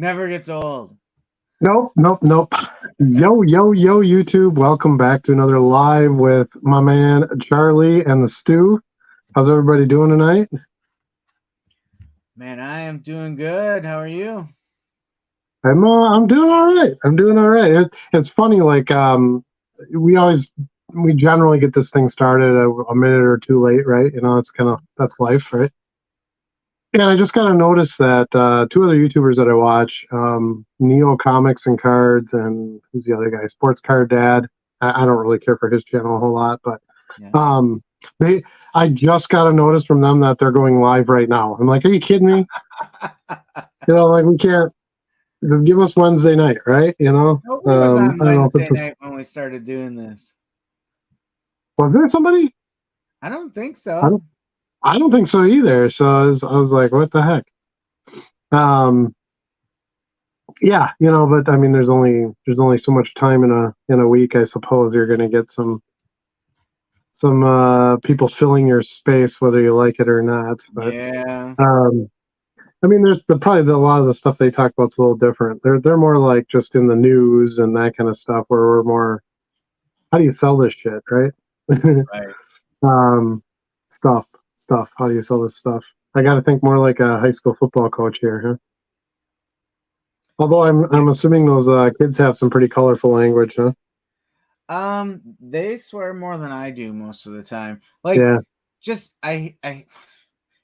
Never gets old. Nope. Yo, YouTube. Welcome back to another live with my man Charlie and the Stu. How's everybody doing tonight? Man, I am doing good. How are you? I'm doing all right. It's funny, we always we generally get this thing started a minute or two late, right? It's that's life, right? And I just kind of noticed that two other YouTubers that I watch, Neo Comics and Cards, and who's the other guy? Sports Card Dad. I don't really care for his channel a whole lot, but Yeah. they I just got a notice from them that they're going live right now. I'm like, are you kidding me? We can't just give us Wednesday night, right? Nobody was on I don't know if Wednesday it's night when we started doing this. was there somebody? I don't think so. I don't think so either. So I was like, what the heck? Yeah, but I mean, there's only so much time in a week. I suppose you're going to get some people filling your space, whether you like it or not. But Yeah. I mean, there's probably a lot of the stuff they talk about's a little different. They're more like just in the news and that kind of stuff, where we're more, how do you sell this shit, right? Right. Stuff. How do you sell this stuff? I got to think more like a high school football coach here, huh? Although I'm assuming those kids have some pretty colorful language, huh? They swear more than I do most of the time.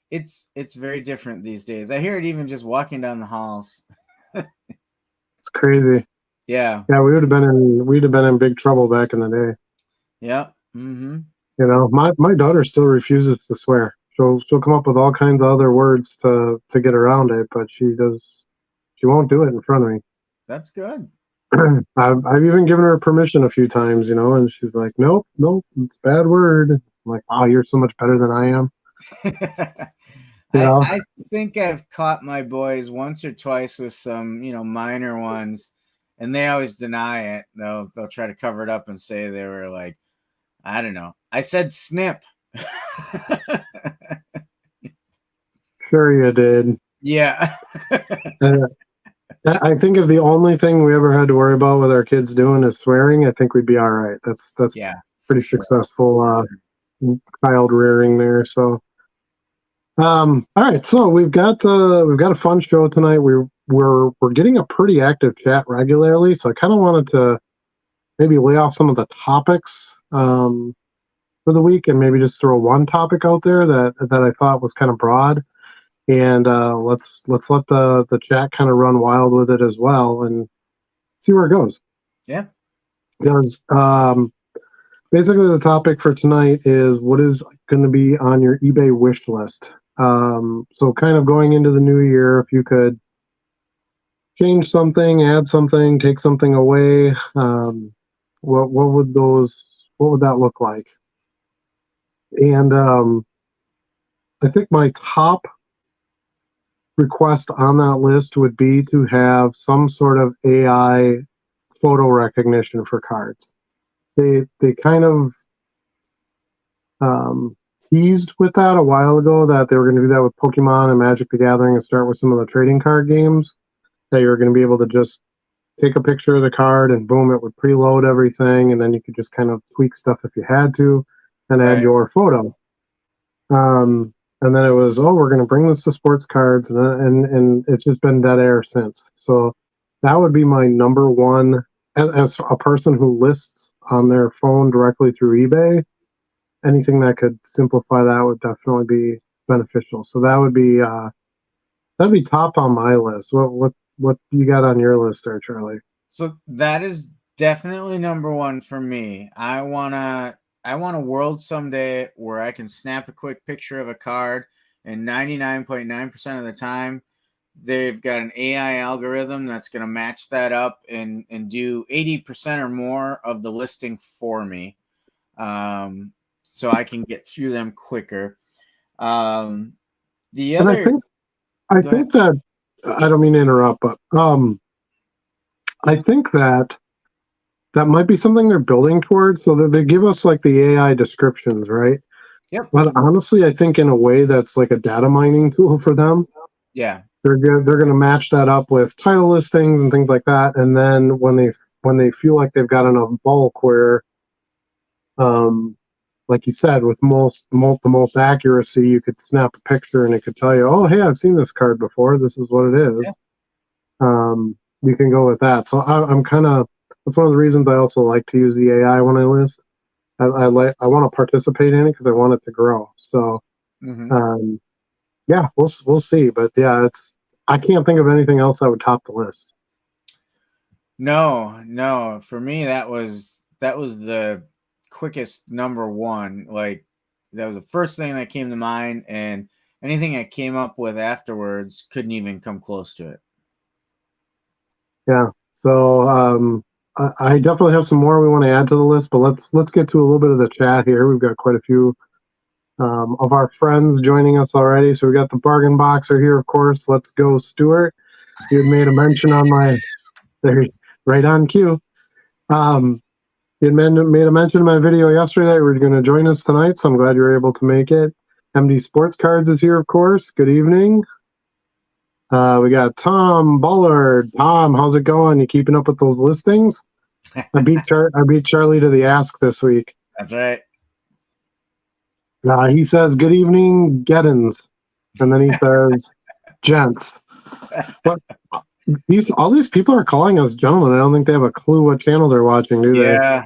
It's very different these days. I hear it even just walking down the halls. It's crazy. Yeah. Yeah, we'd have been in big trouble back in the day. Yeah. Mm-hmm. My daughter still refuses to swear. She'll come up with all kinds of other words to get around it, but she won't do it in front of me. That's good. I've even given her permission a few times, and she's like, nope, it's a bad word. I'm like, wow, you're so much better than I am. I think I've caught my boys once or twice with some, minor ones, and they always deny it. They'll try to cover it up and say they were like, I don't know. I said snip. Sure you did. Yeah. I think if the only thing we ever had to worry about with our kids doing is swearing, I think we'd be all right. That's pretty successful child rearing there. So, all right. So we've got a fun show tonight. We're getting a pretty active chat regularly. So I kind of wanted to maybe lay off some of the topics for the week, and maybe just throw one topic out there that I thought was kind of broad. And let's let the chat kind of run wild with it as well and see where it goes. Yeah. Because basically the topic for tonight is what is going to be on your eBay wish list. So kind of going into the new year, if you could change something, add something, take something away, what would that look like? And I think my top request on that list would be to have some sort of AI photo recognition for cards. They kind of teased with that a while ago, that they were going to do that with Pokemon and Magic the Gathering and start with some of the trading card games, that you were going to be able to just take a picture of the card and boom, it would preload everything, and then you could just kind of tweak stuff if you had to and add your photo. And then it was, we're going to bring this to sports cards, and it's just been dead air since. So that would be my number one, as a person who lists on their phone directly through eBay. Anything that could simplify that would definitely be beneficial. So that'd be top on my list. What you got on your list there, Charlie? So that is definitely number one for me. I want a world someday where I can snap a quick picture of a card, and 99.9% of the time, they've got an AI algorithm that's going to match that up and do 80% or more of the listing for me, so I can get through them quicker. I think that, I don't mean to interrupt, but I think that might be something they're building towards, so that they give us like the AI descriptions, right? Yep. But honestly, I think in a way that's like a data mining tool for them. Yeah. They're going to match that up with title listings and things like that. And then when they feel like they've got enough bulk where, um, like you said, with the most accuracy, you could snap a picture and it could tell you, oh, hey, I've seen this card before. This is what it Yeah. is. You can go with that. So I'm kind of, that's one of the reasons I also like to use the AI when I list. I want to participate in it because I want it to grow. So, Mm-hmm. um, yeah, we'll see. But yeah, I can't think of anything else that would top the list. No, no. For me, that was the quickest number one. Like that was the first thing that came to mind, and anything I came up with afterwards couldn't even come close to it. Yeah. So I definitely have some more we want to add to the list, but let's get to a little bit of the chat here. We've got quite a few of our friends joining us already. So we got the bargain boxer here, of course. Let's go, Stuart. You had made a mention on my there, right on cue. Um, you had made a mention in my video yesterday that you were going to join us tonight, so I'm glad you were able to make it. MD Sports Cards is here, of course. Good evening. We got Tom Bullard. Tom, how's it going? You keeping up with those listings? I beat Charlie to the ask this week. That's right. He says, "Good evening, Gettins," and then he says, "Gents." But all these people are calling us gentlemen. I don't think they have a clue what channel they're watching, do they? Yeah.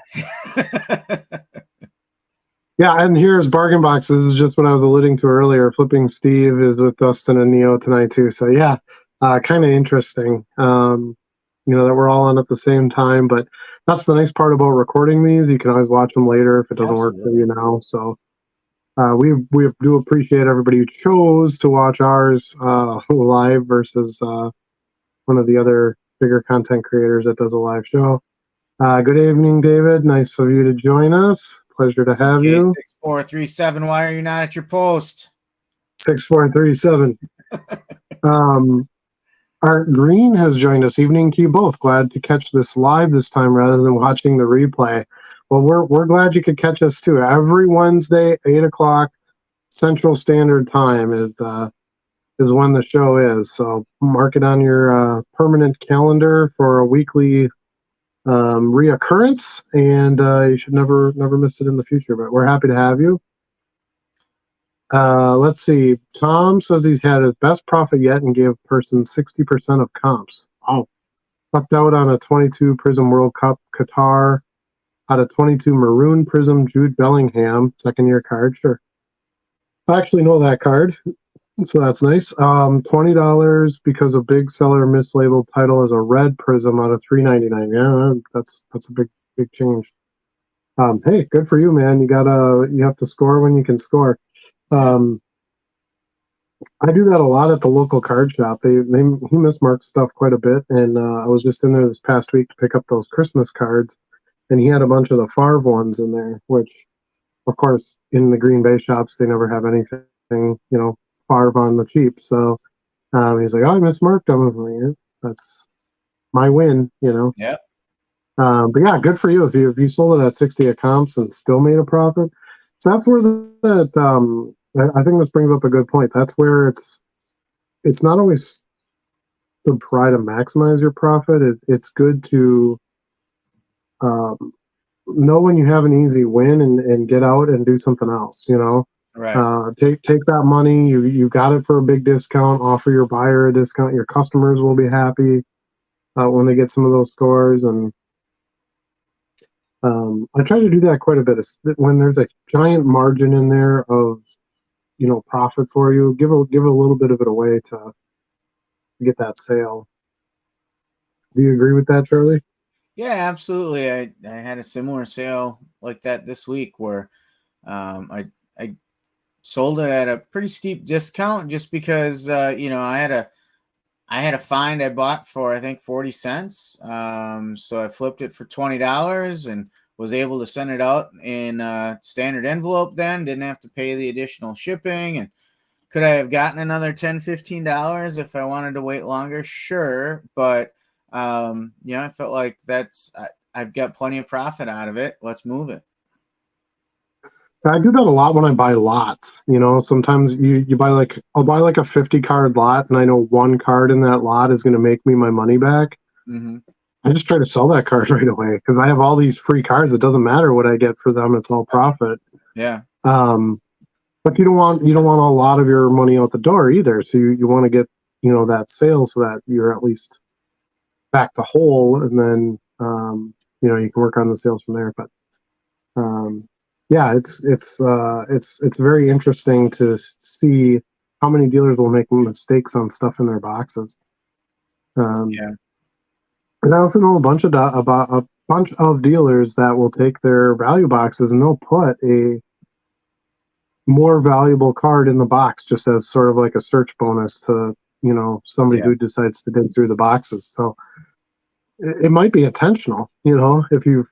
Yeah, and here's Bargain Box. This is just what I was alluding to earlier. Flipping Steve is with Dustin and Neo tonight too. So yeah, kind of interesting. That we're all on at the same time. But that's the nice part about recording these. You can always watch them later if it doesn't work for Absolutely. you now. So we do appreciate everybody who chose to watch ours live versus one of the other bigger content creators that does a live show. Good evening, David. Nice of you to join us. Pleasure to have you. TK6437, why are you not at your post? 6437. Um, Art Green has joined us. Evening to you both. Glad to catch this live this time rather than watching the replay. Well, we're glad you could catch us too. Every Wednesday, 8 o'clock Central Standard Time is when the show is. So mark it on your permanent calendar for a weekly reoccurrence, and you should never miss it in the future. But we're happy to have you. Let's see. Tom says he's had his best profit yet and gave person 60% of comps. Oh, lucked out on a 22 Prism World Cup Qatar, out of 22 Maroon Prism Jude Bellingham, second year card. Sure. I actually know that card, so that's nice. $20 because a big seller mislabeled title as a red Prism out of 399. Yeah, that's a big change. Hey, good for you, man. You have to score when you can score. Yeah. Um, I do that a lot at the local card shop. He mismarks stuff quite a bit, and I was just in there this past week to pick up those Christmas cards, and he had a bunch of the Favre ones in there, which, of course, in the Green Bay shops they never have anything, Favre on the cheap. So he's like, "Oh, I mismarked them." I'm like, "Yeah, that's my win." Yeah. But yeah, good for you if you sold it at 60 at comps and still made a profit. So that's where I think this brings up a good point. That's where it's not always to try to maximize your profit. It's good to um, know when you have an easy win and get out and do something else. Right. Take that money. You got it for a big discount. Offer your buyer a discount. Your customers will be happy when they get some of those scores. And I try to do that quite a bit. When there's a giant margin in there of profit for you, give a little bit of it away to get that sale. Do you agree with that, Charlie? Yeah, absolutely. I had a similar sale like that this week where I sold it at a pretty steep discount just because I had a find I bought for I think 40 cents. So I flipped it for $20 and was able to send it out in a standard envelope then, didn't have to pay the additional shipping. And could I have gotten another $10-15 if I wanted to wait longer? Sure. But I felt like I've got plenty of profit out of it. Let's move it. I do that a lot when I buy lots. Sometimes you buy I'll buy like a 50 card lot, and I know one card in that lot is going to make me my money back. Mm-hmm. I just try to sell that card right away because I have all these free cards. It doesn't matter what I get for them; it's all profit. Yeah. Um, but you don't want a lot of your money out the door either. So you want to get that sale so that you're at least back to whole, and then you can work on the sales from there. But um, yeah, it's very interesting to see how many dealers will make mistakes on stuff in their boxes. Um, Yeah. and I also know about a bunch of dealers that will take their value boxes and they'll put a more valuable card in the box just as sort of like a search bonus to somebody Yeah. who decides to dig through the boxes. So it might be intentional. If you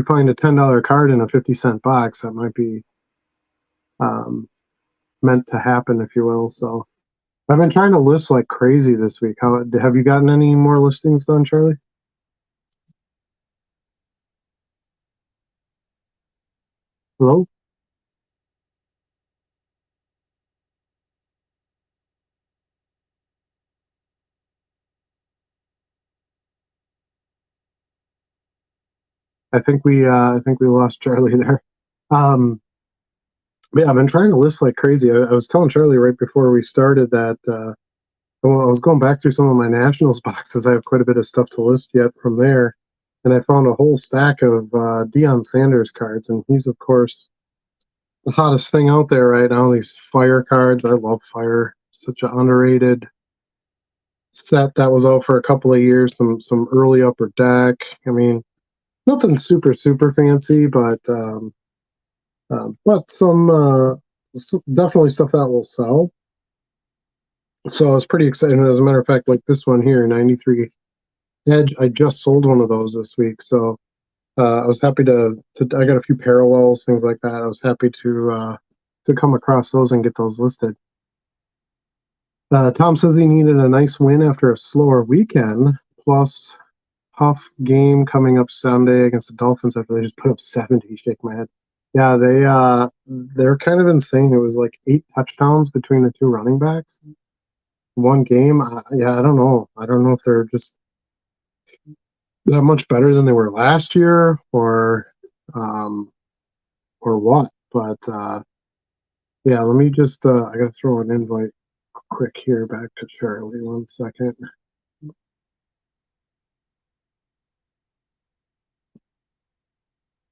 find a $10 card in a 50-cent box, that might be um, meant to happen, if you will. So I've been trying to list like crazy this week. How have you gotten any more listings done, Charlie? Hello? I think we lost Charlie there. Um, yeah, I've been trying to list like crazy. I was telling Charlie right before we started that I was going back through some of my Nationals boxes. I have quite a bit of stuff to list yet from there, and I found a whole stack of Deion Sanders cards, and he's of course the hottest thing out there right now. These Fire cards, I love Fire. Such an underrated set that was out for a couple of years. Some early upper deck. I mean, nothing super fancy, but some definitely stuff that will sell. So I was pretty excited. As a matter of fact, like this one here, 93 Edge, I just sold one of those this week. So I was happy to. I got a few parallels, things like that. I was happy to come across those and get those listed. Tom says he needed a nice win after a slower weekend, plus tough game coming up Sunday against the Dolphins after they just put up 70. Shake my head. Yeah, they're kind of insane. It was like 8 touchdowns between the two running backs. One game. Yeah, I don't know. I don't know if they're just that much better than they were last year um, or what. But yeah, let me just. I gotta throw an invite quick here back to Charlie. 1 second.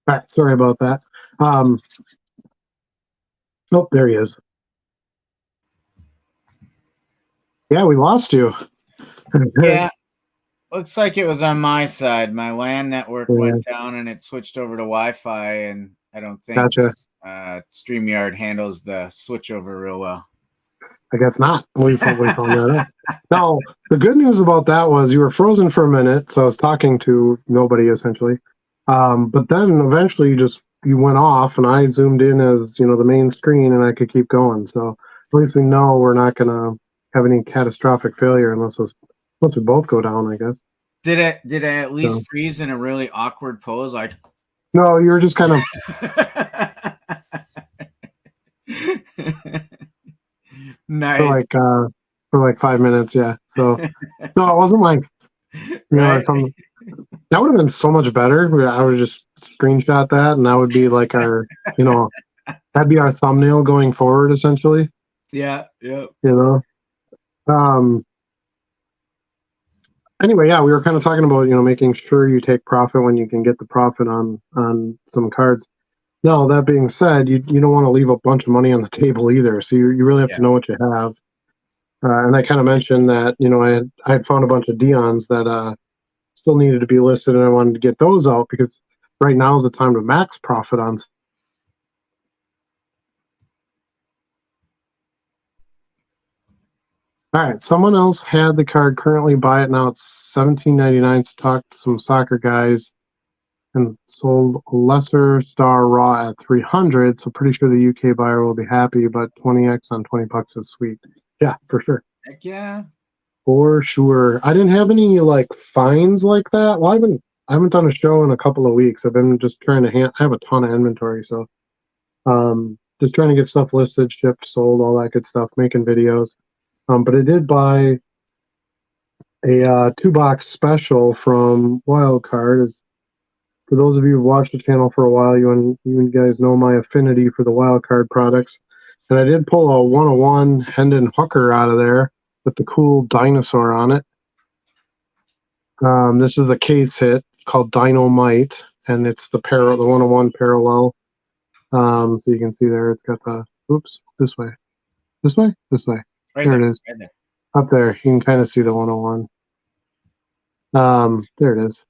All right, sorry about that. Um, oh, there he is. Yeah, we lost you. Yeah. Looks like it was on my side. My LAN network went Yeah, down and it switched over to Wi-Fi, and I don't think gotcha. StreamYard handles the switchover real well. I guess not. We found that out. Now, the good news about that was you were frozen for a minute, so I was talking to nobody essentially. But then eventually you went off, and I zoomed in as the main screen, and I could keep going. So at least we know we're not gonna have any catastrophic failure unless we both go down, I guess. Did I at So least freeze in a really awkward pose? Like no, you were just kind of for nice, like uh for like 5 minutes, yeah. So no, it wasn't like right? some that would have been so much better. I would just screenshot that, and that would be like you know, that'd be our thumbnail going forward, essentially. Yeah, yeah. You know. Anyway, yeah, we were kind of talking about making sure you take profit when you can get the profit on some cards. Now, that being said, you don't want to leave a bunch of money on the table either. So you really have Yeah. to know what you have. And I kind of mentioned that I had found a bunch of Dion's that still needed to be listed, and I wanted to get those out because right now is the time to max profit on. All right, someone else had the card. Currently, buy it now. It's 17.99. To talk to some soccer guys and sold a lesser star raw at 300. So pretty sure the UK buyer will be happy. But 20x on $20 is sweet. Yeah, for sure. Heck yeah. For sure. I didn't have any like finds like that. I haven't done a show in a couple of weeks. I've been just trying to I have a ton of inventory, so Just trying to get stuff listed, shipped, sold, all that good stuff, making videos. But I did buy a 2-box special from Wildcard. As for those of you who've watched the channel for a while, you guys know my affinity for the Wildcard products. And I did pull a 101 Hendon Hooker out of there with the cool dinosaur on it. This is a case hit. It's called Dynamite, and it's the 101 parallel. So you can see there, it's got the, oops, this way. This way? This way. Right There there. it is. Right there. Up there. You can kind of see the 101. There it is.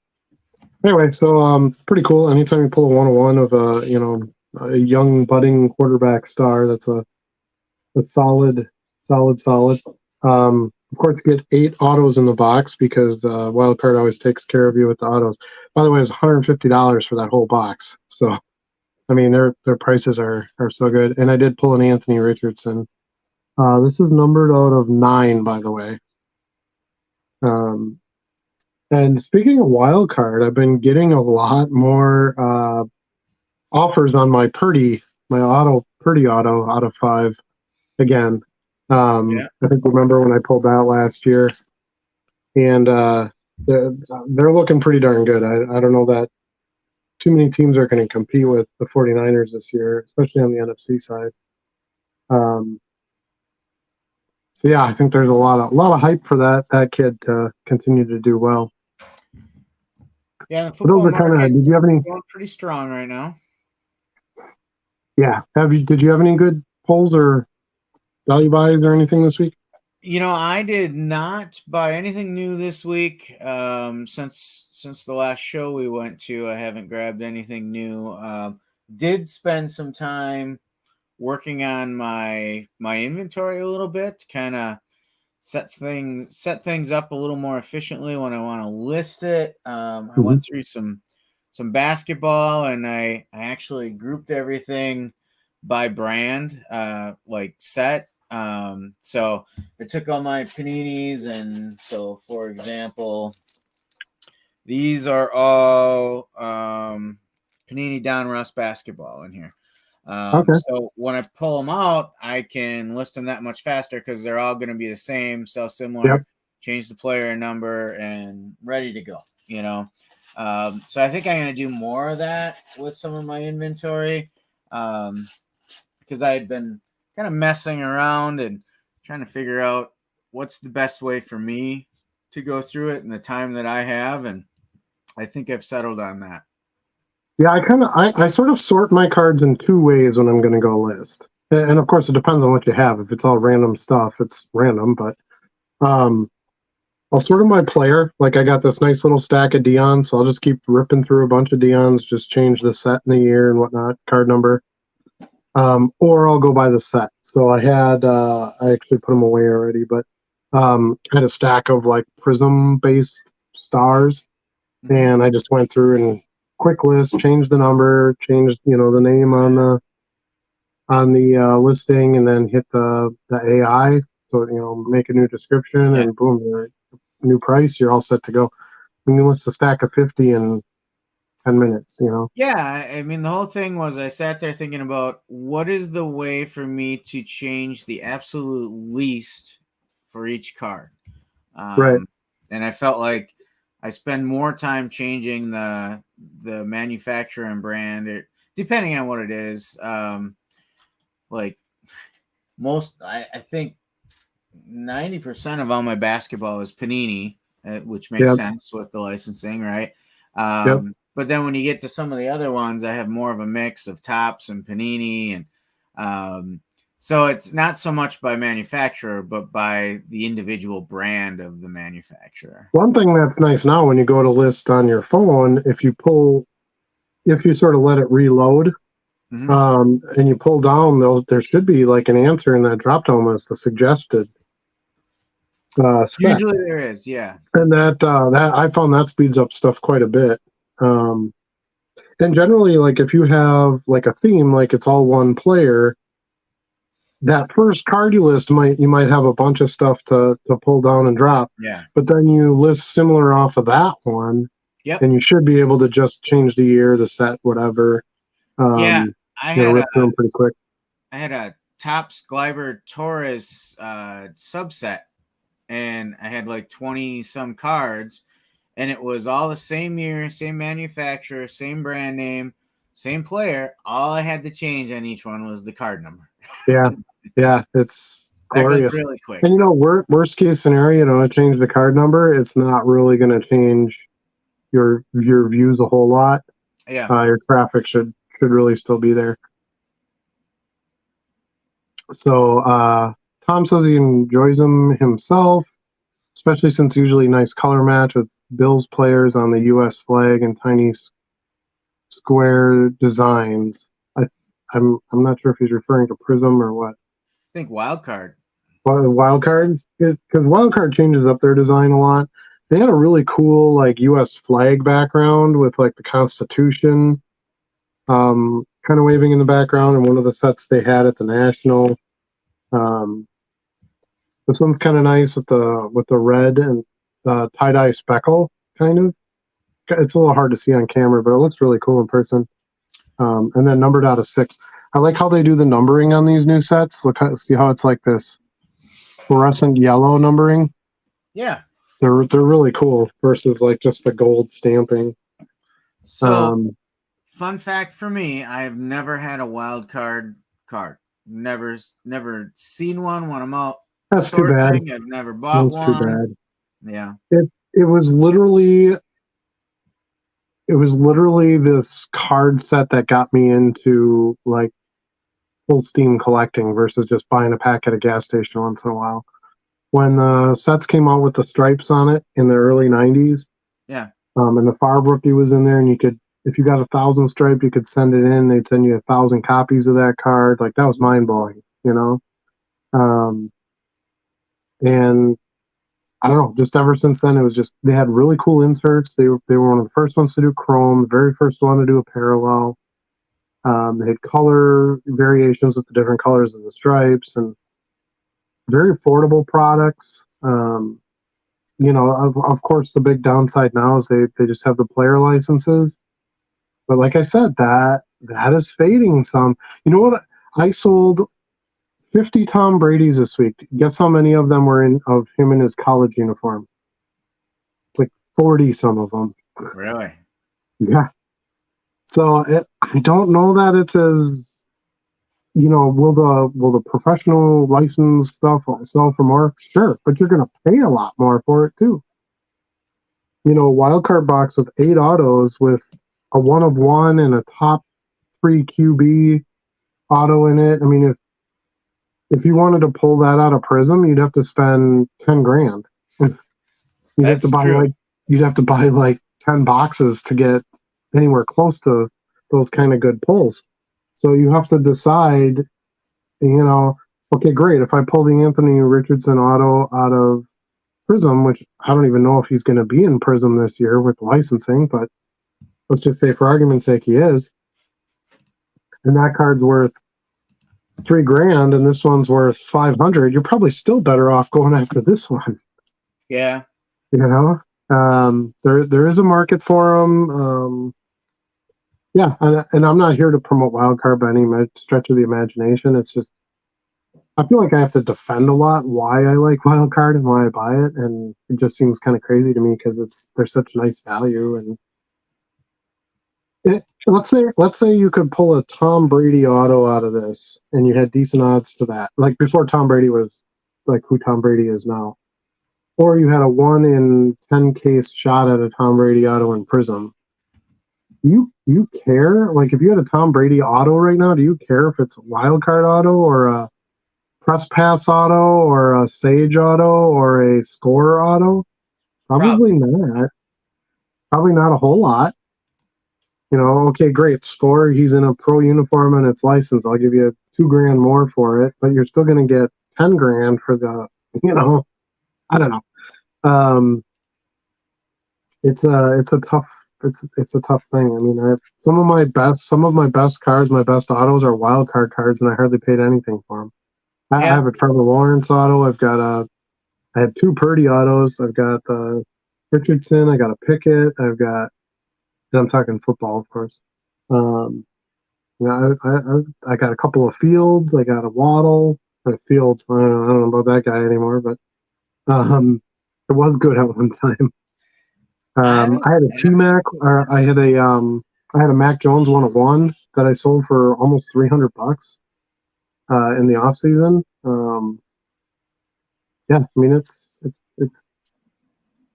Anyway, so pretty cool. Anytime you pull a 101 of a young budding quarterback star, that's a solid. Of course, you get 8 autos in the box because Wildcard always takes care of you with the autos. By the way, it's $150 for that whole box. So, I mean, their prices are so good. And I did pull an Anthony Richardson. This is numbered out of 9, by the way. And speaking of Wildcard, I've been getting a lot more offers on my Purdy auto out of 5 again. Yeah. I think remember when I pulled that last year, and they're looking pretty darn good. I don't know that too many teams are going to compete with the 49ers this year, especially on the NFC side. So yeah, I think there's a lot of hype for that kid to continue to do well. Yeah, the But those football are kind of. market's Did you have any? going pretty strong right now. Yeah. Did you have any good polls or value buys or anything this week? I did not buy anything new this week. Since the last show we went to, I haven't grabbed anything new. Did spend some time working on my inventory a little bit to kind of set things up a little more efficiently when I want to list it. I went through some basketball, and I actually grouped everything by brand, like set. So I took all my paninis, and so for example, these are all panini Donruss basketball in here. Okay. So when I pull them out, I can list them that much faster because they're all going to be the same, sell similar, Yep. change the player number, and ready to go. So I think I'm going to do more of that with some of my inventory, because I had been kind of messing around and trying to figure out what's the best way for me to go through it in the time that I have, and I think I've settled on that. Yeah, I sort of sort my cards in 2 ways when I'm going to go list, and of course it depends on what you have. If it's all random stuff, it's random. But I'll sort them by player. Like I got this nice little stack of Deons, so I'll just keep ripping through a bunch of Deons, just change the set and the year and whatnot, card number. Or I'll go by the set. So I actually put them away already, but I had a stack of like Prism based stars, and I just went through and quick list, changed the number, changed the name on the listing, and then hit the AI. So make a new description, and boom, your new price. You're all set to go. You can list a stack of 50 in 10 minutes. Yeah, I mean, the whole thing was I sat there thinking about what is the way for me to change the absolute least for each card. Right. And I felt like I spend more time changing the manufacturer and brand, depending on what it is. Like I think 90% of all my basketball is Panini, which makes sense with the licensing, right? But then when you get to some of the other ones, I have more of a mix of Topps and Panini, and so it's not so much by manufacturer, but by the individual brand of the manufacturer. One thing that's nice now when you go to list on your phone, if you sort of let it reload, and you pull down, there should be like an answer in that drop down list, the suggested spec. Usually there is, yeah. And that I found that speeds up stuff quite a bit. And generally, like if you have like a theme, like it's all one player, that first card you list you might have a bunch of stuff to pull down and drop. Yeah. But then you list similar off of that one. Yep. And you should be able to just change the year, the set, whatever. Yeah. I You know, had a rip through them pretty quick. I had a Topps Gleiber Torres subset, and I had like 20 some cards, and it was all the same year, same manufacturer, same brand name, same player. All I had to change on each one was the card number. Yeah, yeah, it's That goes glorious. really quick. And you know, worst case scenario, you know, change the card number. It's not really going to change your views a whole lot. Yeah. Your traffic should really still be there. So Tom says he enjoys them himself, especially since usually nice color match with Bills players on the U.S. flag and tiny square designs. I, I'm not sure if he's referring to Prism or what. I think wild card. Wild card, because wild card changes up their design a lot. They had a really cool like U.S. flag background with like the Constitution, kind of waving in the background, and one of the sets they had at the National. Um, this one's kind of nice with the red and tie dye speckle, kind of. It's a little hard to see on camera, but it looks really cool in person. And then numbered out of 6. I like how they do the numbering on these new sets. See how it's like this fluorescent yellow numbering. Yeah. They're really cool versus like just the gold stamping. So, fun fact for me, I've never had a wild card. Never seen one when I'm out That's too bad. sourcing. I've never bought That's too one. bad. Yeah. It was literally this card set that got me into like full steam collecting versus just buying a pack at a gas station once in a while. When the sets came out with the stripes on it in the early '90s, Yeah. and the Favre rookie was in there, and you could, if you got 1,000 stripe, you could send it in. They'd send you 1,000 copies of that card. Like that was mind blowing, you know. And I don't know, just ever since then, it was just they had really cool inserts. They were one of the first ones to do chrome, the very first one to do a parallel. They had color variations with the different colors of the stripes and very affordable products. You know, of course, the big downside now is they just have the player licenses. But like I said, that is fading some. You know what? I sold 50 Tom Brady's this week. Guess how many of them were of him in his college uniform? Like 40, some of them. Really? Yeah. So I don't know that it's as, you know, will the professional license stuff sell for more? Sure, but you're going to pay a lot more for it too. You know, a wild card box with 8 autos with a 1 of 1 and a top 3 QB auto in it. I mean, if you wanted to pull that out of Prism, you'd have to spend 10 grand. That's true. You'd have to buy like 10 boxes to get anywhere close to those kind of good pulls. So you have to decide, you know, okay, great. If I pull the Anthony Richardson auto out of Prism, which I don't even know if he's going to be in Prism this year with licensing, but let's just say for argument's sake he is, and that card's worth $3,000 and this one's worth 500, you're probably still better off going after this one. Yeah. You know, there is a market for them. Yeah, and I'm not here to promote wildcard by any stretch of the imagination. It's just I feel like I have to defend a lot why I like wildcard and why I buy it, and it just seems kind of crazy to me because they're such nice value. And let's say you could pull a Tom Brady auto out of this, and you had decent odds to that, like before Tom Brady was like who Tom Brady is now, or you had a 1 in 10 case shot at a Tom Brady auto in Prism. You care? Like if you had a Tom Brady auto right now, do you care if it's a wild card auto or a press pass auto or a Sage auto or a score auto? Probably not. Probably not a whole lot. You know, okay, great. Score, he's in a pro uniform and it's licensed. I'll give you $2,000 more for it, but you're still gonna get 10 grand for the, you know, I don't know. It's a tough thing. I mean, some of my best cards, my best autos are wild card cards, and I hardly paid anything for them. I Yeah. have a Trevor Lawrence auto. I had 2 Purdy autos. I've got Richardson. I got a Pickett. And I'm talking football, of course. I got a couple of Fields. I got a Waddle. Fields. I don't know about that guy anymore, but it was good at one time. I don't. I had a T Mac. Or I had a Mac Jones 101 that I sold for almost $300 in the off season. Yeah, I mean it's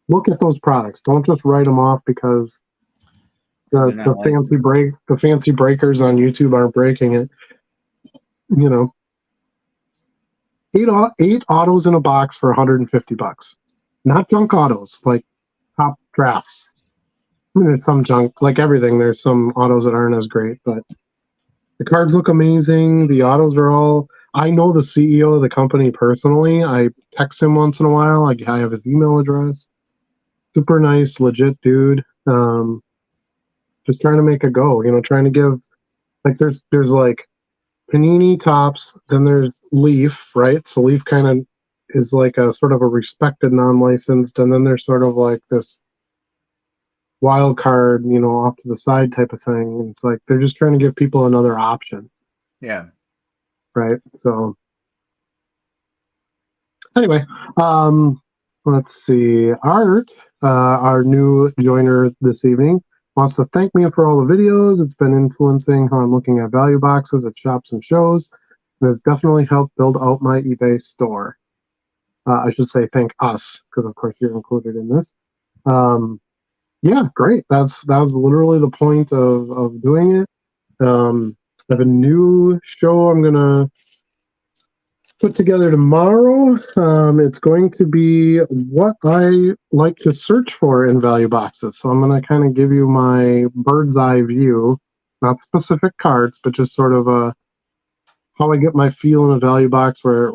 look at those products. Don't just write them off because Because they're not licensed. the fancy breakers on YouTube aren't breaking it. You know, eight autos in a box for $150, not junk autos like top drafts. I mean, there's some junk like everything. There's some autos that aren't as great, but the cards look amazing. The autos are all. I know the CEO of the company personally. I text him once in a while. I have his email address. Super nice, legit dude. Just trying to make a go. Trying to give like there's like Panini Tops, then there's Leaf, right? So Leaf kind of is like a sort of a respected non-licensed, and then there's sort of like this wild card, off to the side type of thing. And it's like they're just trying to give people another option, Yeah. right? So anyway, um, let's see. Art, our new joiner this evening, wants to thank me for all the videos. It's been influencing how I'm looking at value boxes at shops and shows, and has definitely helped build out my eBay store. I should say thank us because, of course, you're included in this. Yeah, great. That was literally the point of doing it. I have a new show I'm gonna put together tomorrow. It's going to be what I like to search for in value boxes. So I'm going to kind of give you my bird's eye view, not specific cards, but just sort of how I get my feel in a value box where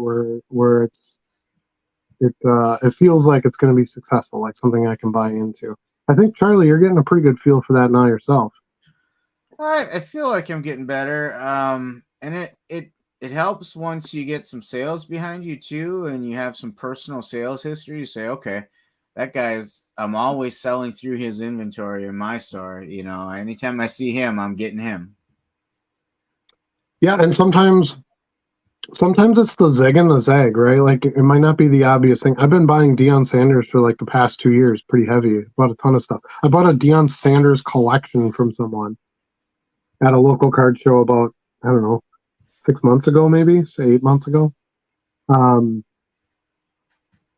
it feels like it's going to be successful, like something I can buy into. I think Charlie, you're getting a pretty good feel for that now yourself. I feel like I'm getting better. And it helps once you get some sales behind you too, and you have some personal sales history. You say, okay, that guy's. I'm always selling through his inventory in my store. Anytime I see him, I'm getting him. Yeah, and sometimes it's the zig and the zag, right? Like it might not be the obvious thing. I've been buying Deion Sanders for like the past 2 years, pretty heavy. Bought a ton of stuff. I bought a Deion Sanders collection from someone at a local card show about, I don't know, 6 months ago, maybe, say 8 months ago. Um,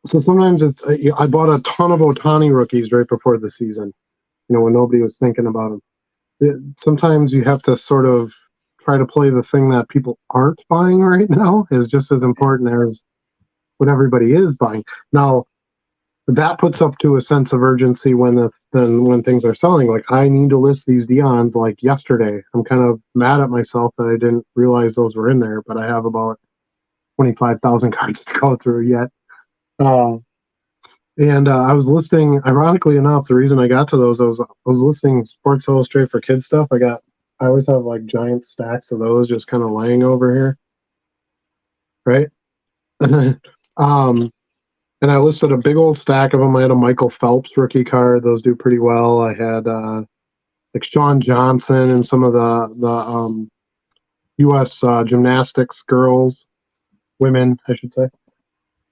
so sometimes I bought a ton of Otani rookies right before the season, when nobody was thinking about them. Sometimes you have to sort of try to play the thing that people aren't buying right now is just as important as what everybody is buying. Now, that puts up to a sense of urgency when things are selling. Like I need to list these Dion's like yesterday. I'm kind of mad at myself that I didn't realize those were in there, but I have about 25,000 cards to go through yet. And I was listing. Ironically enough, the reason I got to those, I was listing Sports Illustrated for kids stuff. I always have like giant stacks of those just kind of laying over here, right? um, And I listed a big old stack of them. I had a Michael Phelps rookie card; those do pretty well. I had like Sean Johnson and some of the U.S. Gymnastics girls, women, I should say.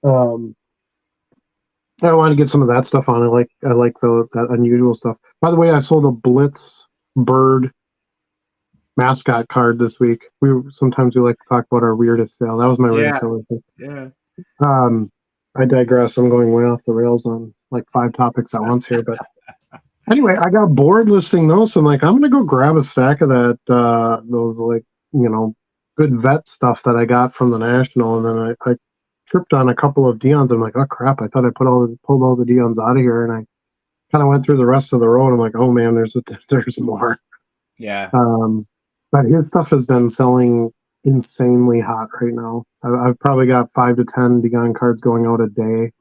Um, I wanted to get some of that stuff on. I like that unusual stuff. By the way, I sold a Blitz bird mascot card this week. Sometimes we like to talk about our weirdest sale. That was my Yeah, weirdest sale. yeah. Um, I digress. I'm going way off the rails on like 5 topics at once here, but anyway, I got bored listing those, so I'm like, I'm gonna go grab a stack of that those like good vet stuff that I got from the National, and then I tripped on a couple of Dion's. I'm like, oh crap! I thought I pulled all the Dion's out of here, and I kind of went through the rest of the row, and I'm like, oh man, there's more. Yeah. Um, but his stuff has been selling insanely hot right now. I've probably got 5 to 10 Dion cards going out a day.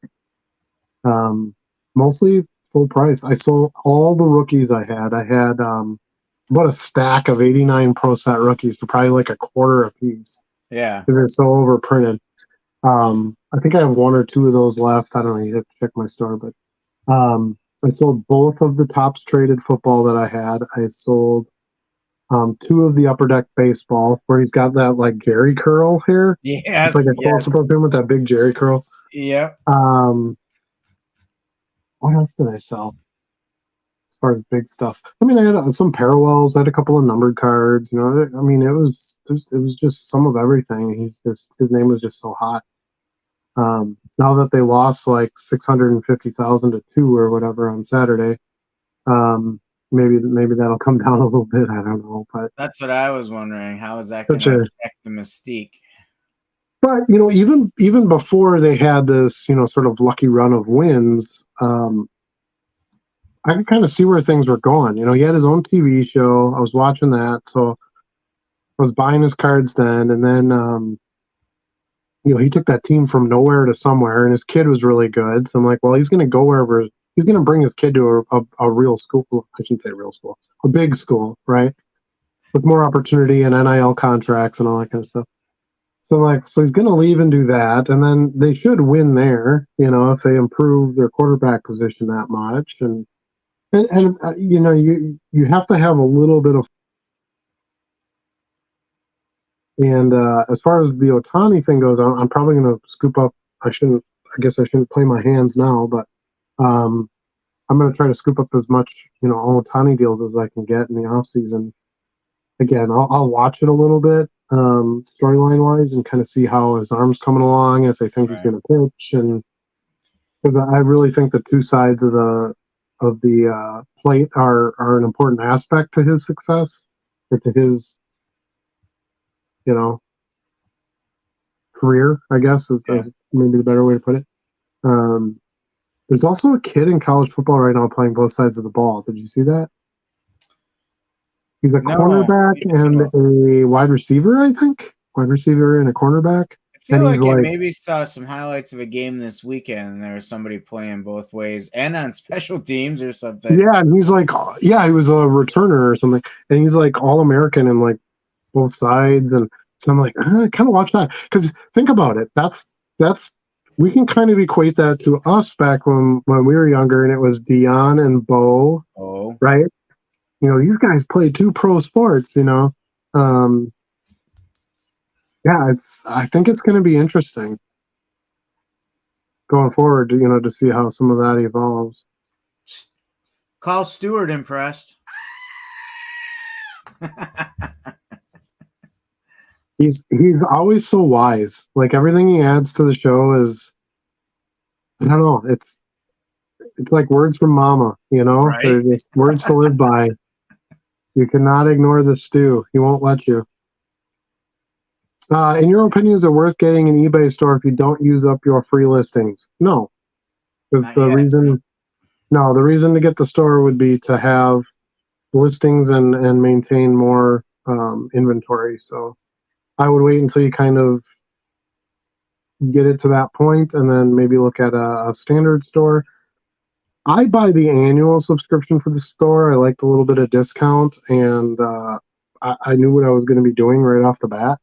Mostly full price. I sold all the rookies I had. I had about a stack of 89 Pro Set rookies for probably like a quarter a piece. Yeah. They're so overprinted. I think I have 1 or 2 of those left. I don't know. You have to check my store, but I sold both of the tops traded football that I had. I sold two of the Upper Deck Baseball, where he's got that like Jerry curl hair. It's like Yes, a close yes. up of him with that big Jerry curl. Yep. Um, what else did I sell as far as big stuff? I mean, I had some parallels. I had a couple of numbered cards. You know, I mean, it was just some of everything. His name was just so hot. Now that they lost like 650,000 to 2 or whatever on Saturday, um, maybe that'll come down a little bit. I don't know, but That's what I was wondering. How is that going such to a affect the mystique? but even before they had this sort of lucky run of wins, I could kind of see where things were going. He had his own TV show. I was watching that, so I was buying his cards then, and then he took that team from nowhere to somewhere, and his kid was really good. So I'm like, well, he's going to go wherever. He's going to bring his kid to a real school. I shouldn't say real school, a big school, right? With more opportunity and NIL contracts and all that kind of stuff. So I'm like, so he's going to leave and do that, and then they should win there, if they improve their quarterback position that much, and you have to have a little bit of. And as far as the Otani thing goes, I'm probably going to scoop up. I shouldn't. I guess I shouldn't play my hands now, but um, I'm going to try to scoop up as much, Otani deals as I can get in the off season. Again, I'll watch it a little bit, storyline wise, and kind of see how his arm's coming along. If they think he's Right. going to pitch, and because I really think the two sides of the plate are an important aspect to his success, or to his, you know, career, I guess Yeah. is maybe the better way to put it. Um, there's also a kid in college football right now playing both sides of the ball. Did you see that? He's a No. cornerback and a wide receiver, I think. Wide receiver and a cornerback. I And feel he's like I like, maybe saw some highlights of a game this weekend, and there was somebody playing both ways and on special teams or something. yeah, and he's like, yeah, he was a returner or something. And he's like all American in like both sides. And so I'm like, kind of watch that. Because think about it. That's we can kind of equate that to us back when we were younger, and it was Dion and Bo, Oh, right? You guys play two pro sports. Um, yeah, I think it's going to be interesting going forward, to see how some of that evolves. call Stuart impressed. He's always so wise. Like everything he adds to the show is, I don't know, it's like words from mama, Right. They're just words to live by. You cannot ignore the stew. He won't let you. In your opinion, is it worth getting an eBay store if you don't use up your free listings? No, because Not yet. the reason to get the store would be to have listings and maintain more inventory. So I would wait until you kind of get it to that point, and then maybe look at a standard store. I buy the annual subscription for the store. I liked a little bit of discount, and I knew what I was going to be doing right off the bat.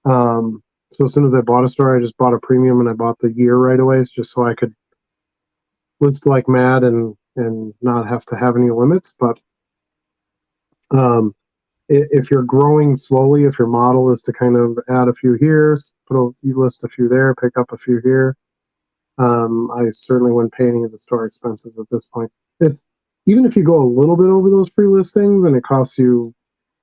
So as soon as I bought a store, I just bought a premium, and I bought the year right away, just so I could list like mad and not have to have any limits. But if you're growing slowly, if your model is to kind of add a few here, you list a few there, pick up a few here. I certainly wouldn't pay any of the store expenses at this point. It's even if you go a little bit over those free listings and it costs you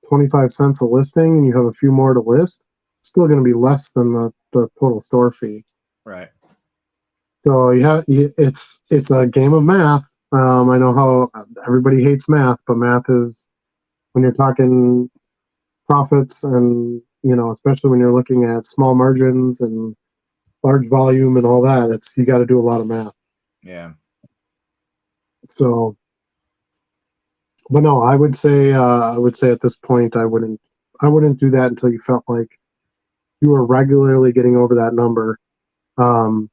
25 cents a listing and you have a few more to list, it's still going to be less than the total store fee. Right. So it's a game of math. I know how everybody hates math, but math is, when you're talking profits, and especially when you're looking at small margins and large volume and all that, you got to do a lot of math. Yeah. So, but no, I would say at this point I wouldn't do that until you felt like you were regularly getting over that number. Um,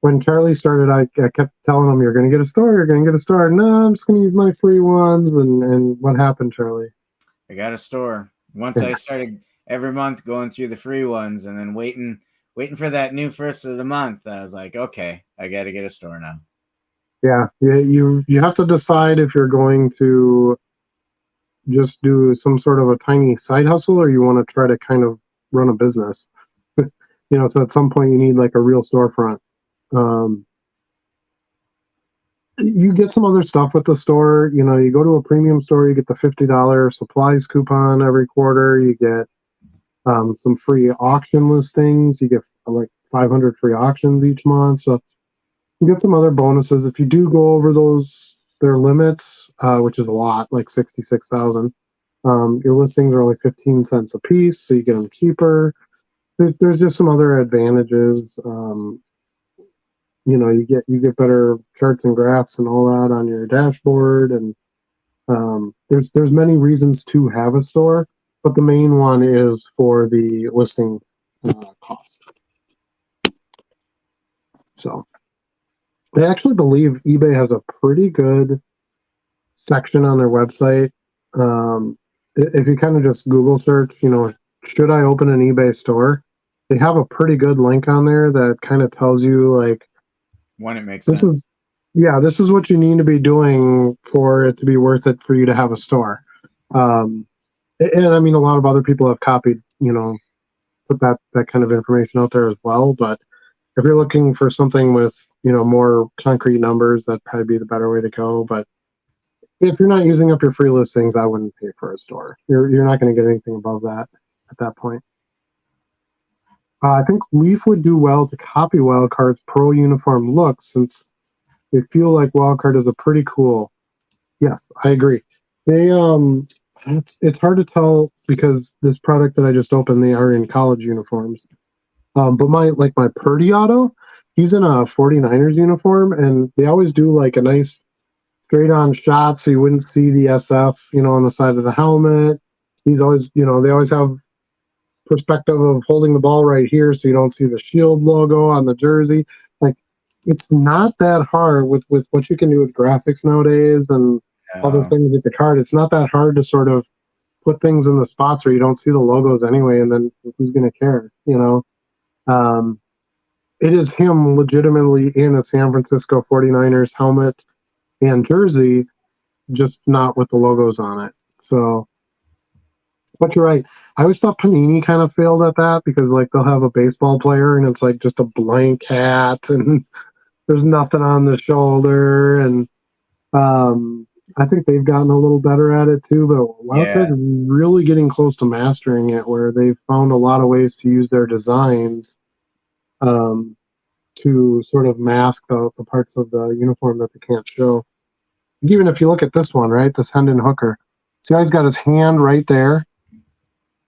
when Charlie started, I kept telling him, "You're going to get a store. You're going to get a store." No, I'm just going to use my free ones. And what happened, Charlie? I got a store. Once Yeah, I started every month going through the free ones and then waiting for that new first of the month, I was like, okay, I got to get a store now. yeah. You have to decide if you're going to just do some sort of a tiny side hustle, or you want to try to kind of run a business? So at some point you need like a real storefront. Um, you get some other stuff with the store. You go to a premium store, you get the $50 supplies coupon every quarter. You get some free auction listings. You get like 500 free auctions each month. So you get some other bonuses if you do go over their limits, which is a lot, like 66,000. Your listings are only 15 cents a piece, so you get them cheaper. There's just some other advantages. You get better charts and graphs and all that on your dashboard, and there's many reasons to have a store, but the main one is for the listing cost. So I actually believe eBay has a pretty good section on their website. If you kind of just Google search, should I open an eBay store? They have a pretty good link on there that kind of tells you like, When it makes this sense. is, yeah, this is what you need to be doing for it to be worth it for you to have a store. Um, and I mean, a lot of other people have copied, put that kind of information out there as well. But if you're looking for something with, more concrete numbers, that'd probably be the better way to go. But if you're not using up your free listings, I wouldn't pay for a store. You're not going to get anything above that at that point. I think Leaf would do well to copy Wildcard's pro uniform look, since they feel like Wildcard is a pretty cool. Yes, I agree. They it's hard to tell because this product that I just opened, they are in college uniforms. But my Purdy auto, he's in a 49ers uniform, and they always do like a nice straight on shot so you wouldn't see the SF, on the side of the helmet. He's always, they always have perspective of holding the ball right here so you don't see the shield logo on the jersey. Like, it's not that hard with what you can do with graphics nowadays and other things with the card. It's not that hard to sort of put things in the spots where you don't see the logos anyway, and then who's going to care? Um, it is him legitimately in a San Francisco 49ers helmet and jersey, just not with the logos on it. So, but you're right. I always thought Panini kind of failed at that because like they'll have a baseball player and it's like just a blank hat and there's nothing on the shoulder. And I think they've gotten a little better at it too, but Yeah. Wildcard's really getting close to mastering it, where they've found a lot of ways to use their designs um, to sort of mask the parts of the uniform that they can't show. Even if you look at this one, right, this Hendon Hooker, see how he's got his hand right there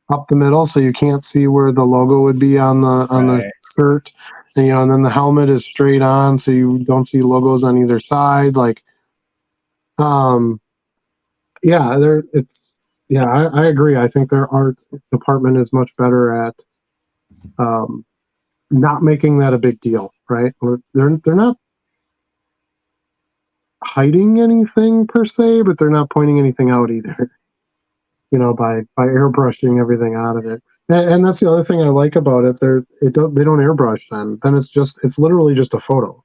up the middle, so you can't see where the logo would be on the Right. shirt, and then the helmet is straight on, so you don't see logos on either side. Like, um, yeah, I agree. I think their art department is much better at um, not making that a big deal, right? They're not hiding anything per se, but they're not pointing anything out either. By airbrushing everything out of it. And that's the other thing I like about it. They don't airbrush then. It's literally just a photo,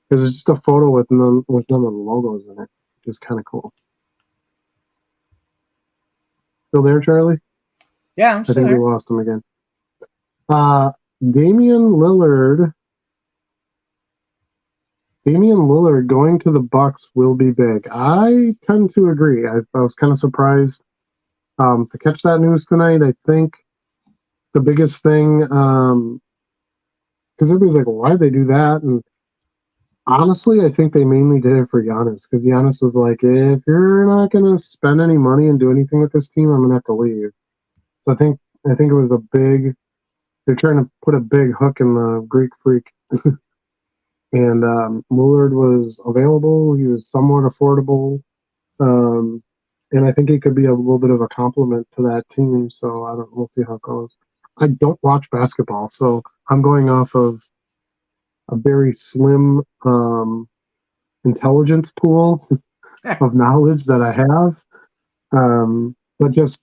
because it's just a photo with none of the logos in it, which is kind of cool. Still there, Charlie? Yeah, I'm I still think we here. lost him again. Damian Lillard. Damian Lillard going to the Bucks will be big. I tend to agree. I was kind of surprised to catch that news tonight. I think the biggest thing, because everybody's like, well, why did they do that? And honestly, I think they mainly did it for Giannis, because Giannis was like, if you're not going to spend any money and do anything with this team, I'm going to have to leave. So I think it was a big. They're trying to put a big hook in the Greek Freak, and Lillard was available. He was somewhat affordable, um, and I think he could be a little bit of a compliment to that team. So we'll see how it goes. I don't watch basketball, so I'm going off of a very slim intelligence pool of knowledge that I have. But just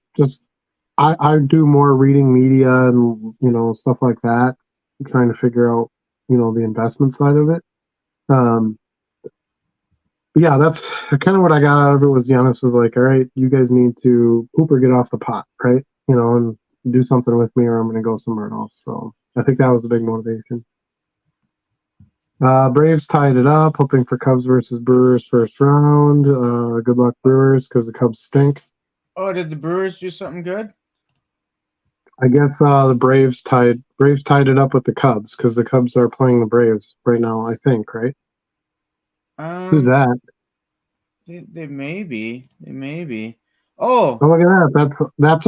I do more reading media and stuff like that, trying to figure out the investment side of it. Um, yeah, that's kind of what I got out of it. Was Giannis was like, all right, you guys need to poop or get off the pot, right? And do something with me, or I'm going to go somewhere else. So I think that was a big motivation. Braves tied it up, hoping for Cubs versus Brewers first round. Good luck, Brewers, because the Cubs stink. Oh, did the Brewers do something good? I guess the Braves tied it up with the Cubs because the Cubs are playing the Braves right now. I think, right? Who's Um, that? they may be. They may be. Oh, Oh, look at that. That's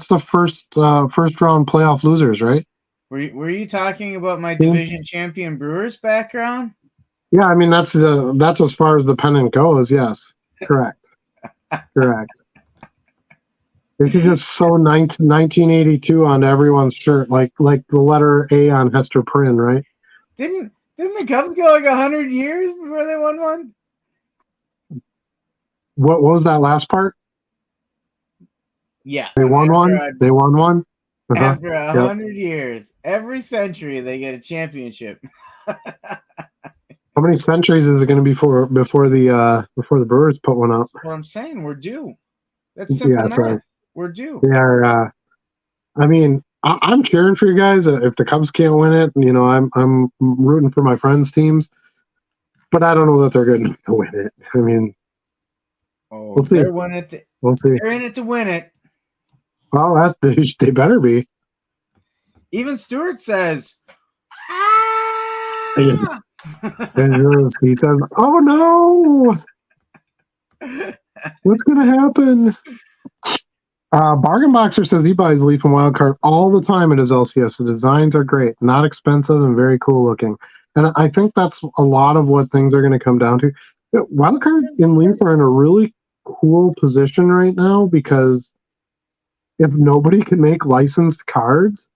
the first round playoff losers, right? were you talking about my Team? division champion Brewers background? Yeah, I mean that's as far as the pennant goes. Yes, correct, correct. They should just sew 1982 on everyone's shirt, like the letter A on Hester Prynne, right? Didn't the Cubs go like 100 years before they won one? What was that last part? Yeah, They won one. They won one. Uh-huh. after a Yep. 100 years, every century they get a championship. How many centuries is it going to be before the Brewers put one up? That's what I'm saying. We're due. That's simple Yeah, that's right. math. We're due. They are. I mean, I'm cheering for you guys. If the Cubs can't win it, I'm rooting for my friends' teams, but I don't know that they're good enough to win it. I mean, Oh, we'll see. We'll see. they're in it to win it. Well, they better be. Even Stuart says, Yeah. "Ah!" He says, "Oh no, what's going to happen?" Bargain Boxer says he buys Leaf and Wildcard all the time at his LCS. The designs are great, not expensive, and very cool looking. And I think that's a lot of what things are going to come down to. Wildcard and Leaf are in a really cool position right now because if nobody can make licensed cards,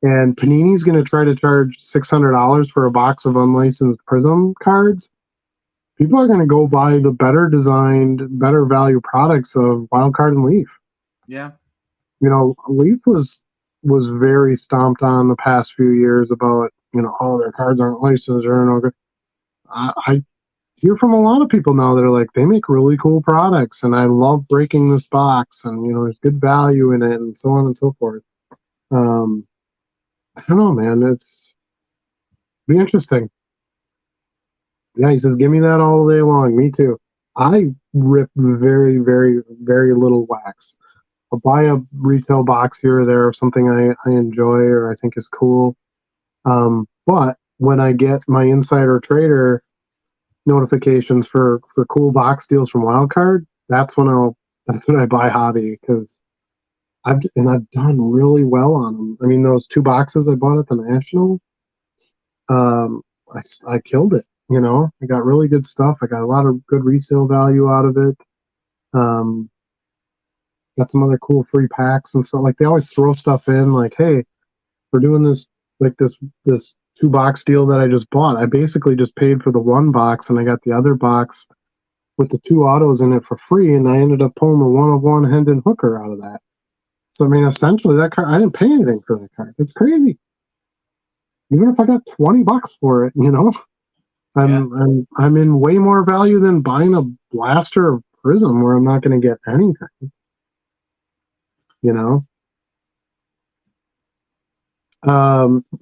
and Panini's going to try to charge $600 for a box of unlicensed Prism cards, people are going to go buy the better designed, better value products of Wildcard and Leaf. Yeah. Leaf was very stomped on the past few years about, oh, their cards aren't licensed or no good. I hear from a lot of people now that are like, they make really cool products and I love breaking this box and, there's good value in it and so on and so forth. I don't know, man. It's be interesting. Yeah, he says, give me that all day long. Me too. I rip very, very, very little wax. I'll buy a retail box here or there of something I enjoy or I think is cool. But when I get my insider trader notifications for cool box deals from Wildcard, that's when I buy hobby because I've done really well on them. I mean, those 2 boxes I bought at the National, um, I killed it. I got really good stuff. I got a lot of good resale value out of it. Um, got some other cool free packs and stuff. Like they always throw stuff in, like, hey, we're doing this like this 2 box deal that I just bought. I basically just paid for the 1 box and I got the other box with the 2 autos in it for free, and I ended up pulling the 1-of-1 Hendon Hooker out of that. So I mean, essentially, that card I didn't pay anything for that card. It's crazy. Even if I got $20 for it, Yeah. I'm in way more value than buying a blaster of Prism where I'm not going to get anything. You know.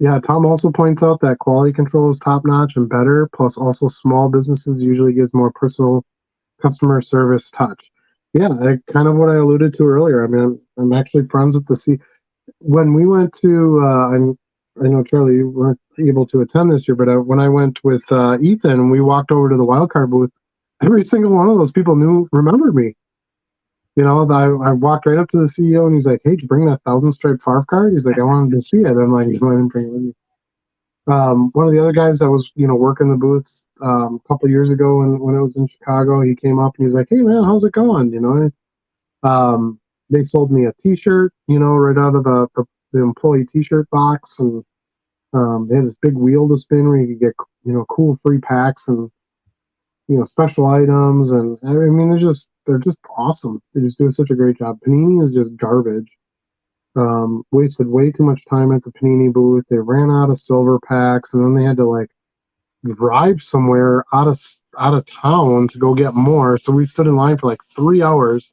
Yeah, Tom also points out that quality control is top notch and better. Plus, also small businesses usually gives more personal customer service touch. Yeah, kind of what I alluded to earlier. I mean, I'm actually friends with the C. When we went to, I know Charlie, you weren't able to attend this year, but when I went with Ethan, we walked over to the wildcard booth. Every single one of those people remembered me. I walked right up to the CEO and he's like, "Hey, did you bring that 1,000 stripe Farf card?" He's like, "I wanted to see it." I'm like, "No, I didn't bring it with me." One of the other guys that was, working the booth a couple years ago when it was in Chicago, he came up and he's like, "Hey, man, how's it going?" They sold me a T-shirt, right out of the employee T-shirt box, and they had this big wheel to spin where you could get, cool free packs and special items, and I mean they're just awesome. They just do such a great job. Panini is just garbage. Wasted way too much time at the Panini booth. They ran out of silver packs, and then they had to drive somewhere out of town to go get more. So we stood in line for like 3 hours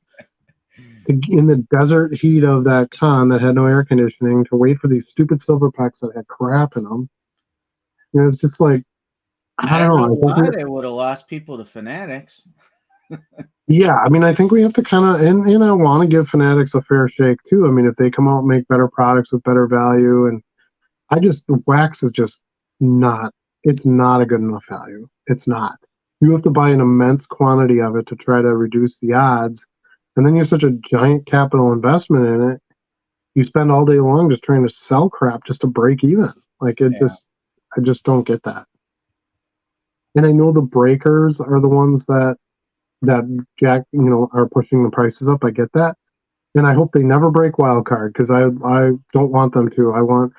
in the desert heat of that con that had no air conditioning to wait for these stupid silver packs that had crap in them. You know, it's just like, I I don't don't know know. I think why they would have lost people to Fanatics. yeah, I mean, I think we have to kind of, and I want to give Fanatics a fair shake too. I mean, if they come out and make better products with better value, and wax is just not, it's not a good enough value. It's not. You have to buy an immense quantity of it to try to reduce the odds. And then you have such a giant capital investment in it. You spend all day long just trying to sell crap just to break even. Like Yeah. I just don't get that. And I know the breakers are the ones that Jack, are pushing the prices up. I get that, and I hope they never break Wildcard because I don't want them to. I want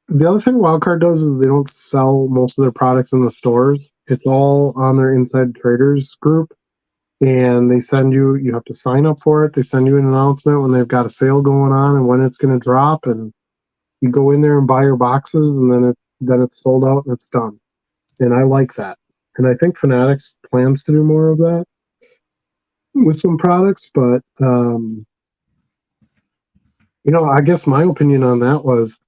the other thing Wildcard does is they don't sell most of their products in the stores. It's all on their inside traders group, and they send you. You have to sign up for it. They send you an announcement when they've got a sale going on and when it's going to drop, and you go in there and buy your boxes, and then it's sold out and it's done. And I like that. And I think Fanatics plans to do more of that with some products, but I guess my opinion on that was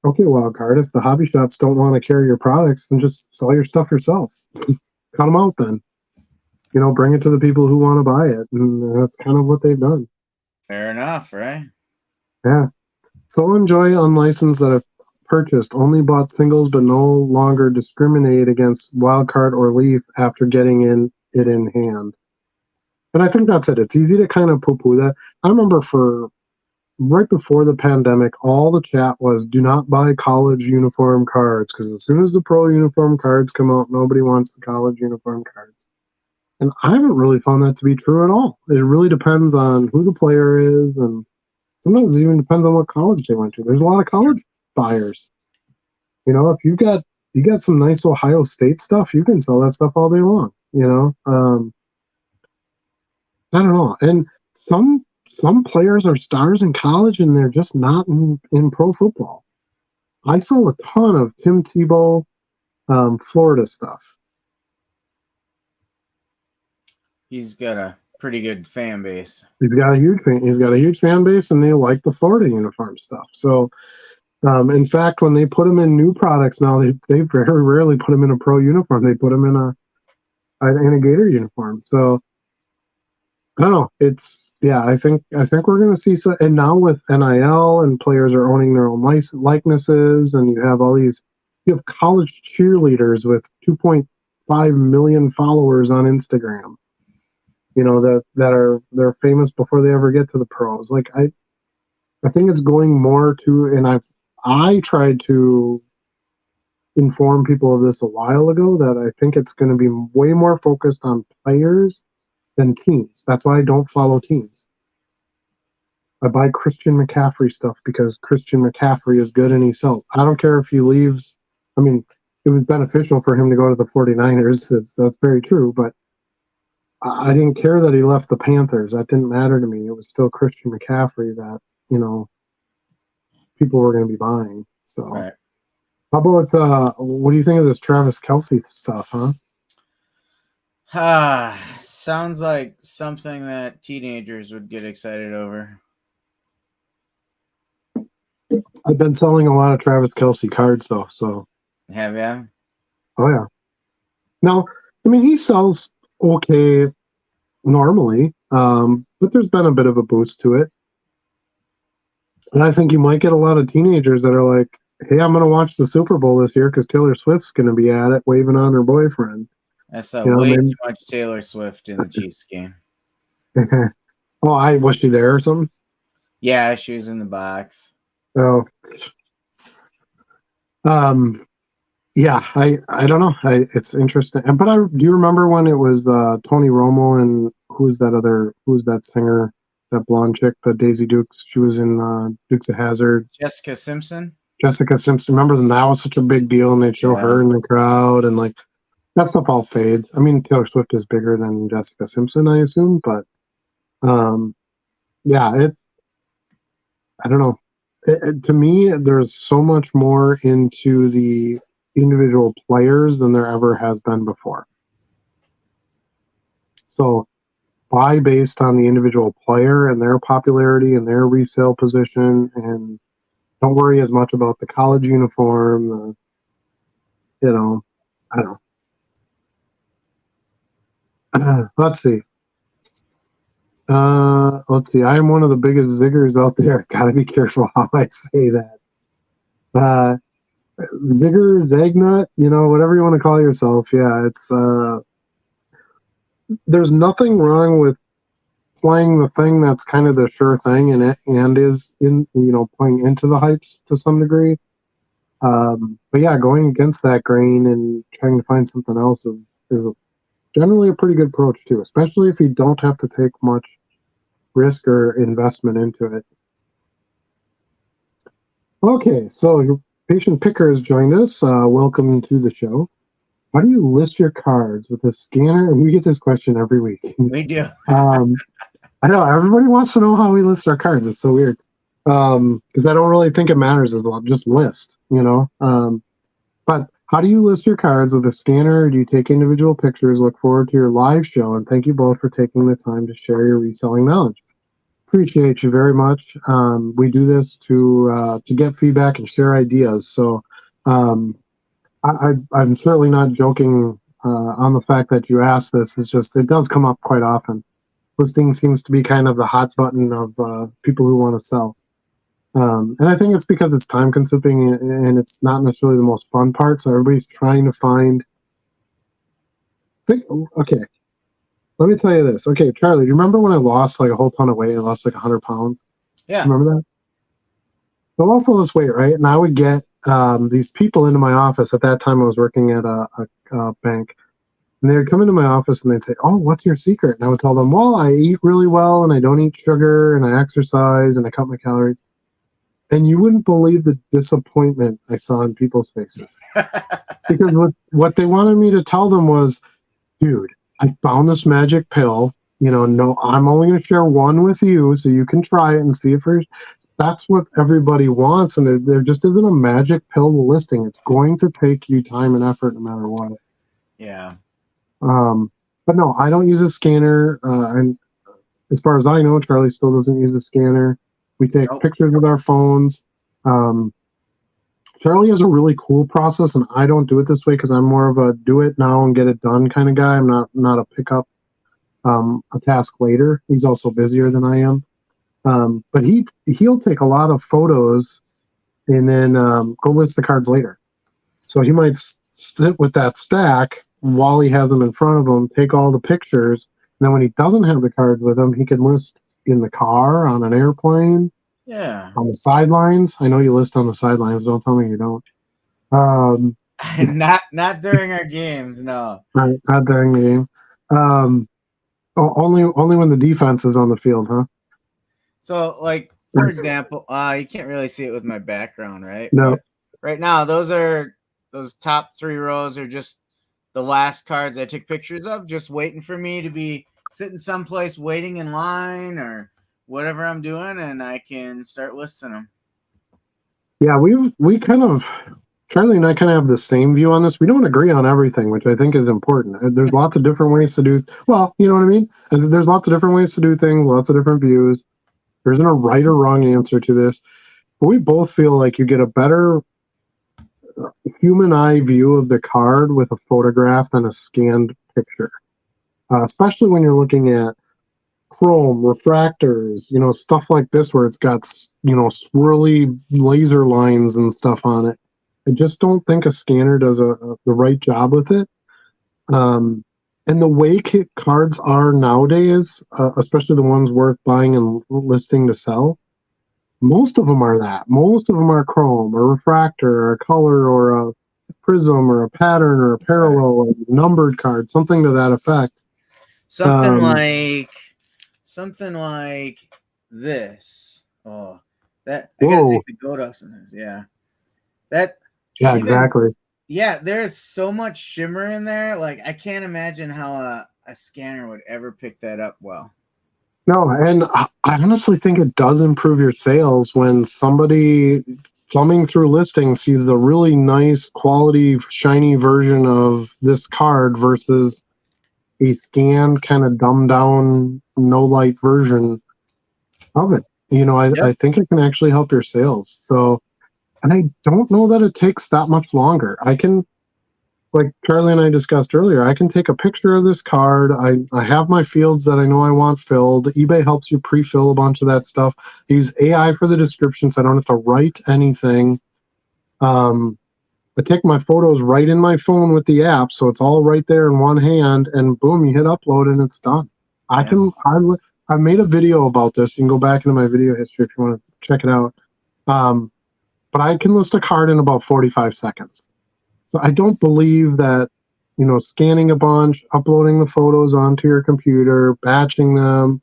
okay, Wildcard. If the hobby shops don't want to carry your products, then just sell your stuff yourself. Cut them out then. Bring it to the people who want to buy it, and that's kind of what they've done. Fair enough, right? Yeah. So enjoy unlicensed that have purchased, only bought singles, but no longer discriminate against Wildcard or Leaf after getting it in hand. And I think that's it. It's easy to kind of poo-poo that. I remember for right before the pandemic, all the chat was do not buy college uniform cards because as soon as the pro uniform cards come out, nobody wants the college uniform cards. And I haven't really found that to be true at all. It really depends on who the player is, and sometimes it even depends on what college they went to. There's a lot of college buyers. If you got some nice Ohio State stuff, you can sell that stuff all day long. I don't know. And some players are stars in college and they're just not in pro football. I saw a ton of Tim Tebow, Florida stuff. He's got a pretty good fan base. He's got a huge fan base, and they like the Florida uniform stuff. So, in fact, when they put him in new products now, they very rarely put him in a pro uniform. They put him in a Gator uniform. So, I don't know. I think we're going to see so. And now with NIL and players are owning their own likenesses, and you have college cheerleaders with 2.5 million followers on Instagram. They're famous before they ever get to the pros. Like I think it's going more to, and I tried to inform people of this a while ago that I think it's going to be way more focused on players than teams. That's why I don't follow teams. I buy Christian McCaffrey stuff because Christian McCaffrey is good and he sells. I don't care if he leaves. I mean, it was beneficial for him to go to the 49ers. That's very true, but I didn't care that he left the Panthers. That didn't matter to me. It was still Christian McCaffrey that, people were going to be buying. So, Right. how about, what do you think of this Travis Kelce stuff, huh? Sounds like something that teenagers would get excited over. I've been selling a lot of Travis Kelce cards, though. So, Have you? oh, yeah. Now, I mean, he sells okay normally, but there's been a bit of a boost to it. And I think you might get a lot of teenagers that are like, hey, I'm going to watch the Super Bowl this year because Taylor Swift's going to be at it waving on her boyfriend. I saw way Maybe, too much Taylor Swift in the Chiefs game. oh, was she there or something? Yeah, she was in the box. Oh, yeah, I don't know. It's interesting. But do you remember when it was Tony Romo and who's that singer, that blonde chick, the Daisy Dukes? She was in Dukes of Hazzard. Jessica Simpson. Jessica Simpson. Remember when that was such a big deal, and they'd show her in the crowd, and like that stuff all fades. I mean, Taylor Swift is bigger than Jessica Simpson, I assume, but yeah, I don't know. To me, there's so much more into the individual players than there ever has been before. So buy based on the individual player and their popularity and their resale position, and don't worry as much about the college uniform. I don't know. Let's see. I am one of the biggest ziggers out there. Gotta be careful how I say that. Uh, Zigger, Zagnut, whatever you want to call yourself. Yeah, it's there's nothing wrong with playing the thing that's kind of the sure thing and is in playing into the hypes to some degree. But yeah, going against that grain and trying to find something else is generally a pretty good approach too, especially if you don't have to take much risk or investment into it. Okay, so your patient picker has joined us. Welcome to the show. How do you list your cards with a scanner? And we get this question every week. We do. I know everybody wants to know how we list our cards. It's so weird because I don't really think it matters as well. Just list, But how do you list your cards with a scanner? Do you take individual pictures? Look forward to your live show, and thank you both for taking the time to share your reselling knowledge. Appreciate you very much. We do this to get feedback and share ideas. So I'm certainly not joking on the fact that you asked this. It's just it does come up quite often. Listing seems to be kind of the hot button of people who want to sell. And I think it's because it's time consuming and it's not necessarily the most fun part. So everybody's trying to find. Okay, let me tell you this. Okay, Charlie, do you remember when I lost like a whole ton of weight? I lost like 100 pounds. Yeah. Remember that? So I lost all this weight, right? And I would get these people into my office. At that time, I was working at a bank. And they would come into my office and they'd say, "Oh, what's your secret?" And I would tell them, "Well, I eat really well and I don't eat sugar and I exercise and I cut my calories." And you wouldn't believe the disappointment I saw in people's faces. Because what they wanted me to tell them was, "Dude, I found this magic pill. No, I'm only going to share one with you so you can try it and see if that's what everybody wants. And there just isn't a magic pill listing. It's going to take you time and effort no matter what." Yeah. But no, I don't use a scanner. And as far as I know, Charlie still doesn't use a scanner. We take pictures with our phones. Charlie has a really cool process, and I don't do it this way because I'm more of a do it now and get it done kind of guy. I'm not a pick up a task later. He's also busier than I am. But he'll take a lot of photos and then go list the cards later. So he might sit with that stack while he has them in front of him, take all the pictures, and then when he doesn't have the cards with him, he can list in the car, on an airplane, on the sidelines. I know you list on the sidelines. Don't tell me you don't. Not during our games, no. Not during the game. Only when the defense is on the field, huh? So, like, for example, you can't really see it with my background, right? No. But right now, those top 3 rows are just the last cards I took pictures of, just waiting for me to be sitting someplace waiting in line or whatever I'm doing, and I can start listing them. Yeah, we kind of, Charlie and I kind of have the same view on this. We don't agree on everything, which I think is important. There's lots of different ways to do, well, you know what I mean? And there's lots of different ways to do things, lots of different views. There isn't a right or wrong answer to this. But we both feel like you get a better human eye view of the card with a photograph than a scanned picture, especially when you're looking at chrome refractors, stuff like this where it's got swirly laser lines and stuff on it. I just don't think a scanner does the right job with it. And the way cards are nowadays, especially the ones worth buying and listing to sell, most of them are that. Most of them are chrome or refractor or a color or a prism or a pattern or a parallel or a numbered card, something to that effect. Something like this. Oh, that I gotta take the goat off sometimes. Yeah, Yeah, exactly. Yeah, there's so much shimmer in there. Like I can't imagine how a scanner would ever pick that up well. No, and I honestly think it does improve your sales when somebody thumbing through listings, sees the really nice quality, shiny version of this card versus a scanned, kind of dumbed down, no light version of it. Yep. I think it can actually help your sales. So, and I don't know that it takes that much longer. I can, like Charlie and I discussed earlier, I can take a picture of this card. I have my fields that I know I want filled. eBay helps you pre-fill a bunch of that stuff. I use AI for the description, so I don't have to write anything. I take my photos right in my phone with the app, so it's all right there in one hand, and boom, you hit upload and it's done. I Yeah. can. I made a video about this. You can go back into my video history if you want to check it out. Um, but I can list a card in about 45 seconds. So I don't believe that, scanning a bunch, uploading the photos onto your computer, batching them,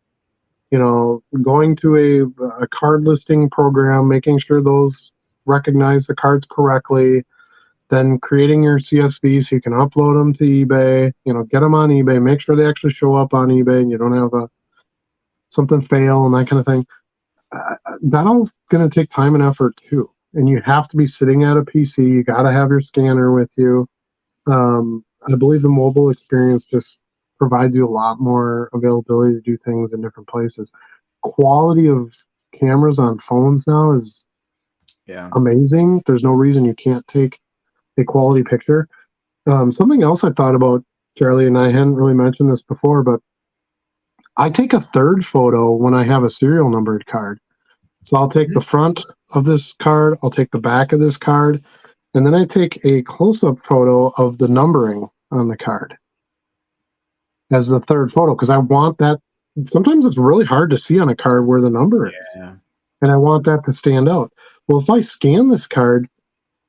going to a card listing program, making sure those recognize the cards correctly, then creating your CSV so you can upload them to eBay, get them on eBay, make sure they actually show up on eBay and you don't have something fail and that kind of thing. That all's going to take time and effort too. And you have to be sitting at a PC. You got to have your scanner with you. I believe the mobile experience just provides you a lot more availability to do things in different places. Quality of cameras on phones now is Yeah. amazing. There's no reason you can't take a quality picture. Something else I thought about, Charlie, and I hadn't really mentioned this before, but I take a third photo when I have a serial numbered card. So I'll take the front of this card, I'll take the back of this card, and then I take a close up photo of the numbering on the card as the third photo because I want that. Sometimes it's really hard to see on a card where the number is, Yeah. and I want that to stand out. Well, if I scan this card,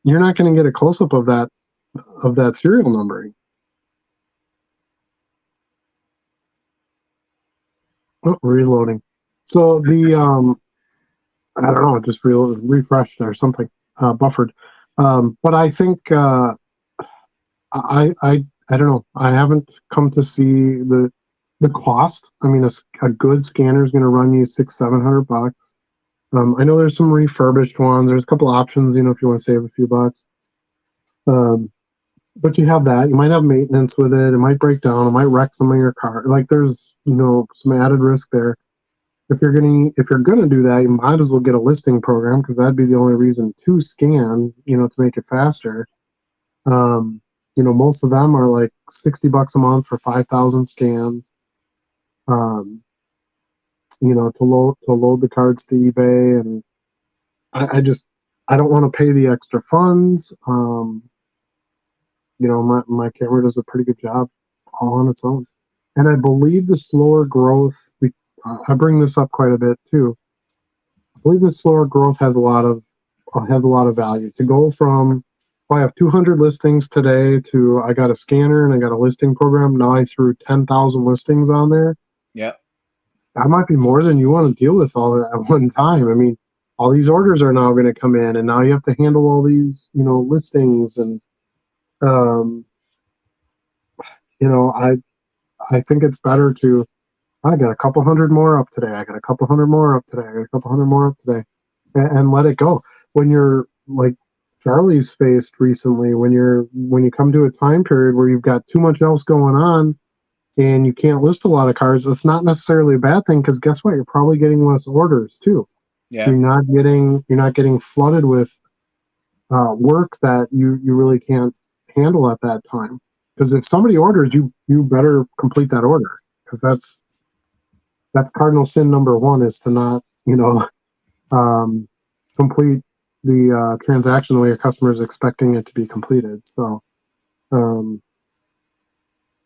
you're not going to get a close up of that serial numbering. Oh, reloading. So I don't know, it just refreshed or something, buffered. But I think I don't know. I haven't come to see the cost. I mean, a good scanner is going to run you 600-700 bucks. I know there's some refurbished ones. There's a couple options, if you want to save a few bucks. Um, but you have that. You might have maintenance with it. It might break down. It might wreck some of your car. Like there's some added risk there. If you're gonna do that, you might as well get a listing program because that'd be the only reason to scan. To make it faster. Um, most of them are like $60 a month for 5,000 scans. Um, to load the cards to eBay, and I don't want to pay the extra funds. My camera does a pretty good job all on its own, and I believe the slower growth. I bring this up quite a bit too. I believe the slower growth has a lot of value. To go from I have 200 listings today to I got a scanner and I got a listing program. Now I threw 10,000 listings on there. Yep. That might be more than you want to deal with all at one time. I mean, all these orders are now going to come in, and now you have to handle all these, listings, and um, I think it's better to. I got a couple hundred more up today. I got a couple hundred more up today. I got a couple hundred more up today, and let it go. When you're like Charlie's faced recently, when you come to a time period where you've got too much else going on and you can't list a lot of cards, that's not necessarily a bad thing because guess what? You're probably getting less orders too. Yeah. You're not getting flooded with work that you really can't handle at that time. Because if somebody orders, you better complete that order because that's cardinal sin number one is to not um, complete the transaction the way your customer is expecting it to be completed. So um,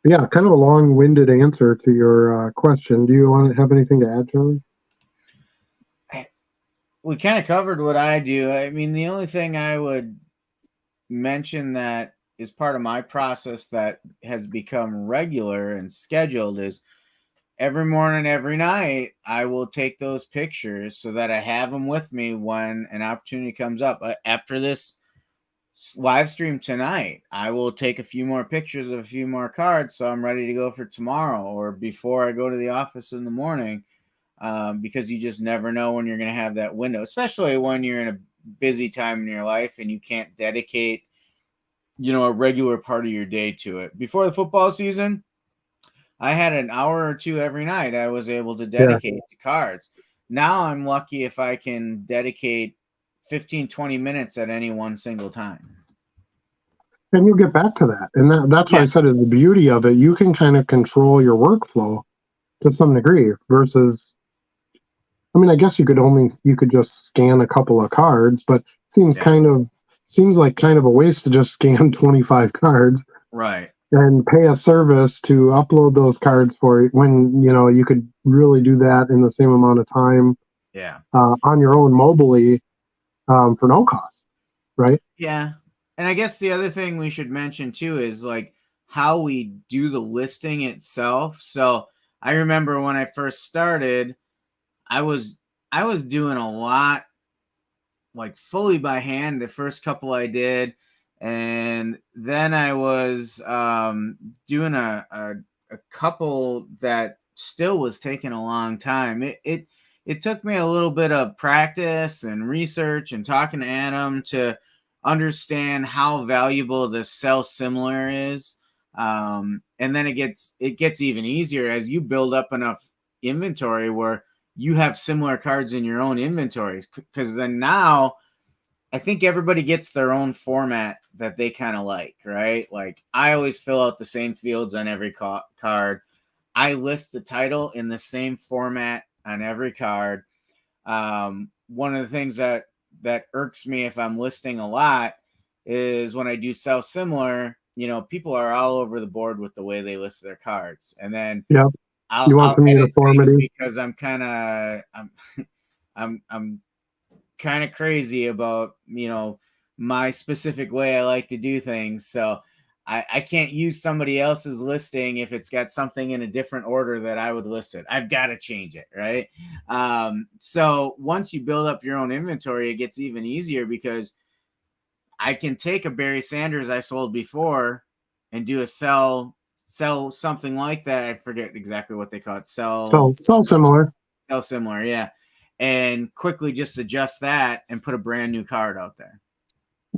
yeah, kind of a long-winded answer to your question. Do you want to have anything to add, Charlie? We kind of covered what I do. I mean, the only thing I would mention that is part of my process that has become regular and scheduled is every morning, every night, I will take those pictures so that I have them with me when an opportunity comes up. After this live stream tonight, I will take a few more pictures of a few more cards so I'm ready to go for tomorrow or before I go to the office in the morning. Because you just never know when you're going to have that window, especially when you're in busy time in your life and you can't dedicate, a regular part of your day to it. Before the football season, I had an hour or two every night I was able to Yeah. dedicate to cards. Now I'm lucky if I can dedicate 15, 20 minutes at any one single time. And you'll get back to that. And that's why Yeah, I said is the beauty of it. You can kind of control your workflow to some degree versus, I mean, I guess you could just scan a couple of cards, but yeah, seems like kind of a waste to just scan 25 cards right. and pay a service to upload those cards for you when, you could really do that in the same amount of time Yeah. on your own mobily for no cost, right? Yeah. And I guess the other thing we should mention too is like how we do the listing itself. So I remember when I first started, I was I was doing a lot like fully by hand the first couple I did, and then I was doing a couple that still was taking a long time. It took me a little bit of practice and research and talking to Adam to understand how valuable the sell similar is. And then it gets even easier as you build up enough inventory where you have similar cards in your own inventories, because then now I think everybody gets their own format that they kind of like, right? Like I always fill out the same fields on every card. I list the title in the same format on every card. One of the things that irks me if I'm listing a lot is when I do sell similar. People are all over the board with the way they list their cards, and then Yep. I'll You want I'll some edit things uniformity. because I'm kind of crazy about my specific way I like to do things. So I can't use somebody else's listing if it's got something in a different order that I would list it. I've got to change it, right? So once you build up your own inventory, it gets even easier because I can take a Barry Sanders I sold before and do a sell something like that. I forget exactly what they call it. So similar. Sell similar, yeah. And quickly just adjust that and put a brand new card out there.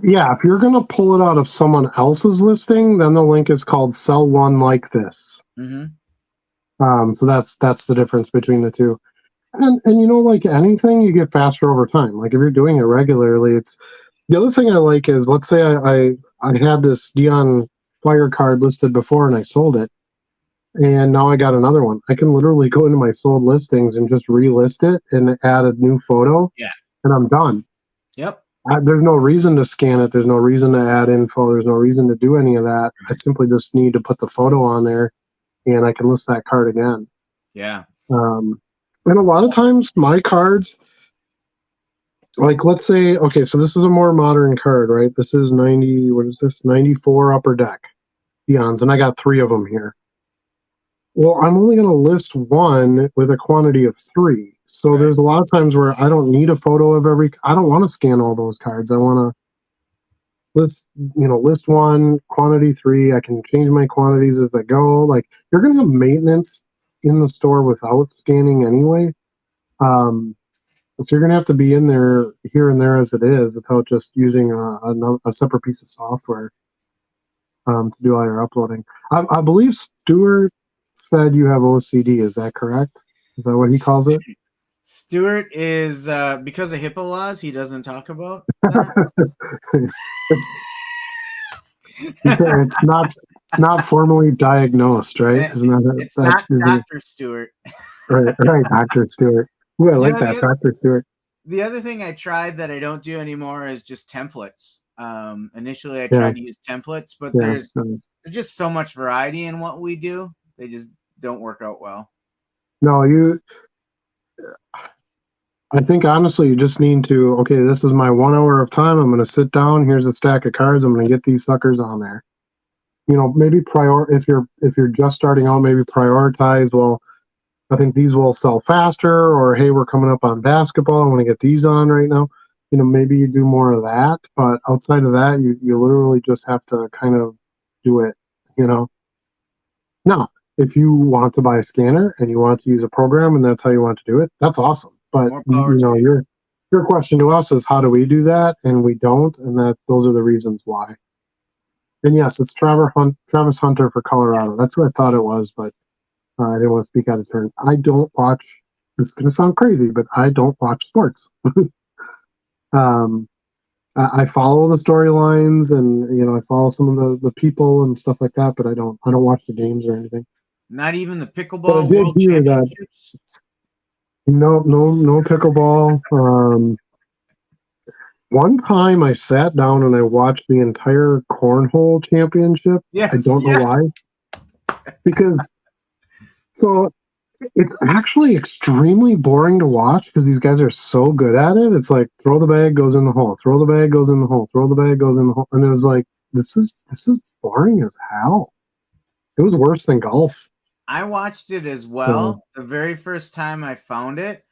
Yeah, if you're going to pull it out of someone else's listing, then the link is called sell one like this. Mm-hmm. So that's the difference between the two. And like anything, you get faster over time. Like if you're doing it regularly, it's the other thing I like is, let's say I had this Dion Fire card listed before and I sold it, and now I got another one. I can literally go into my sold listings and just relist it and add a new photo, Yeah. and I'm done. Yep. There's no reason to scan it. There's no reason to add info. There's no reason to do any of that. I simply just need to put the photo on there, and I can list that card again. Yeah. Um, and a lot of times, my cards, like let's say, okay, so this is a more modern card, right? This is 90. What is this? 94 upper deck Eons, and I got 3 of them here. Well, I'm only going to list one with a quantity of 3. So Right. there's a lot of times where I don't need a photo of every. I don't want to scan all those cards. I want to list one, quantity 3. I can change my quantities as I go. Like you're going to have maintenance in the store without scanning anyway. So you're going to have to be in there here and there as it is without just using a separate piece of software to do all your uploading. I believe Stuart said you have OCD. Is that correct? Is that what he calls it? Stuart is because of HIPAA laws, he doesn't talk about that. it's it's not formally diagnosed, right? Eh, Isn't that it's that not is it? Dr. Stewart. Right, Dr. Stewart. Ooh, I You like know, that, Dr. Stewart. the other thing I tried that I don't do anymore is just templates. Initially I Yeah, tried to use templates, but yeah. there's just so much variety in what we do. They just don't work out well. No, I think honestly, you just need to, okay, this is my 1 hour of time. I'm going to sit down. Here's a stack of cards. I'm going to get these suckers on there. Maybe if you're just starting out, maybe prioritize. Well, I think these will sell faster, or hey, we're coming up on basketball. I want to get these on right now. Maybe you do more of that. But outside of that, you literally just have to kind of do it. You know. Now, if you want to buy a scanner and you want to use a program and that's how you want to do it, that's awesome. But More power to you. Your question to us is how do we do that, and we don't, and that those are the reasons why. And yes, it's Travis Hunter for Colorado. That's what I thought it was, but I didn't want to speak out of turn. I don't watch. This is going to sound crazy, but I don't watch sports. um, I follow the storylines, and I follow some of the people and stuff like that, but I don't watch the games or anything. Not even the But I pickleball did world hear that championships? no pickleball. One time I sat down and I watched the entire cornhole championship. I Yes, don't know yeah. why, because so it's actually extremely boring to watch because these guys are so good at it. It's like throw the bag, goes in the hole, throw the bag, goes in the hole, throw the bag, goes in the hole, and it was like this is boring as hell. It was worse than golf. I watched it as So well the very first time I found it,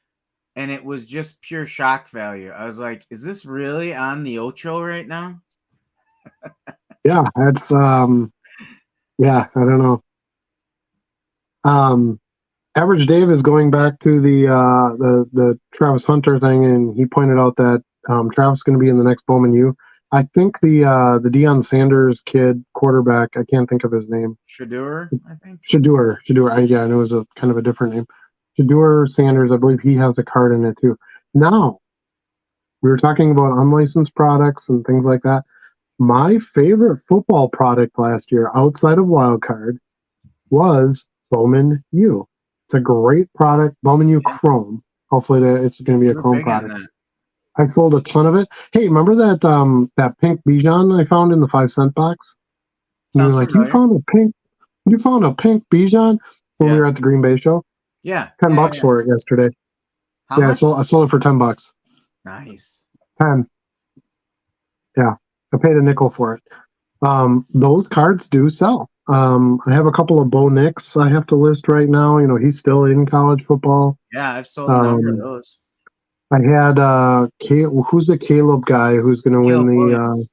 and it was just pure shock value. I was like, is this really on the Ocho right now? yeah, it's yeah, I don't know. Um, Average Dave is going back to the Travis Hunter thing, and he pointed out that Travis is going to be in the next Bowman U. I think the Deion Sanders kid quarterback, I can't think of his name. Shadur, I think. Shadur. Yeah, and it was a kind of a different name. Shadur Sanders, I believe he has a card in it too. Now we were talking about unlicensed products and things like that. My favorite football product last year, outside of Wildcard, was Bowman U. It's a great product, Bowman U Yeah, Chrome. Hopefully, it's going to be we a were Chrome big on product. that. I sold a ton of it. Hey, remember that pink Bijan I found in the 5 cent box? And you're Sounds like, familiar. you found a pink Bijan when we Yeah, were at the Green Bay show. yeah, ten yeah, bucks yeah. for it yesterday. How Yeah, I much? sold it for $10. Nice. 10. Yeah, I paid a nickel for it. Those cards do sell. I have a couple of Bo Nix I have to list right now. He's still in college football. Yeah, I've sold a number of Um, those. I had who's the Caleb guy who's going to win Caleb the Williams.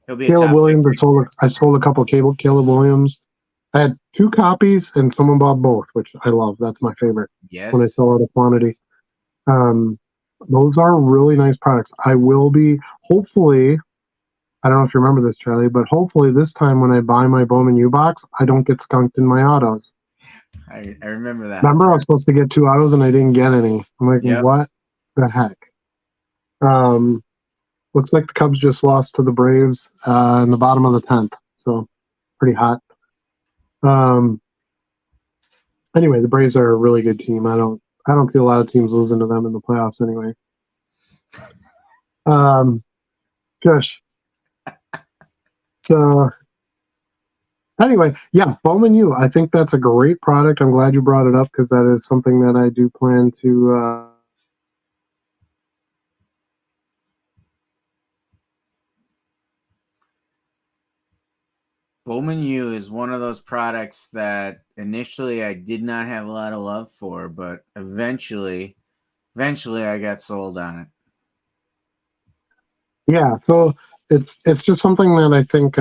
He'll be a Caleb top pick Williams. next year. I sold a couple of Caleb Williams. I had 2 copies and someone bought both, which I love. That's my favorite when I Yes. sell out a quantity. Um, those are really nice products. I will be hopefully. I don't know if you remember this, Charlie, but hopefully this time when I buy my Bowman U box, I don't get skunked in my autos. I remember that. Remember, I was supposed to get 2 autos and I didn't get any. I'm like, Yep. what the heck? Um, Looks like the Cubs just lost to the Braves in the bottom of the 10th, so pretty hot. Um, anyway, the Braves are a really good team. I don't see a lot of teams losing to them in the playoffs anyway. Gosh. So anyway, yeah, Bowman U. I think that's a great product. I'm glad you brought it up because that is something that I do plan to. Bowman U is one of those products that initially I did not have a lot of love for, but eventually I got sold on it. Yeah, so it's just something that I think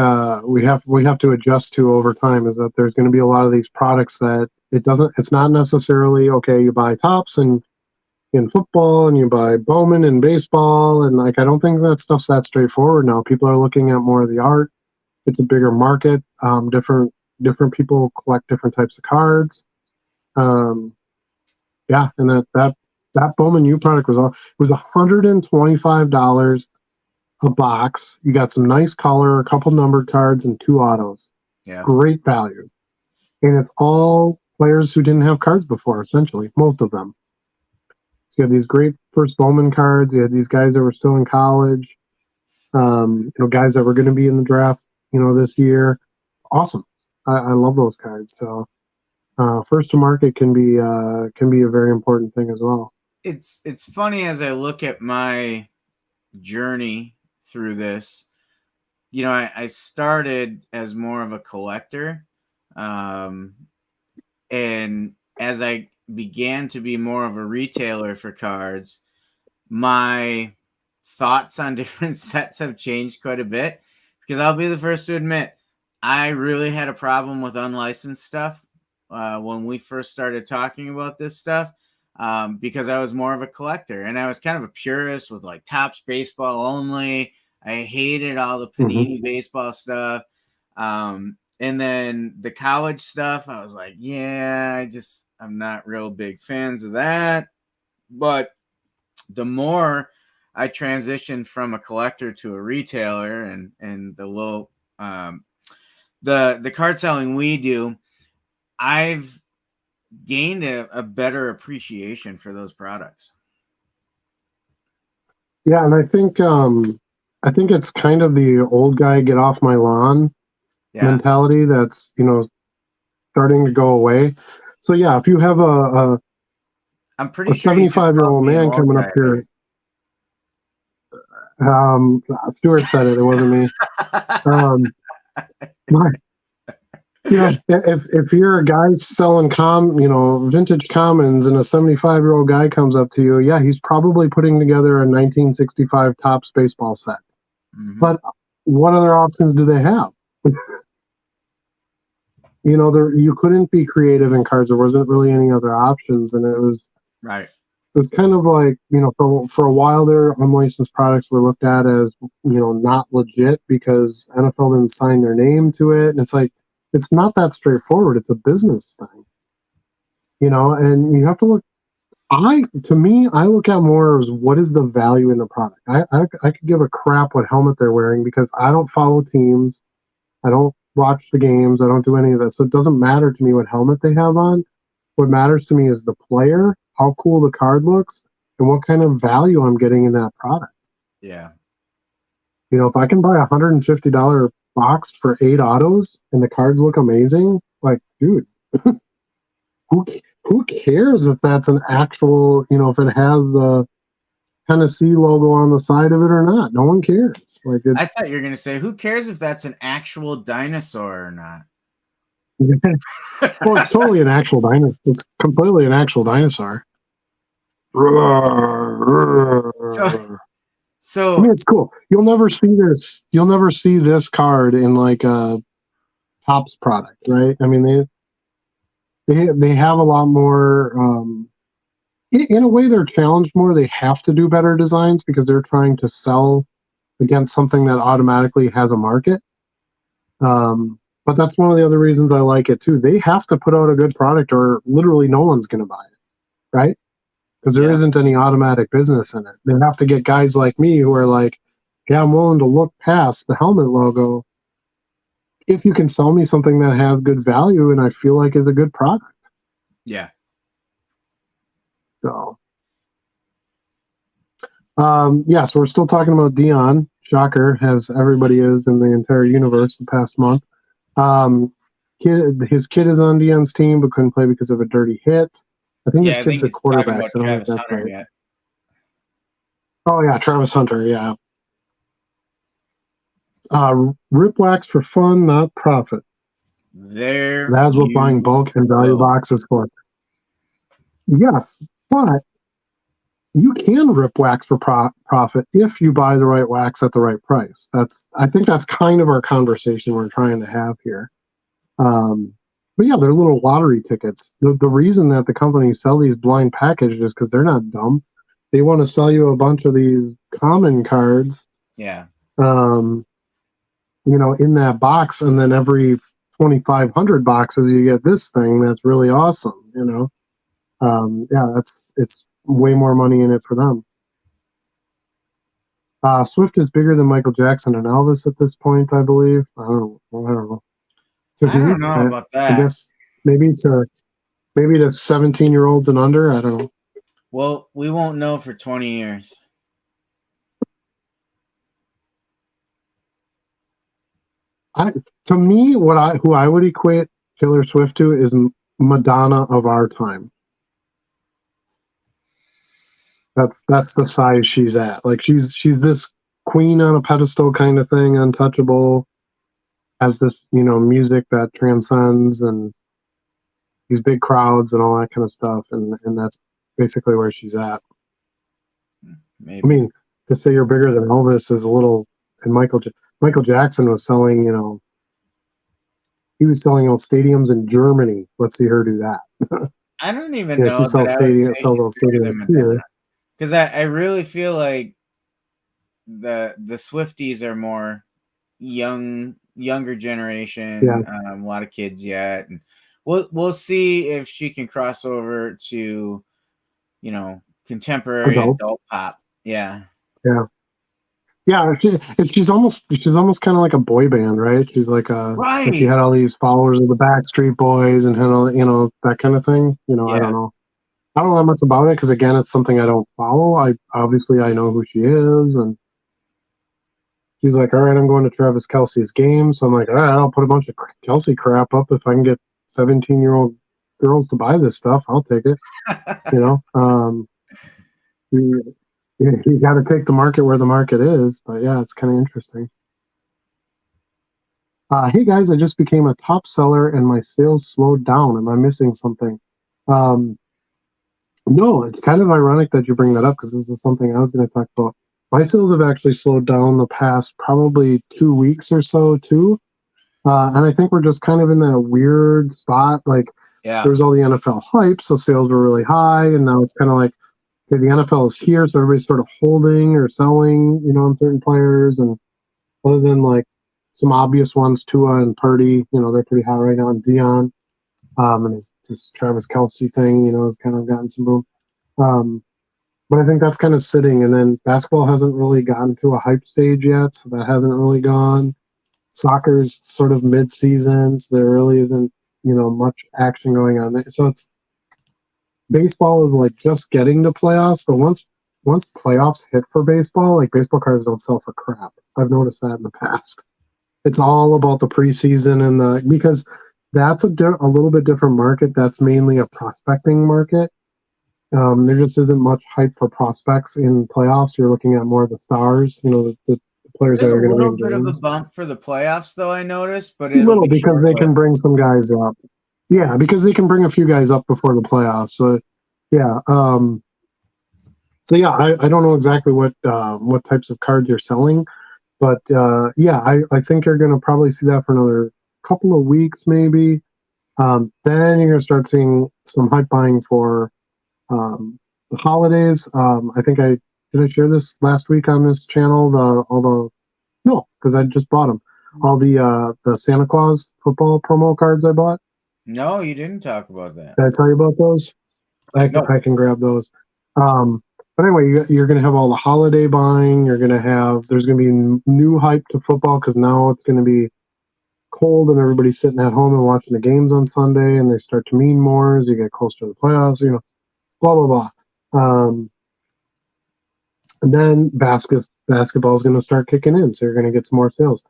we have to adjust to over time. Is that there's going to be a lot of these products that it's not necessarily okay. You buy tops and in football, and you buy Bowman in baseball, and like I don't think that stuff's that straightforward now. People are looking at more of the art. It's a bigger market. Different people collect different types of cards. Um, yeah, and that Bowman U product was $125 a box. You got some nice color, a couple numbered cards, and 2 autos. Yeah. Great value. And it's all players who didn't have cards before, essentially, most of them. So you have these great first Bowman cards. You had these guys that were still in college, guys that were going to be in the draft, this year. Awesome. I love those cards. So first to market can be a very important thing as well. It's funny as I look at my journey through this. I started as more of a collector. Um, and as I began to be more of a retailer for cards, my thoughts on different sets have changed quite a bit because I'll be the first to admit I really had a problem with unlicensed stuff when we first started talking about this stuff. because I was more of a collector and I was kind of a purist with like Topps baseball only. I hated all the Hmm. Panini baseball stuff. And then the college stuff, I was like, yeah, I'm not real big fans of that. But the more I transitioned from a collector to a retailer and the low, the card selling we do, I've gained a better appreciation for those products. Yeah, and I think it's kind of the old guy get off my lawn Yeah. mentality that's starting to go away. So yeah, if you have I'm pretty a sure you just 75-year-old called me an man old coming up guy here, Stuart said it. It wasn't me. there. Um, my, if you're a guy selling vintage commons, and a 75-year-old guy comes up to you, yeah, he's probably putting together a 1965 Topps baseball set. Hmm. But what other options do they have? You couldn't be creative in cards. There wasn't really any other options, and Right. it was kind of like, for a while there, unlicensed products were looked at as, not legit because NFL didn't sign their name to it. And it's like, it's not that straightforward. It's a business thing, and you have to look. To me, I look at more as what is the value in the product. I could give a crap what helmet they're wearing because I don't follow teams. I don't watch the games. I don't do any of that. So it doesn't matter to me what helmet they have on. What matters to me is the player, how cool the card looks, and what kind of value I'm getting in that product. Yeah. If I can buy $150 box for 8 autos and the cards look amazing, like, dude, who who cares if that's an actual, if it has the Tennessee logo on the side of it or not? No one cares. Like I thought you were going to say, who cares if that's an actual dinosaur or not? well, it's totally an actual dinosaur. It's completely an actual dinosaur. so, I so mean, it's cool. You'll never see this. You'll never see this card in like a Topps product, right? I mean, they have a lot more. In a way, they're challenged more. They have to do better designs because they're trying to sell against something that automatically has a market. But that's one of the other reasons I like it too. They have to put out a good product, or literally no one's going to buy it, right? Because there yeah, isn't any automatic business in it. They have to get guys like me who are like, yeah, I'm willing to look past the helmet logo if you can sell me something that has good value and I feel like is a good product. yeah. So, yeah, so we're still talking about Dion. Shocker, as everybody is in the entire universe the past month. Um, his kid is on Dion's team but couldn't play because of a dirty hit. I think his Yeah, I kid's think a he's talking quarterback, about so I don't think Travis that's Hunter right. yet. Oh, yeah, Travis Hunter, yeah. Rip wax for fun, not profit. There That's what buying you bulk and value go. boxes for. Yeah, but you can rip wax for profit if you buy the right wax at the right price. I think that's kind of our conversation we're trying to have here. Um, but yeah, they're little lottery tickets. The reason that the companies sell these blind packages is because they're not dumb. They want to sell you a bunch of these common cards, Yeah, um, in that box, and then every 2,500 boxes you get this thing that's really awesome. Yeah, it's way more money in it for them. Swift is bigger than Michael Jackson and Elvis at this point, I believe. I don't know. To I don't who? know about I that. guess maybe to 17-year-olds and under. I don't know. Well, we won't know for 20 years. I To me, who I would equate Taylor Swift to is Madonna of our time. That's the size she's at. Like she's this queen on a pedestal kind of thing, untouchable. Has this music that transcends and these big crowds and all that kind of stuff, and that's basically where she's at. I Maybe. mean, to say you're bigger than Elvis is a little. And Michael Jackson was selling, he was selling out stadiums in Germany. Let's see her do that. I don't even Yeah, she know that sells I would say sells she's all bigger stadiums than Madonna here. because I really feel like the Swifties are more younger Yeah, generation, a lot of kids yet, and we'll see if she can cross over to contemporary adult. adult pop. Yeah, Yeah. Yeah, she's almost kind of like a boy band, right? She's like if she right. had all these followers of the Backstreet Boys and had all, that kind of thing. I Yeah, don't know. I don't know much about it because again, it's something I don't follow. I know who she is, and she's like, all right, I'm going to Travis Kelsey's game, so I'm like, all right, I'll put a bunch of Kelsey crap up if I can get 17-year-old girls to buy this stuff. I'll take it. You know, you, you got to take the market where the market is, but yeah, it's kind of interesting. Hey guys, I just became a top seller and my sales slowed down. Am I missing something? Um, no, it's kind of ironic that you bring that up because this is something I was going to talk about. My sales have actually slowed down the past probably 2 weeks or so too. And I think we're just kind of in that weird spot. Like there yeah. was all the NFL hype, so sales were really high, and now it's kind of like, okay, the NFL is here, so everybody's sort of holding or selling, on certain players. And other than like some obvious ones, Tua and Purdy, they're pretty hot right now. And Dion, and this Travis Kelsey thing, has kind of gotten some boom. Um, but I think that's kind of sitting. And then basketball hasn't really gotten to a hype stage yet, so that hasn't really gone. Soccer's sort of mid-season, so there really isn't, much action going on there. So it's baseball is like just getting to playoffs, but once playoffs hit for baseball, like baseball cards don't sell for crap. I've noticed that in the past. It's all about the preseason and because that's a little bit different market. That's mainly a prospecting market. There just isn't much hype for prospects in playoffs. You're looking at more of the stars, the players that There's a are going to little win bit of a games. bump for the playoffs, though I noticed, but A it'll little be because short they lived. can bring some guys up. Yeah, because they can bring a few guys up before the playoffs. So yeah, so yeah, I don't know exactly what types of cards you're selling, but yeah, I think you're going to probably see that for another couple of weeks, maybe. Then you're going to start seeing some hype buying for the holidays. I think I did I share this last week on this channel. No, because I just bought them. All the Santa Claus football promo cards I bought. No, you didn't talk about that. Did I tell you about those? No. I can grab those. Um, but anyway, you're going to have all the holiday buying. There's going to be new hype to football because now it's going to be cold and everybody's sitting at home and watching the games on Sunday, and they start to mean more as you get closer to the playoffs. Blah blah blah. And then basketball is going to start kicking in, so you're going to get some more sales.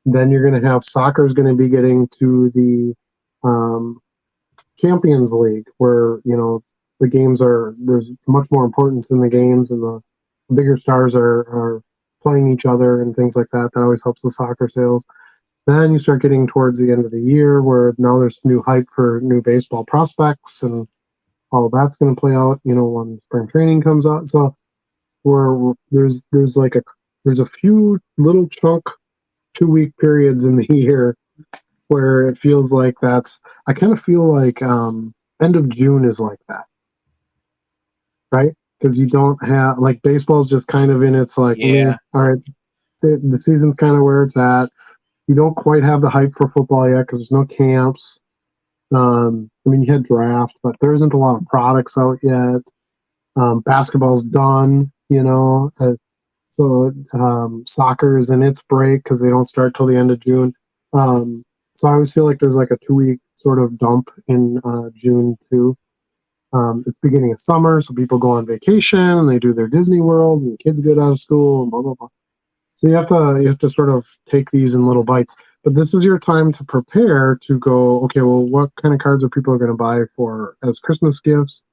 Then you're going to have soccer is going to be getting to the um, Champions League, where the games there's much more importance in the games, and the bigger stars are playing each other and things like that. That always helps with soccer sales. Then you start getting towards the end of the year, where now there's new hype for new baseball prospects, and all of that's going to play out. When spring training comes out, so there's a few little chunk 2 week periods in the year where it feels like I kind of feel like end of June is like that, right? Because you don't have like baseball's just kind of in its like meh, Yeah. all right, the season's kind of where it's at. You don't quite have the hype for football yet because there's no camps. I mean, you had draft, but there isn't a lot of products out yet. Basketball's done, so soccer is in its break because they don't start till the end of June. So I always feel like there's like a 2 week sort of dump in June too. It's beginning of summer, so people go on vacation and they do their Disney World, and kids get out of school and blah blah blah. So you have to sort of take these in little bites. But this is your time to prepare to go. Okay, well, what kind of cards are people going to buy for as Christmas gifts?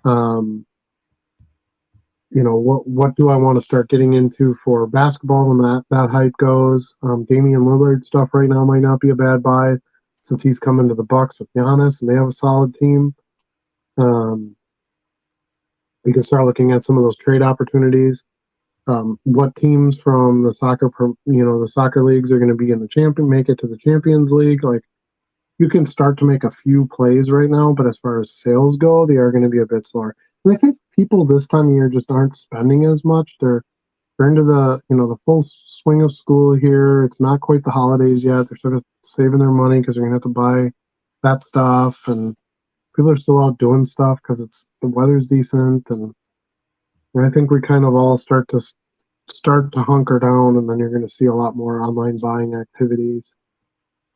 Um, what do I want to start getting into for basketball when that hype goes? Damian Lillard stuff right now might not be a bad buy since he's coming to the Bucks with Giannis and they have a solid team. Um, you can start looking at some of those trade opportunities. What teams from the soccer leagues are going to be in make it to the Champions League? Like you can start to make a few plays right now, but as far as sales go, they are going to be a bit slower. And I think people this time of year just aren't spending as much. They're into the the full swing of school here. It's not quite the holidays yet. They're sort of saving their money because they're gonna have to buy that stuff, and people are still out doing stuff because it's the weather's decent, and I think we kind of all start to hunker down, and then you're going to see a lot more online buying activities.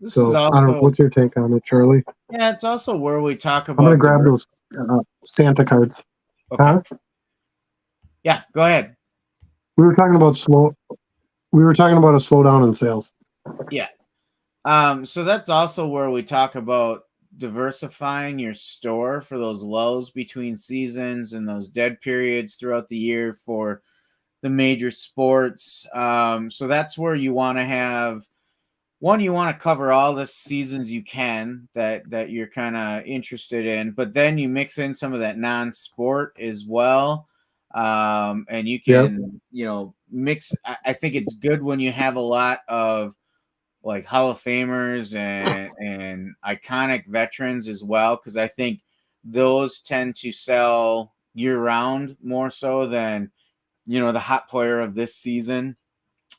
This is So I don't know. also, What's your take on it, Charlie? yeah, it's also where we talk I'm gonna about grab diversity. those Santa cards. Okay. Huh? Yeah, go ahead. We were talking about slow. We were talking about a slowdown in sales. Yeah. So that's also where we talk about diversifying your store for those lulls between seasons and those dead periods throughout the year for the major sports. So that's where you want to have one, you want to cover all the seasons you can that you're kind of interested in, but then you mix in some of that non-sport as well. And you Yeah. can, mix. I think it's good when you have a lot of like Hall of Famers and iconic veterans as well, because I think those tend to sell year round more so than the hot player of this season.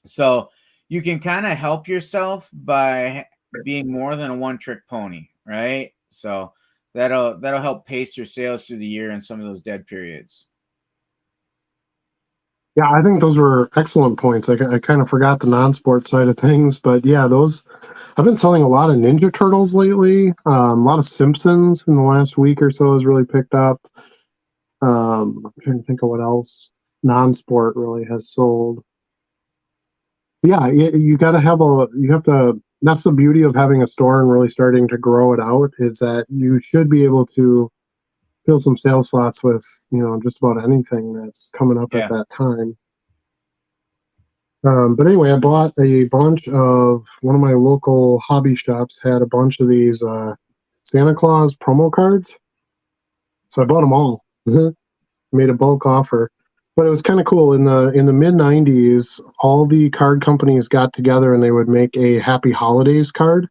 So you can kind of help yourself by being more than a one trick pony, right? So that'll help pace your sales through the year in some of those dead periods. Yeah, I think those were excellent points. I kind of forgot the non-sport side of things, but yeah, those I've been selling a lot of Ninja Turtles lately. A lot of Simpsons in the last week or so has really picked up. I'm trying to think of what else non-sport really has sold. Yeah, you got to have you have to. That's the beauty of having a store and really starting to grow it out is that you should be able to fill some sales slots with just about anything that's coming up at Yeah. that time. But anyway, I bought a bunch of one of my local hobby shops had a bunch of these Santa Claus promo cards, so I bought them all. Made a bulk offer, but it was kind of cool. In the mid '90s, all the card companies got together and they would make a Happy Holidays card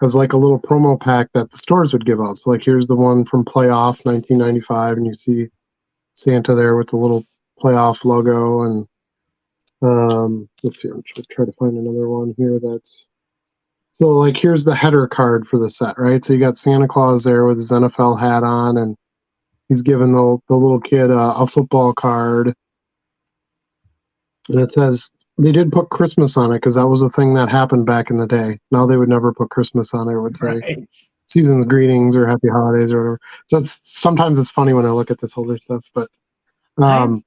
as like a little promo pack that the stores would give out. So like here's the one from Playoff 1995, and you see Santa there with the little playoff logo and let's see, I'm trying to find another one here that's so like here's the header card for the set, right? So you got Santa Claus there with his NFL hat on, and he's giving the little kid a football card, and it says they did put Christmas on it because that was a thing that happened back in the day. Now they would never put Christmas on it. It would say Right. season's greetings or happy holidays or whatever. So sometimes it's funny when I look at this older stuff, but I um,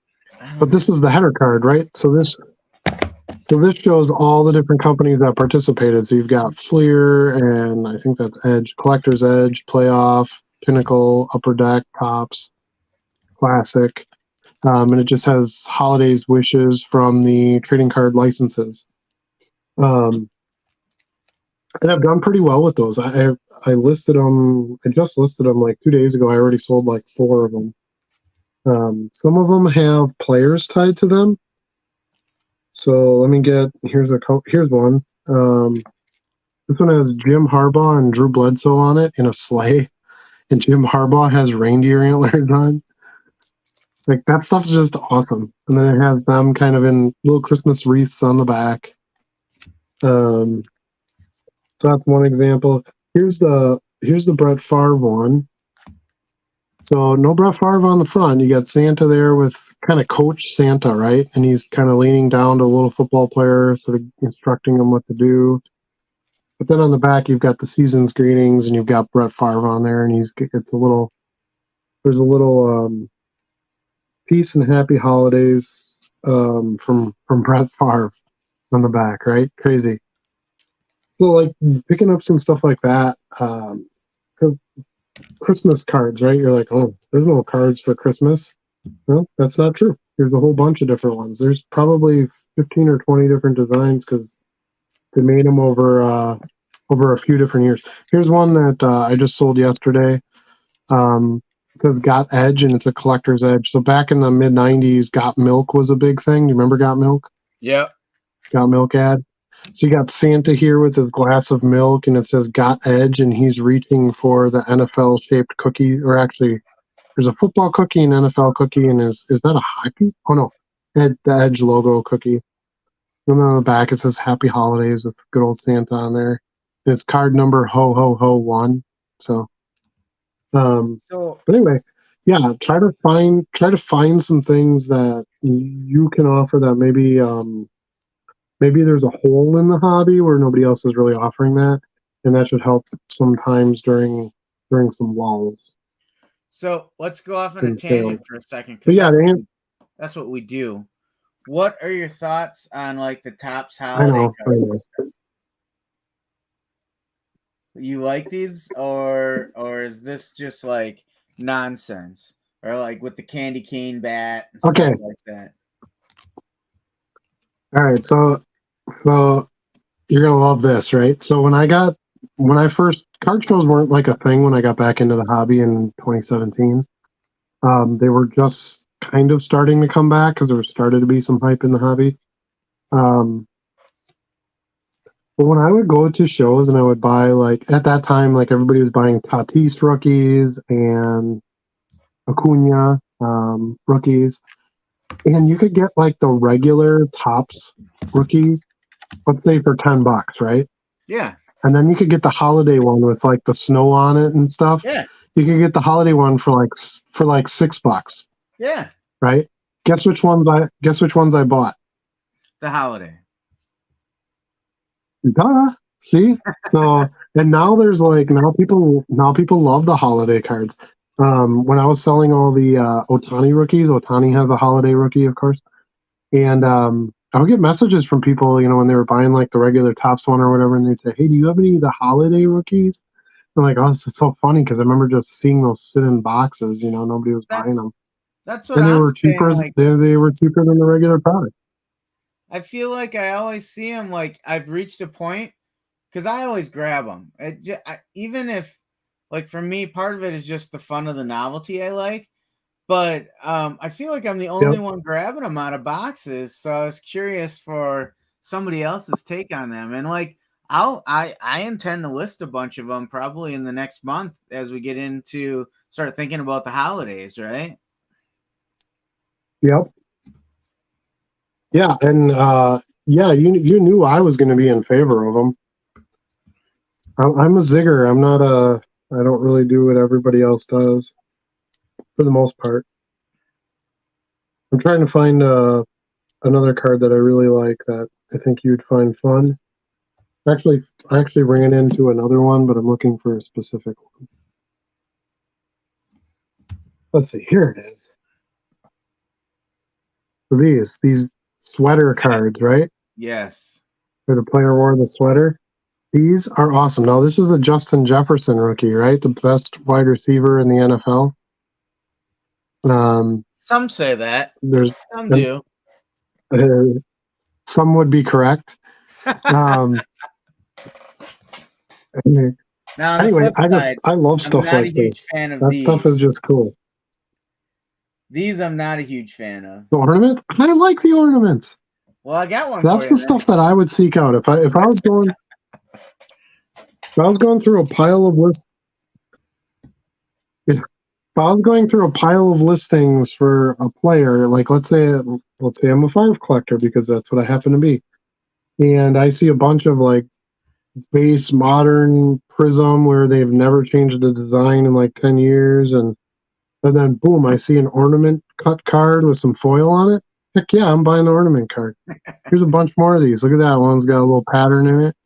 but this was the header card, right? So this shows all the different companies that participated. So you've got Fleer and I think that's Edge, Collector's Edge, Playoff, Pinnacle, Upper Deck, Tops, Classic, and it just has holidays wishes from the trading card licenses. Um, and I've done pretty well with those. I listed them. I just listed them like 2 days ago. I already sold like 4 of them. Some of them have players tied to them. So let me get here's one. This one has Jim Harbaugh and Drew Bledsoe on it in a sleigh, and Jim Harbaugh has reindeer antlers on. Like that stuff's just awesome. And then it has them kind of in little Christmas wreaths on the back. So that's one example. Here's the Brett Favre one. So no Brett Favre on the front. You got Santa there with kind of Coach Santa, right? And he's kind of leaning down to a little football player, sort of instructing him what to do. But then on the back, you've got the season's greetings, and you've got Brett Favre on there, and there's a little peace and happy holidays from Brett Favre on the back, right? Crazy. So like picking up some stuff like that, 'cause Christmas cards, right? You're like, oh, there's no cards for Christmas. Well, that's not true. There's a whole bunch of different ones. There's probably 15 or 20 different designs because they made them over a few different years. Here's one that I just sold yesterday. It says Got Edge, and it's a collector's edge. So back in the mid '90s, Got Milk was a big thing. You remember Got Milk? Yep. Got Milk ad. So you got Santa here with his glass of milk, and it says "Got Edge," and he's reaching for the NFL shaped cookie, or actually, there's a football cookie and NFL cookie, and is that a hockey? Oh no, the Edge logo cookie. And then on the back it says "Happy Holidays" with good old Santa on there. And it's card number ho ho ho one. So, So but anyway, yeah, try to find some things that you can offer that maybe there's a hole in the hobby where nobody else is really offering that, and that should help sometimes during some lulls so let's go off on a in sales. tangent for a second But because yeah, that's what we do. What are your thoughts on like the Topps I holiday know, I cards and know. stuff? You like these, or is this just like nonsense, or like with the candy cane bat and stuff Okay, like that? all right. So you're gonna love this, right? So when I first card shows weren't like a thing when I got back into the hobby in 2017. They were just kind of starting to come back because there started to be some hype in the hobby. Um, But when I would go to shows and I would buy, like, at that time, like everybody was buying Tatis rookies and Acuna rookies, and you could get like the regular tops rookie, let's say for $10, right? Yeah, And then you could get the holiday one with like the snow on it and stuff. yeah, You could get the holiday one for like $6, yeah. right? Guess which ones I bought? The holiday. Duh. See? So and now there's like now people love the holiday cards. When I was selling all the Otani rookies, Otani has a holiday rookie, of course. And I would get messages from people, when they were buying like the regular tops one or whatever, and they'd say, "Hey, do you have any of the holiday rookies?" I'm like, "Oh, it's so funny because I remember just seeing those sit in boxes. Nobody was That buying them, that's what and they I'm were saying. cheaper. Like, They were cheaper than the regular product." I feel like I always see them. Like, I've reached a point because I always grab them. Even if, like, for me, part of it is just the fun of the novelty I like. But I feel like I'm the only Yep. one grabbing them out of boxes. So I was curious for somebody else's take on them. And like, I intend to list a bunch of them probably in the next month as we get into start thinking about the holidays, right? Yep. Yeah, and yeah, you knew I was going to be in favor of them. I'm a zigger. I don't really do what everybody else does for the most part. I'm trying to find another card that I really like that I think you'd find fun. Actually, I actually ran into another one, but I'm looking for a specific one. Let's see. Here it is. So these sweater Yes. cards, right? Yes. Where the player wore the sweater. These are awesome. Now, this is a Justin Jefferson rookie, right? The best wide receiver in the NFL. Um, Some say that. there's Some do. uh, some would be correct. Um, Now on the anyway, flip side, I love I'm stuff not a like huge this. fan of That stuff is these. just cool. These I'm not a huge fan of. The ornament, I like the ornaments. Well, I got one So for that's you the then. stuff that I would seek out if I was going through a pile of lists. If I was going through a pile of listings for a player, like let's say I'm a five collector because that's what I happen to be, and I see a bunch of like base modern prism where they've never changed the design in like 10 years, and then boom, I see an ornament cut card with some foil on it. Heck yeah, I'm buying the ornament card. Here's a bunch more of these. Look at that one's got a little pattern in it.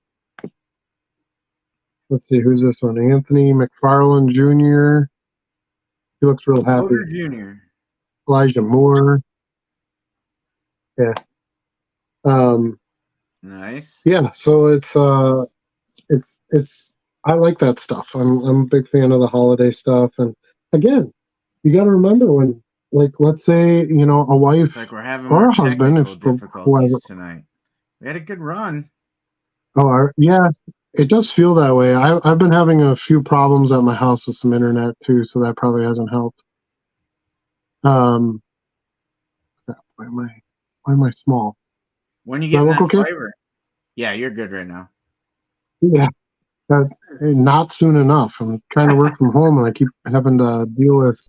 Let's see, who's this one? Anthony McFarland Jr. He looks real happy. Motor Junior. Elijah Moore. Yeah. Um, Nice. yeah, so it's I like that stuff. I'm a big fan of the holiday stuff. And again, you got to remember when, like, let's say a Looks wife like we're having or more a husband, technical if whoever. difficulties tonight. We had a good run. Yeah, it does feel that way. I've been having a few problems at my house with some internet too, so that probably hasn't helped. Um, crap, why am I small? When you Do I getting look that okay? fiber? Yeah, you're good right now. Yeah, not soon enough. I'm trying to work from home, and I keep having to deal with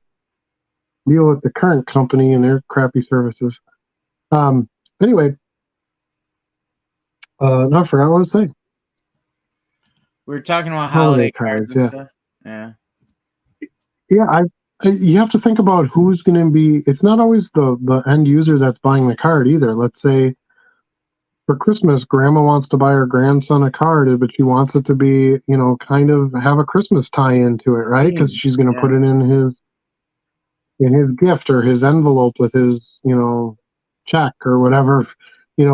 the current company and their crappy services. Um, anyway, no, I forgot what I was saying. We were talking about Holiday holiday cards cards, and yeah, stuff. Yeah. yeah. You have to think about who's going to be. It's not always the end user that's buying the card either. Let's say for Christmas, Grandma wants to buy her grandson a card, but she wants it to be, kind of have a Christmas tie into it, right? Because Theme. she's going to Yeah. put it in his gift or his envelope with his, check or whatever,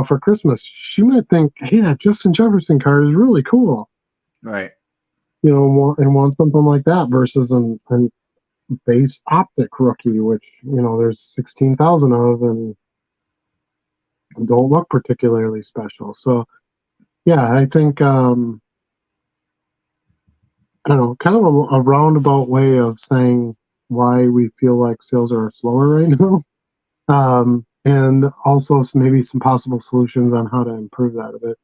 for Christmas. She might think, hey, that Justin Jefferson card is really cool, Right. and want something like that versus an base optic rookie, which, there's 16,000 of and don't look particularly special. So, yeah, I think, I don't know, kind of a roundabout way of saying why we feel like sales are slower right now. And also maybe some possible solutions on how to improve that a bit.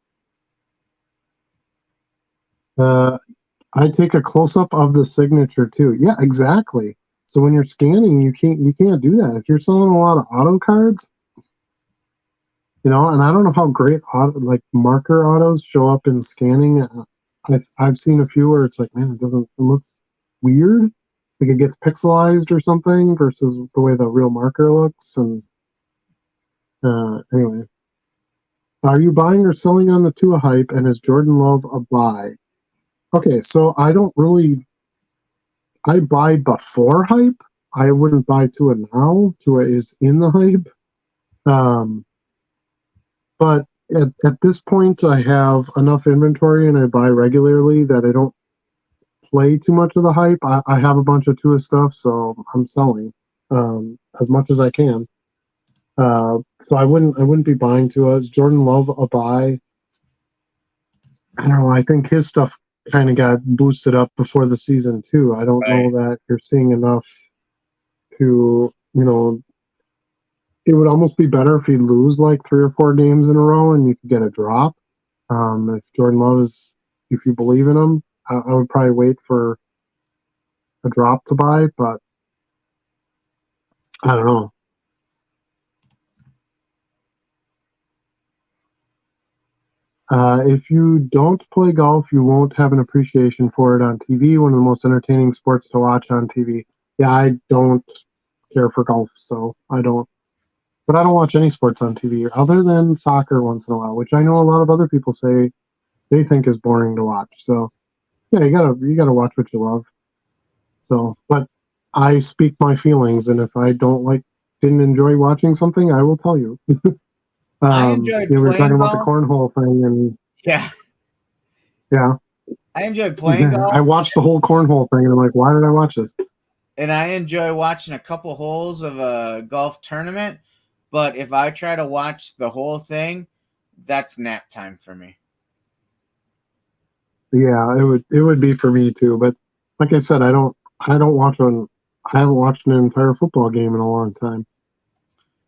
Uh, I take a close up of the signature too. Yeah, exactly. So when you're scanning, you can't do that. If you're selling a lot of auto cards, and I don't know how great like marker autos show up in scanning. I've seen a few where it's like, man, it looks weird, like it gets pixelized or something versus the way the real marker looks. And anyway, are you buying or selling on the Tua hype? And is Jordan Love a buy? Okay, so I don't really. I buy before hype. I wouldn't buy Tua now. Tua is in the hype. Um, but at this point, I have enough inventory and I buy regularly that I don't play too much of the hype. I have a bunch of Tua stuff, so I'm selling as much as I can. So I wouldn't be buying Tua. Is Jordan Love a buy? I don't know. I think his stuff kind of got boosted up before the season too. I don't Right. know that you're seeing enough to, it would almost be better if you lose like 3 or 4 games in a row and you could get a drop. If Jordan Love if you believe in him, I would probably wait for a drop to buy, but I don't know. If you don't play golf, you won't have an appreciation for it on TV. One of the most entertaining sports to watch on TV. Yeah, I don't care for golf, so I don't. But I don't watch any sports on TV other than soccer once in a while, which I know a lot of other people say they think is boring to watch. So yeah, you gotta watch what you love. So, but I speak my feelings, and if I didn't enjoy watching something, I will tell you. I enjoyed We were talking playing about the golf. cornhole thing, and Yeah. yeah, I enjoyed playing I golf, watched the whole cornhole thing, and I'm like, why did I watch this? and I enjoy watching a couple holes of a golf tournament. But if I try to watch the whole thing, that's nap time for me. Yeah, it would be for me too. But like I said, I don't I haven't watched an entire football game in a long time.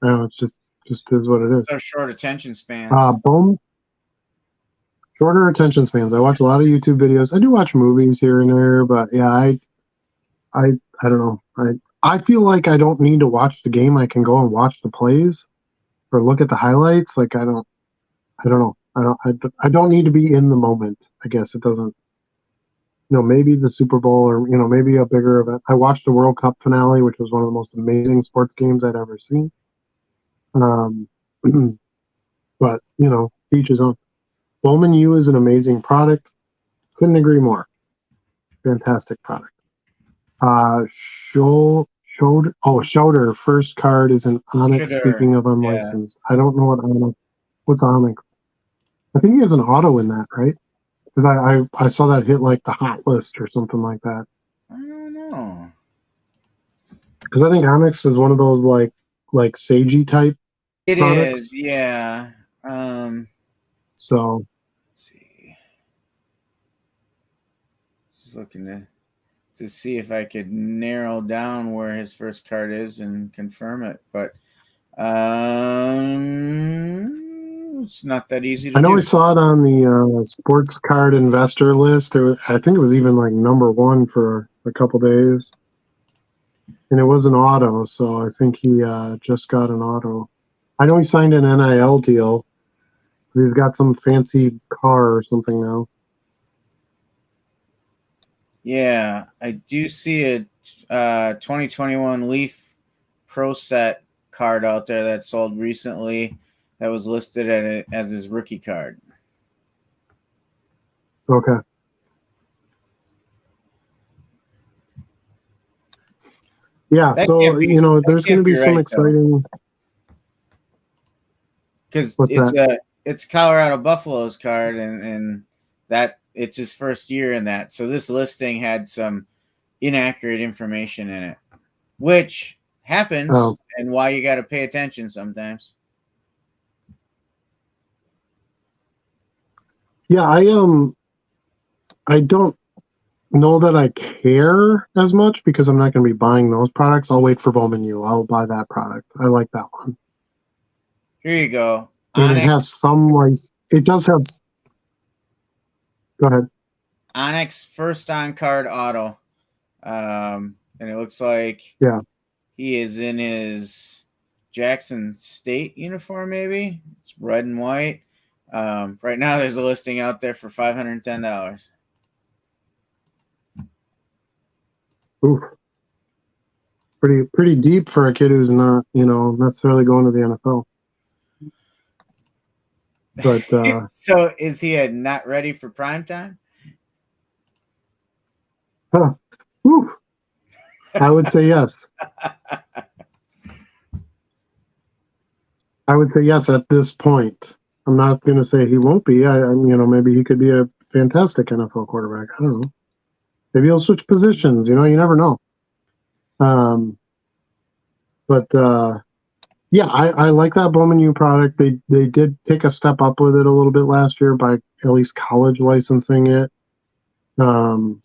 I know it's just is what it is. So short attention spans. Boom, shorter attention spans. I watch a lot of YouTube videos. I do watch movies here and there, but yeah, I I don't know. I feel like I don't need to watch the game. I can go and watch the plays or look at the highlights. Like I don't know. I don't need to be in the moment. I guess it doesn't. Maybe the Super Bowl or maybe a bigger event. I watched the World Cup finale, which was one of the most amazing sports games I'd ever seen. Um, but each his own. Bowman U is an amazing product. Couldn't agree more. Fantastic product. Schroeder first card is an Onyx. Shooter. Speaking of Yeah. unlicensed, I don't know what's Onyx. I think he has an auto in that, right? Because I saw that hit like the hot list or something like that. I don't know. Because I think Onyx is one of those like Sagey type It is, products. yeah. So Let's see. Just looking to see if I could narrow down where his first card is and confirm it. But It's not that easy I to know I do. saw it on the sports card investor list. I think it was even like number one for a couple days. And it was an auto, so I think he just got an auto. I know he signed an NIL deal. He's got some fancy car or something now. Yeah, I do see a 2021 Leaf Pro Set card out there that sold recently that was listed as his rookie card. Okay. Yeah, That so can't be that there's going can't to be be some right though, exciting. because What's that? it's Colorado Buffalo's card, and that it's his first year in that. So this listing had some inaccurate information in it, which happens, Oh, and why you got to pay attention sometimes. yeah, I don't know that I care as much because I'm not going to be buying those products. I'll wait for Bowman U. I'll buy that product. I like that one, Here you go, and it has Onyx. some like it does have. Go ahead. Onyx first on card auto. And it looks like Yeah. he is in his Jackson State uniform, maybe. It's red and white. Right now, there's a listing out there for $510. Oof. Pretty deep for a kid who's not necessarily going to the NFL. But So, is he not ready for prime time? huh, whew, I would say yes. I would say yes at this point. I'm not going to say he won't be. Maybe he could be a fantastic NFL quarterback. I don't know. Maybe he'll switch positions. You never know. Um, but yeah, I like that Bowman U product. They did take a step up with it a little bit last year by at least college licensing it. Um,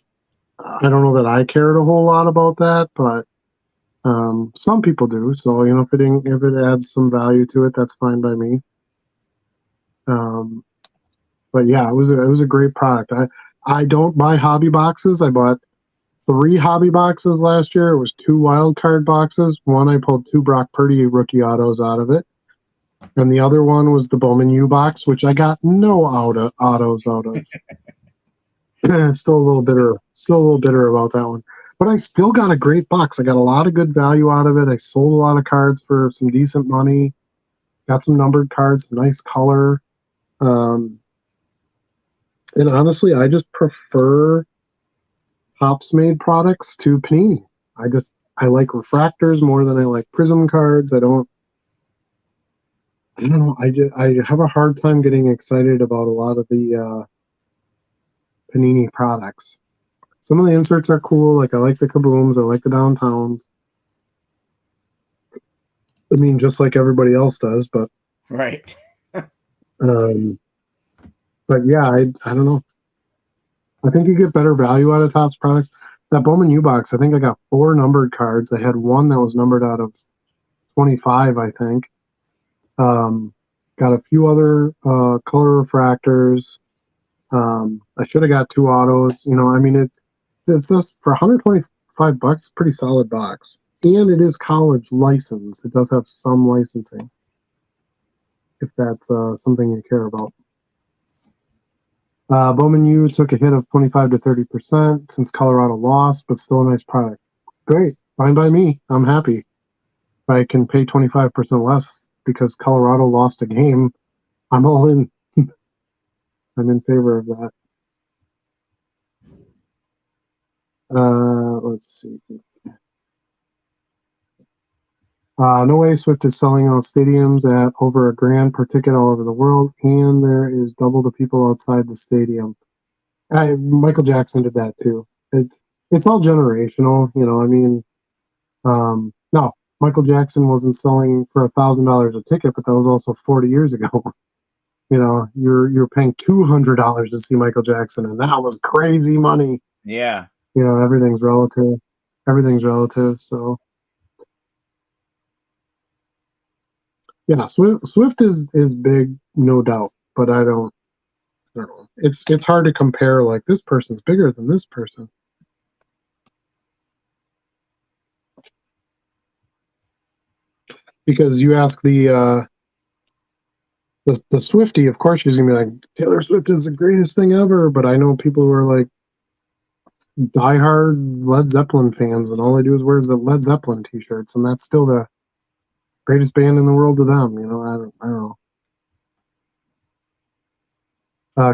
I don't know that I cared a whole lot about that, but some people do. So if it adds some value to it, that's fine by me. Um, but yeah, it was a great product. I don't buy hobby boxes. I bought 3 hobby boxes last year. It was 2 wild card boxes. One I pulled 2 Brock Purdy rookie autos out of it, and the other one was the Bowman U box, which I got no autos out of. Still a little bitter. Still a little bitter about that one. But I still got a great box. I got a lot of good value out of it. I sold a lot of cards for some decent money. Got some numbered cards, some nice color. Um, and honestly, I just prefer Hops made products to Panini. I like refractors more than I like Prism cards. I don't know. I have a hard time getting excited about a lot of the Panini products. Some of the inserts are cool. Like I like the kabooms. I like the downtowns. I mean, just like everybody else does. But Right. um, yeah, I don't know. I think you get better value out of Topps products. That Bowman U box, I think I got 4 numbered cards. I had one that was numbered out of 25, I think. Got a few other color refractors. I should have got 2 autos. I mean, it's just for $125, pretty solid box. And it is college licensed. It does have some licensing, if that's something you care about. Bowman U took a hit of 25 to 30% since Colorado lost, but still a nice product. Great. Fine by me. I'm happy. If I can pay 25% less because Colorado lost a game, I'm all in. I'm in favor of that. Let's see. No Way Swift is selling out stadiums at over $1,000 per ticket all over the world, and there is double the people outside the stadium. Michael Jackson did that too. It's all generational, I mean, no, Michael Jackson wasn't selling for $1,000 a ticket, but that was also 40 years ago. You're paying $200 to see Michael Jackson, and that was crazy money. Yeah. Everything's relative. Everything's relative. So Yeah, Swift is big, no doubt, but I don't know. It's hard to compare. Like this person's bigger than this person because you ask the Swifty, of course she's gonna be like Taylor Swift is the greatest thing ever. But I know people who are like diehard Led Zeppelin fans, and all they do is wear the Led Zeppelin T-shirts, and that's still the greatest band in the world to them. You know, I don't know.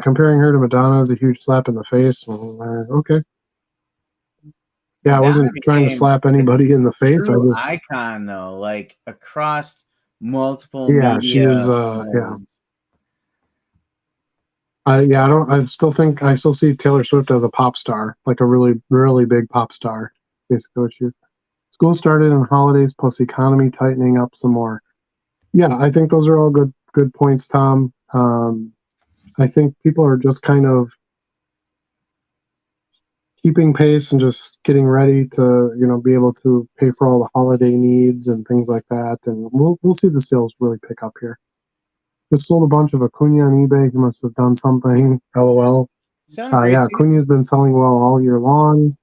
Comparing her to Madonna is a huge slap in the face. Okay, yeah, I Madonna wasn't trying to became slap anybody in the face. I true just, icon though, like across multiple yeah, she is. media Yeah, modes. yeah, I don't. I still think I still see Taylor Swift as a pop star, like a really, really big pop star. Basically, what she is. School started in holidays, plus economy tightening up some more. Yeah, I think those are all good points, Tom. I think people are just kind of keeping pace and just getting ready to, be able to pay for all the holiday needs and things like that. And we'll see the sales really pick up here. Just sold a bunch of Acuna on eBay. He must have done something. LOL. He's having a great Yeah, season. Acuna's been selling well all year long.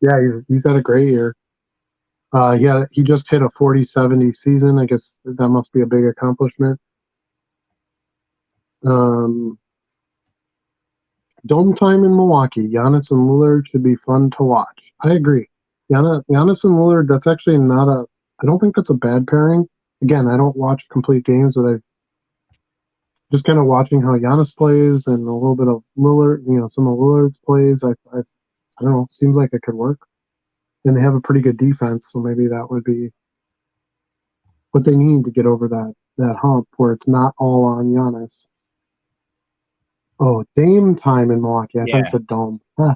Yeah, he's had a great year. He just hit a 40-70 season. I guess that must be a big accomplishment. Um, Dome time in Milwaukee. Giannis and Lillard should be fun to watch. I agree. Giannis and Lillard. That's actually not a. I don't think that's a bad pairing. Again, I don't watch complete games, but I just kind of watching how Giannis plays and a little bit of Lillard. Some of Lillard's plays. I don't know. Seems like it could work. And they have a pretty good defense, so maybe that would be what they need to get over that hump where it's not all on Giannis. Oh, Dame time in Milwaukee. I thought you Yeah. said Dome. I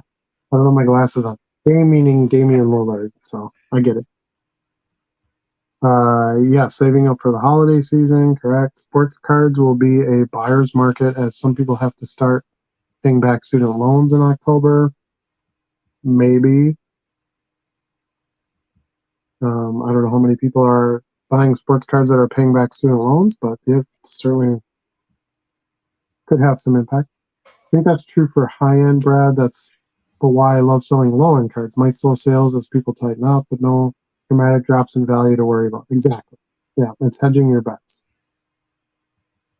don't know my glasses on. Dame meaning Damian Lillard, so I get it. Yeah, saving up for the holiday season, correct. Sports cards will be a buyer's market as some people have to start paying back student loans in October. Maybe. I don't know how many people are buying sports cards that are paying back student loans, but it certainly could have some impact. I think that's true for high end, Brad. That's but why I love selling low end cards. Might slow sales as people tighten up, but no dramatic drops in value to worry about. Exactly. Yeah, it's hedging your bets.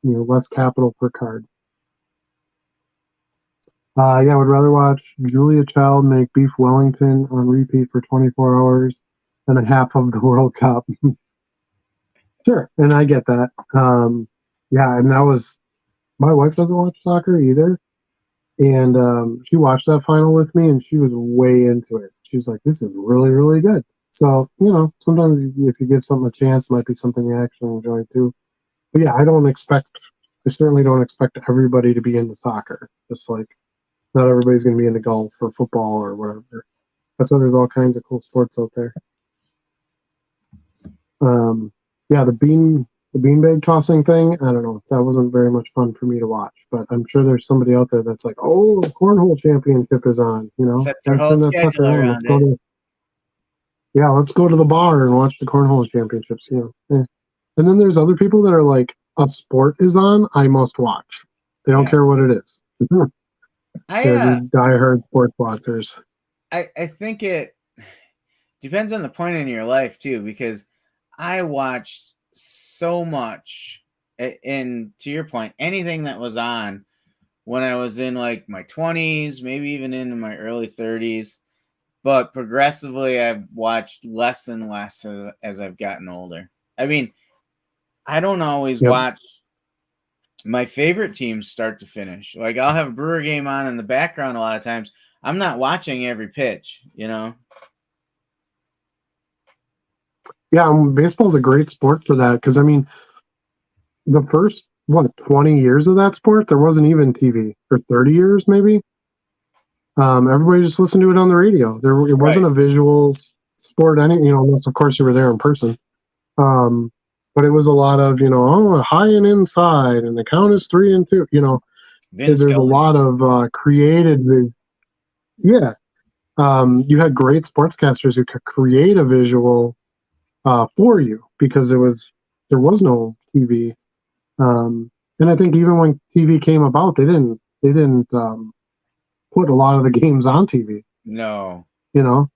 Less capital per card. Yeah, I would rather watch Julia Child make beef Wellington on repeat for 24 hours than a half of the World Cup. Sure, and I get that. Yeah, and that was my wife doesn't watch soccer either, and she watched that final with me, and she was way into it. She was like, "This is really, really good." So sometimes if you give something a chance, it might be something you actually enjoy too. But yeah, I certainly don't expect everybody to be into soccer. Just like not everybody's going to be into golf or football or whatever. That's why there's all kinds of cool sports out there. Um, yeah, the beanbag tossing thing. I don't know. That wasn't very much fun for me to watch, but I'm sure there's somebody out there that's like, "Oh, the cornhole championship is on." Sets their Gotta whole turn that sucker schedule on. Let's around go it. to let's go to the bar and watch the cornhole championships. Yeah. And then there's other people that are like, a sport is on, I must watch. They don't Yeah. care what it is. I They're just diehard sports watchers. I think it depends on the point in your life too, because I watched so much, and to your point, anything that was on when I was in like my 20s, maybe even into my early 30s. But progressively, I've watched less and less as I've gotten older. I mean, I don't always Yep. watch my favorite teams start to finish. Like I'll have a Brewer game on in the background a lot of times. I'm not watching every pitch. Yeah, baseball's a great sport for that because I mean, the first 20 years of that sport, there wasn't even TV for 30 years, maybe. Everybody just listened to it on the radio. It Right. wasn't a visual sport, unless of course you were there in person. Um, but it was a lot of high and inside, and the count is 3-2. Vin There's a Scully. lot of created. Yeah, you had great sportscasters who could create a visual for you because it was there was no TV. And I think even when TV came about, they didn't put a lot of the games on TV. No. You know,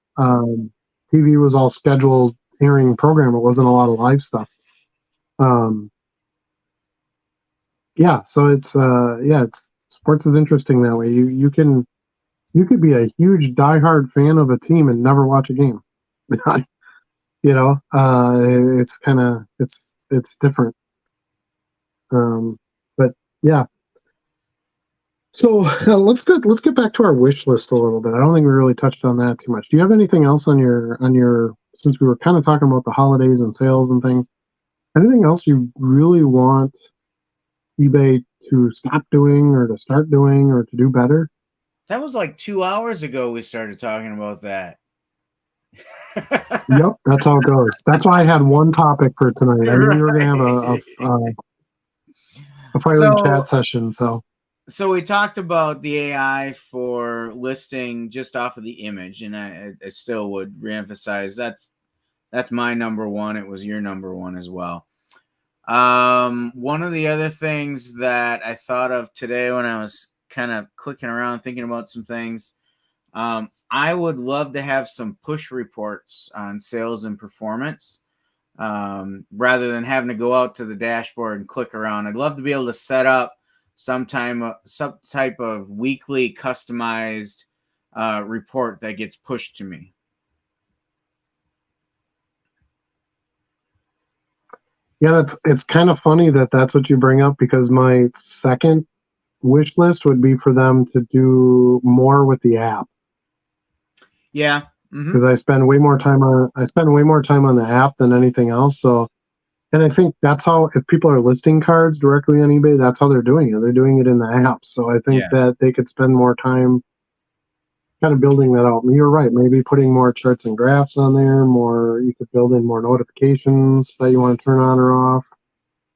TV was all scheduled airing program. It wasn't a lot of live stuff. Um, yeah, so it's sports is interesting that way. You could be a huge diehard fan of a team and never watch a game. You know, it's kind of it's different. But yeah, so let's get back to our wish list a little bit. I don't think we really touched on that too much. Do you have anything else on your since we were kind of talking about the holidays and sales and things? Anything else you really want eBay to stop doing or to start doing or to do better? That was like 2 hours ago we started talking about that. Yep, that's how it goes. That's why I had one topic for tonight. I knew we were going to have Right. a fiery So chat session. So so we talked about the AI for listing just off of the image, and I still would reemphasize that's my number one. It was your number one as well. One of the other things that I thought of today when I was kind of clicking around thinking about some things, I would love to have some push reports on sales and performance, rather than having to go out to the dashboard and click around. I'd love to be able to set up some type of weekly customized report that gets pushed to me. yeah, it's kind of funny that that's what you bring up because my second wish list would be for them to do more with the app Yeah. Mm-hmm. because I spend way more time on the app than anything else. So, and I think that's how if people are listing cards directly on eBay, that's how they're doing it. They're doing it in the app. So I think Yeah. that they could spend more time kind of building that out. And you're right, maybe putting more charts and graphs on there. More, you could build in more notifications that you want to turn on or off.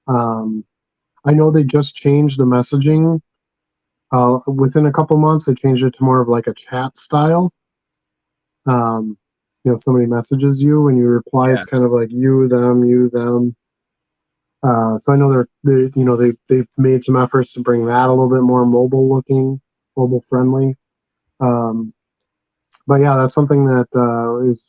Um, I know they just changed the messaging. Within a couple months, they changed it to more of like a chat style. Um, if somebody messages you when you reply, Yeah. it's kind of like you, them, you, them. So I know they've made some efforts to bring that a little bit more mobile looking, mobile friendly. Um, but yeah, that's something that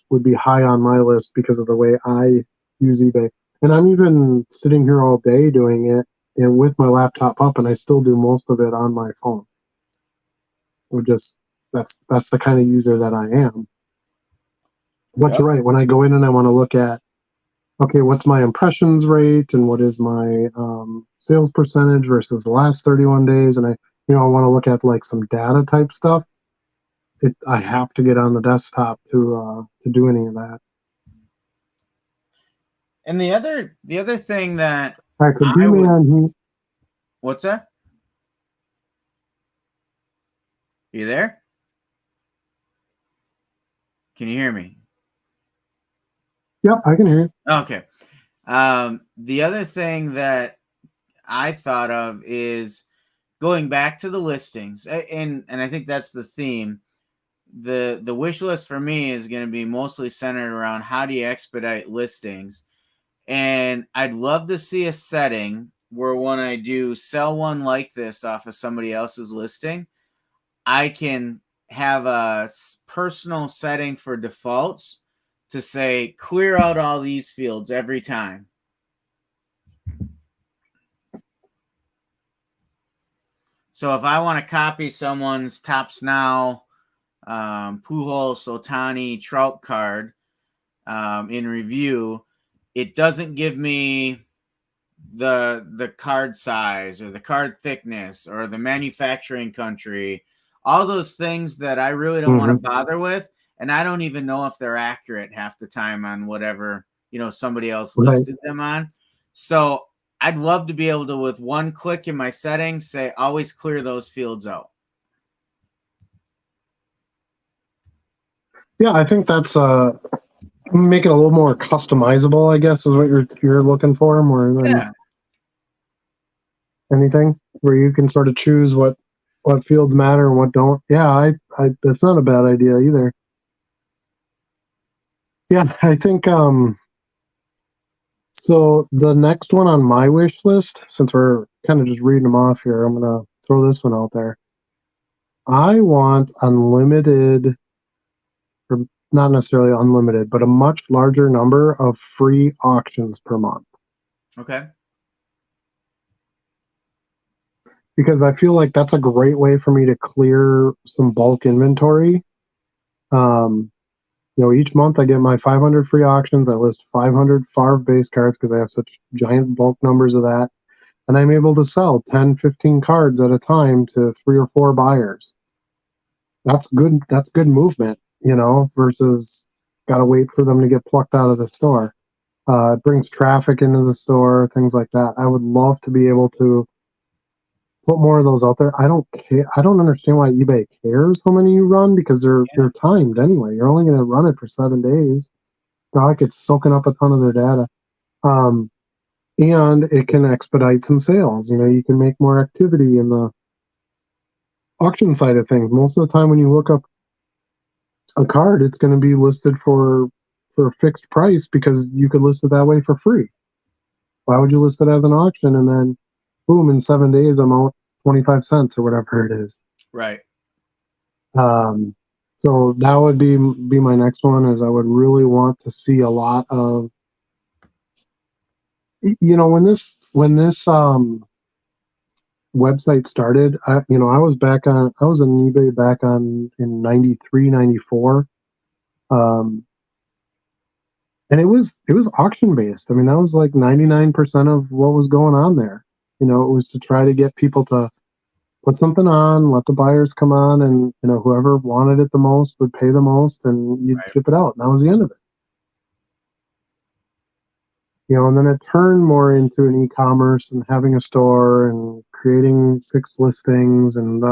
would be high on my list because of the way I use eBay. And I'm even sitting here all day doing it and with my laptop up, and I still do most of it on my phone. Or just that's the kind of user that I am. But Yep. you're right. When I go in and I want to look at, okay, what's my impressions rate and what is my sales percentage versus the last 31 days, and I want to look at like some data type stuff. I have to get on the desktop to do any of that. And the other thing that All right, so I would D-Man, what's that? You there? Can you hear me? yep, I can hear you. Okay. The other thing that I thought of is going back to the listings, and I think that's the theme. The wish list for me is going to be mostly centered around how do you expedite listings, and I'd love to see a setting where when I do sell one like this off of somebody else's listing, I can have a personal setting for defaults to say clear out all these fields every time. So if I want to copy someone's Tops Now Pujols Otani Trout card in review, it doesn't give me the card size or the card thickness or the manufacturing country, all those things that I really don't want to Hmm. bother with, and I don't even know if they're accurate half the time on whatever somebody else Right. listed them on. So I'd love to be able to, with one click in my settings, say always clear those fields out. Yeah, I think that's make it a little more customizable. I guess is what you're looking for more than Yeah. anything, where you can sort of choose what fields matter and what don't. Yeah, I that's not a bad idea either. Yeah, I think So the next one on my wish list, since we're kind of just reading them off here, I'm gonna throw this one out there. I want unlimited, or not necessarily unlimited, but a much larger number of free auctions per month. Okay. Because I feel like that's a great way for me to clear some bulk inventory. Um, each month I get my 500 free auctions. I list 500 FARV base cards because I have such giant bulk numbers of that. And I'm able to sell 10, 15 cards at a time to 3 or 4 buyers. That's good. That's good movement, versus got to wait for them to get plucked out of the store. It brings traffic into the store, things like that. I would love to be able to put more of those out there. I don't care. I don't understand why eBay cares how many you run because they're timed anyway. You're only going to run it for 7 days. Not like it's soaking up a ton of their data. Um, and it can expedite some sales. You can make more activity in the auction side of things. Most of the time, when you look up a card, it's going to be listed for a fixed price because you could list it that way for free. Why would you list it as an auction and then, boom, in 7 days I'm out 25 cents or whatever it is? Right. Um, so that would be my next one. Is I would really want to see a lot of, when this website started. I was on eBay back on in 93, 94. Um, and it was auction based. I mean, that was like 99% of what was going on there. It was to try to get people to put something on, let the buyers come on, and whoever wanted it the most would pay the most, and you'd Right. ship it out. And that was the end of it. And then it turned more into an e-commerce and having a store and creating fixed listings and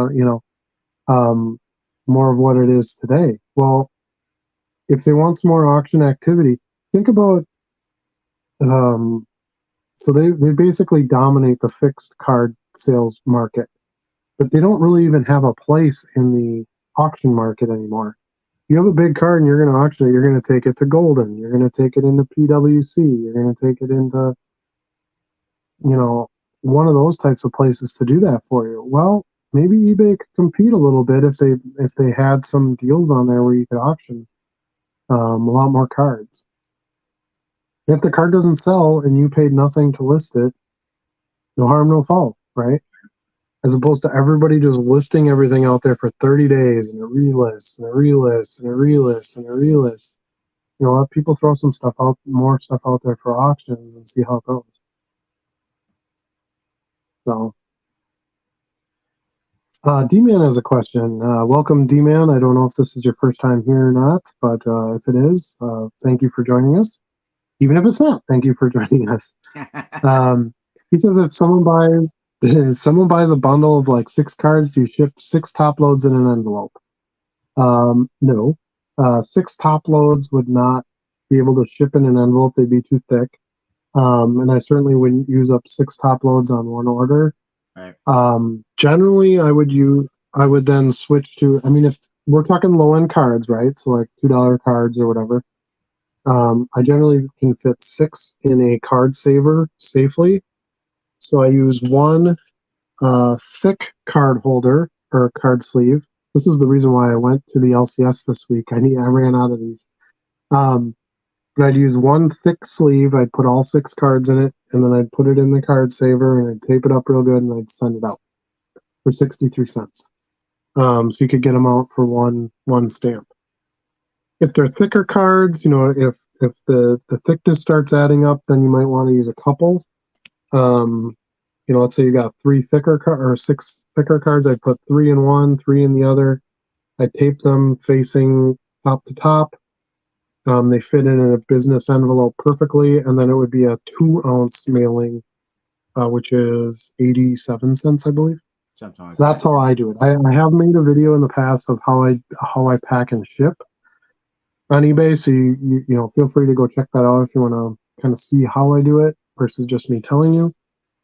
um, more of what it is today. Well, if they want some more auction activity, think about um, so they basically dominate the fixed card sales market, but they don't really even have a place in the auction market anymore. You have a big card and you're going to auction it, you're going to take it to Golden, you're going to take it into PWC, you're going to take it into you know, one of those types of places to do that for you. Well, maybe eBay could compete a little bit if they had some deals on there where you could auction a lot more cards. If the card doesn't sell and you paid nothing to list it, no harm, no foul, right? As opposed to everybody just listing everything out there for 30 days and a relist and a relist and a relist and a relist. Let people throw some stuff out, more stuff out there for auctions and see how it goes. So D-Man has a question. Welcome, D-Man. I don't know if this is your first time here or not, but if it is, thank you for joining us. Even if it's not, thank you for joining us. He says if someone buys if someone buys a bundle of like 6 cards, do you ship 6 top loads in an envelope? No. 6 top loads would not be able to ship in an envelope. They'd be too thick. And I certainly wouldn't use up 6 top loads on one order. Right. Generally, I would then switch to, I mean, if we're talking low end cards, right? So like $2 cards or whatever. I generally can fit 6 in a card saver safely. So I use one thick card holder or card sleeve. This is the reason why I went to the LCS this week. I ran out of these. Um, but I'd use one thick sleeve. I'd put all 6 cards in it, and then I'd put it in the card saver, and I'd tape it up real good, and I'd send it out for 63 cents. So you could get them out for one stamp. If they're thicker cards, if the thickness starts adding up, then you might want to use a couple. Um, let's say you got 6 thicker cards. I'd put 3 in one, 3 in the other. I tape them facing top to top. They fit in a business envelope perfectly, and then it would be a 2-ounce mailing, which is 87 cents, I believe. Something like So that. that's how I do it. I have made a video in the past of how I pack and ship on eBay. So feel free to go check that out if you want to kind of see how I do it versus just me telling you.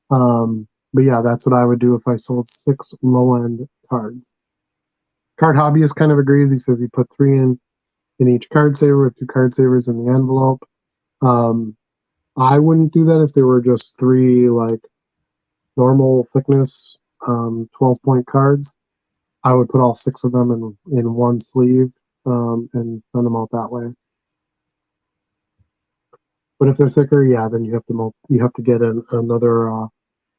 But yeah, that's what I would do if I sold 6 low end cards. Card Hobbyist kind of agrees. He says he put 3 in each card saver with 2 card savers in the envelope. Um, I wouldn't do that if they were just 3 like normal thickness 12-point cards. I would put all 6 of them in one sleeve and send them out that way. But if they're thicker, yeah, then you have to get another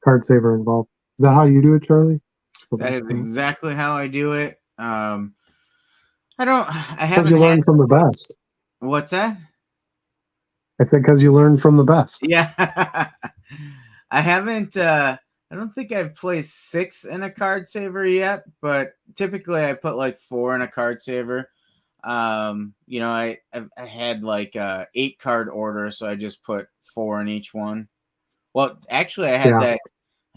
card saver involved. Is that how you do it, Charlie? That is exactly how I do it. I Because haven't you had. learn from the best. What's that? I think because you learn from the best. Yeah. I haven't. I don't think I've placed 6 in a card saver yet, but typically I put like 4 in a card saver. I had like 8 card order, so I just put 4 in each one. Well, actually, Yeah. I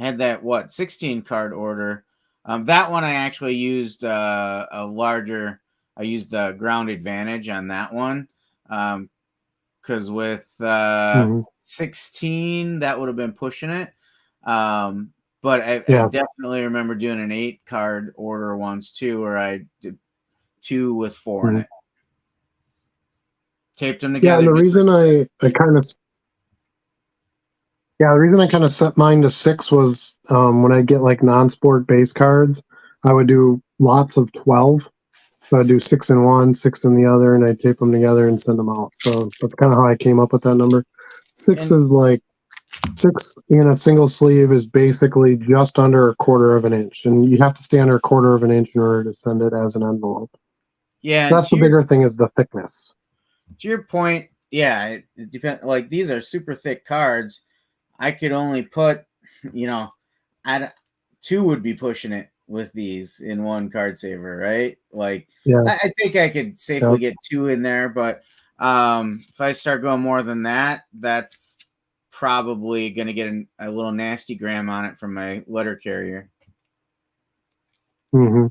had that what 16 card order. That one I actually used a larger. I used the ground advantage on that one. Because with Mm-hmm. 16, that would have been pushing it. But I Yeah. definitely remember doing an 8 card order once too, where I did 2 with 4 in Mm-hmm. it. Taped them Yeah, together. and the reason the reason I kind of set mine to 6 was when I get like non-sport base cards, I would do lots of 12. So I'd do 6 in one, 6 in the other, and I'd tape them together and send them out. So that's kind of how I came up with that number. 6 And is like 6 in a single sleeve is basically just under a quarter of an inch, and you have to stay under a quarter of an inch in order to send it as an envelope. yeah, and That's the bigger thing is the thickness. to your point, yeah, it depends. Like these are super thick cards. I could only put, you know, I 2 would be pushing it with these in one card saver, right? Like Yeah, I think I could yeah. safely get 2 in there, but if I start going more than that, that's probably going to get a little nasty gram on it from my letter carrier. Hmm.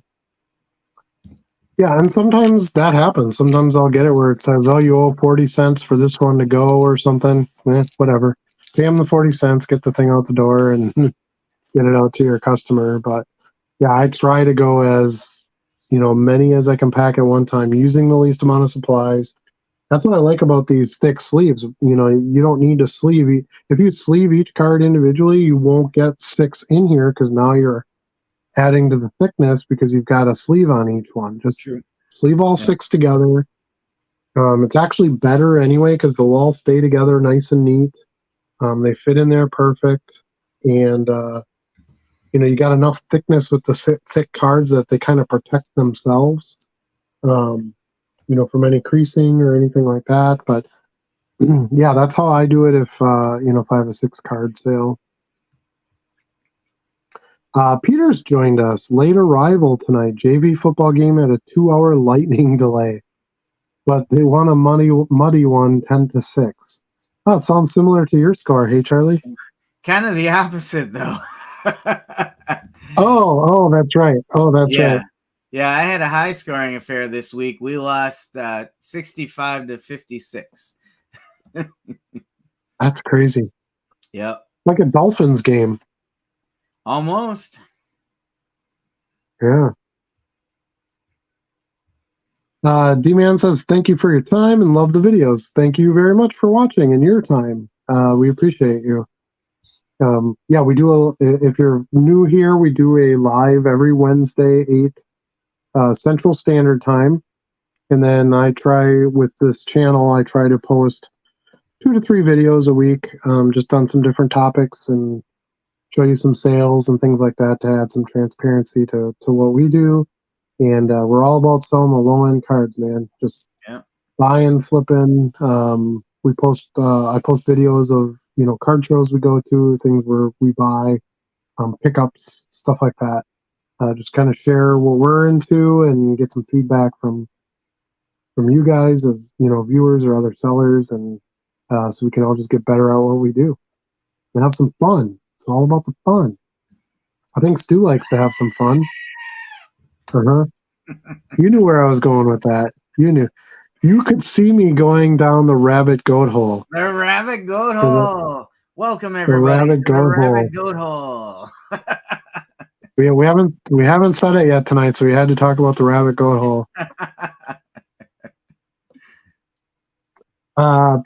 Yeah, and sometimes that happens. Sometimes I'll get it where it says, "Oh, you owe 40 cents for this one to go," or something. Whatever. Pay them the 40 cents, get the thing out the door, and get it out to your customer. But yeah, I try to go as many as I can pack at one time, using the least amount of supplies. That's what I like about these thick sleeves. You don't need to sleeve. If you sleeve each card individually, you won't get 6 in here because now you're adding to the thickness because you've got a sleeve on each one. Just True. sleeve all Yeah. 6 together. It's actually better anyway because they'll all stay together nice and neat. They fit in there perfect, and you got enough thickness with the thick cards that they kind of protect themselves, from any creasing or anything like that. But yeah, that's how I do it if I have a 6 card sale. Peter's joined us. Late arrival tonight. JV football game at a 2-hour lightning delay, but they won a muddy one, 10-6. Oh, it sounds similar to your score. Hey, Charlie. Kind of the opposite though. Oh, that's right. Oh, that's right. Yeah, I had a high scoring affair this week. We lost 65-56. That's crazy. Yep. Like a Dolphins game. Almost. Yeah. D-Man says, thank you for your time and love the videos. Thank you very much for watching and your time. We appreciate you. Yeah, we do if you're new here, we do a live every Wednesday, 8 Central Standard Time. And then I try with this channel, I try to post 2 to 3 videos a week, just on some different topics and show you some sales and things like that to add some transparency to what we do. And we're all about selling the low end cards, man. Just buying, flipping. I post videos of card shows we go to, things where we buy, pickups, stuff like that. Just kind of share what we're into and get some feedback from you guys as viewers or other sellers, and so we can all just get better at what we do and have some fun. It's all about the fun. I think Stu likes to have some fun. Uh-huh. You knew where I was going with that. You knew. You could see me going down the rabbit goat hole. The rabbit goat hole. Welcome The everybody rabbit to the goat hole. rabbit goat hole. We haven't said it yet tonight, so we had to talk about the rabbit goat hole.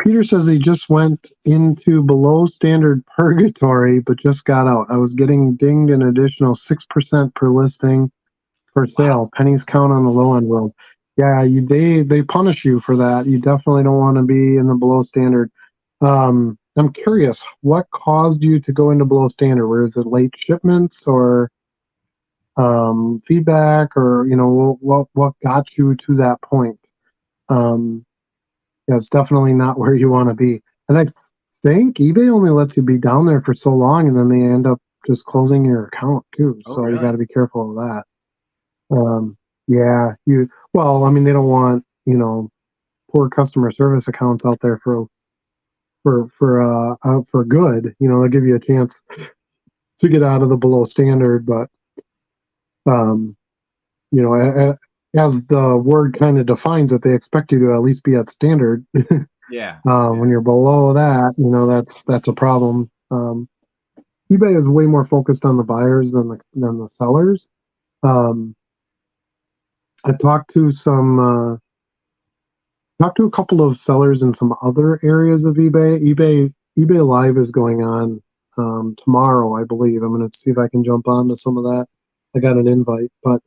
Peter says he just went into below standard purgatory, but just got out. I was getting dinged an additional 6% per listing for Wow. sale. Pennies count on the low end world. Yeah, they punish you for that. You definitely don't want to be in the below standard. I'm curious, what caused you to go into below standard? Was it late shipments or feedback, or what got you to that point? Um, yeah, it's definitely not where you want to be. And I think eBay only lets you be down there for so long, and then they end up just closing your account too. Oh, So you got really? to be careful of that. Yeah, well, I mean, they don't want, poor customer service accounts out there for good. They'll give you a chance to get out of the below standard, but um, as the word kind of defines it, they expect you to at least be at standard. Yeah. When Yeah. you're below that, that's a problem. eBay is way more focused on the buyers than the sellers. Um, I've talked to a couple of sellers in some other areas of eBay. eBay Live is going on tomorrow, I believe. I'm going to see if I can jump on to some of that. I got an invite, but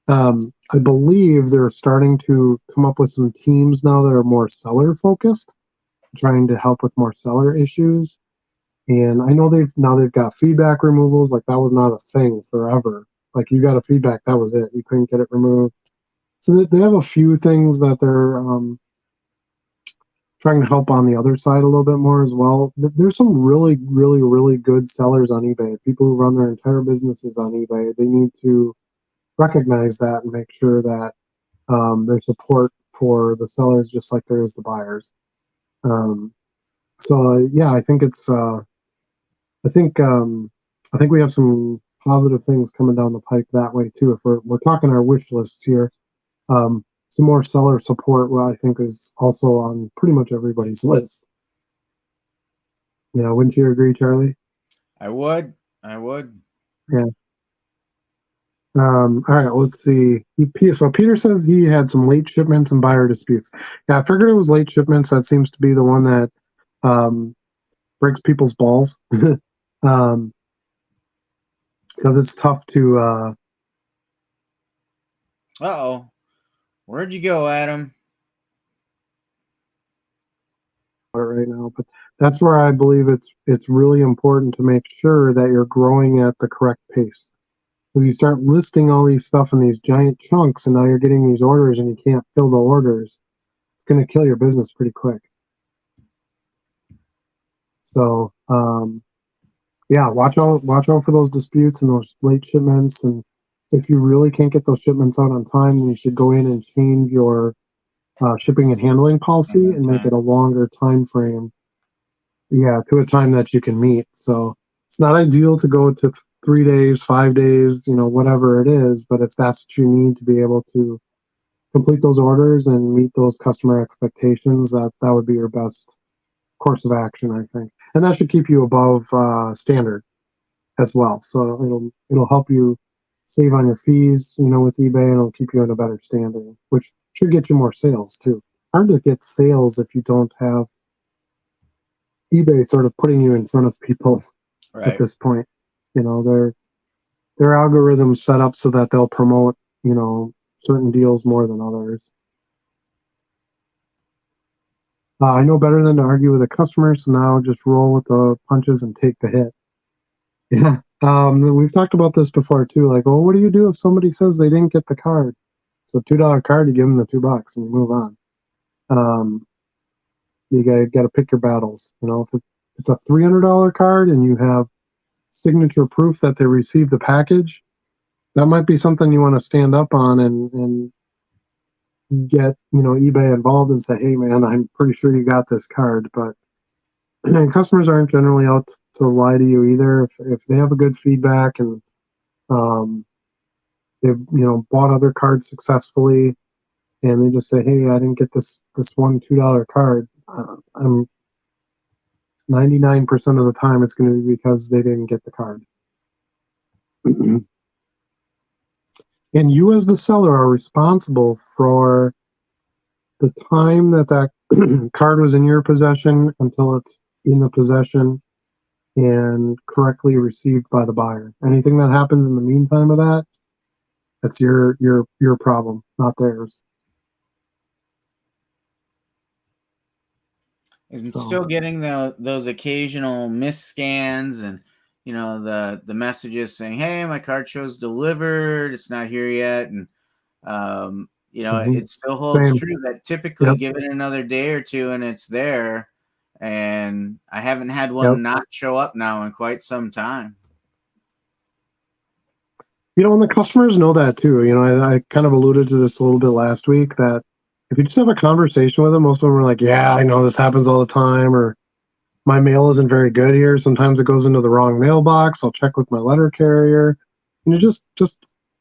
I believe they're starting to come up with some teams now that are more seller focused, trying to help with more seller issues. And I know they've got feedback removals. Like, that was not a thing forever. Like, you got a feedback, that was it. You couldn't get it removed. So they have a few things that they're trying to help on the other side a little bit more as well. There's some really, really, really good sellers on eBay. People who run their entire businesses on eBay. They need to recognize that and make sure that there's support for the sellers just like there is the buyers. Um, yeah, I think I think we have some positive things coming down the pipe that way too. If we're talking our wish lists here, some more seller support, well, I think is also on pretty much everybody's list. Wouldn't you agree, Charlie? I would. I would. Yeah. All right, let's see. So Peter says he had some late shipments and buyer disputes. Yeah, I figured it was late shipments. That seems to be the one that um, breaks people's balls. um, because it's tough to Uh-oh. Where'd you go, Adam? right now. But that's where I believe it's really important to make sure that you're growing at the correct pace. Because you start listing all these stuff in these giant chunks, and now you're getting these orders, and you can't fill the orders. It's going to kill your business pretty quick. So yeah, watch out for those disputes and those late shipments. And if you really can't get those shipments out on time, then you should go in and change your shipping and handling policy Handling and make it time. a longer time frame. Yeah, to a time that you can meet. So it's not ideal to go to 3 days, 5 days, whatever it is. But if that's what you need to be able to complete those orders and meet those customer expectations, that would be your best course of action, I think. And that should keep you above standard as well. So it'll help you save on your fees, with eBay, and it'll keep you in a better standing, which should get you more sales too. Hard to get sales if you don't have eBay sort of putting you in front of people at Right. this point. Their algorithms set up so that they'll promote, certain deals more than others. I know better than to argue with a customer, so now just roll with the punches and take the hit. Yeah. We've talked about this before too. Like, well, what do you do if somebody says they didn't get the card? So $2 card, you give them the $2 and you move on. Um, you got to pick your battles. If it's a $300 card and you have signature proof that they received the package, that might be something you want to stand up on and get eBay involved and say, hey man, I'm pretty sure you got this card. But customers aren't generally out to lie to you either. If they have a good feedback and um, they've bought other cards successfully, and they just say, hey, I didn't get this one $2 card, I'm 99% of the time it's going to be because they didn't get the card. And you as the seller are responsible for the time that card was in your possession until it's in the possession and correctly received by the buyer. Anything that happens in the meantime of that, that's your problem, not theirs. And So still getting those occasional misscans and the messages saying, "Hey, my card shows delivered. It's not here yet," and mhm. it still holds Same. true that typically Yep. give it another day or two and it's there. And I haven't had Yep. one not show up now in quite some time. And the customers know that too. I kind of alluded to this a little bit last week that if you just have a conversation with them, most of them are like, "Yeah, I know this happens all the time," or "My mail isn't very good here. Sometimes it goes into the wrong mailbox. I'll check with my letter carrier." Just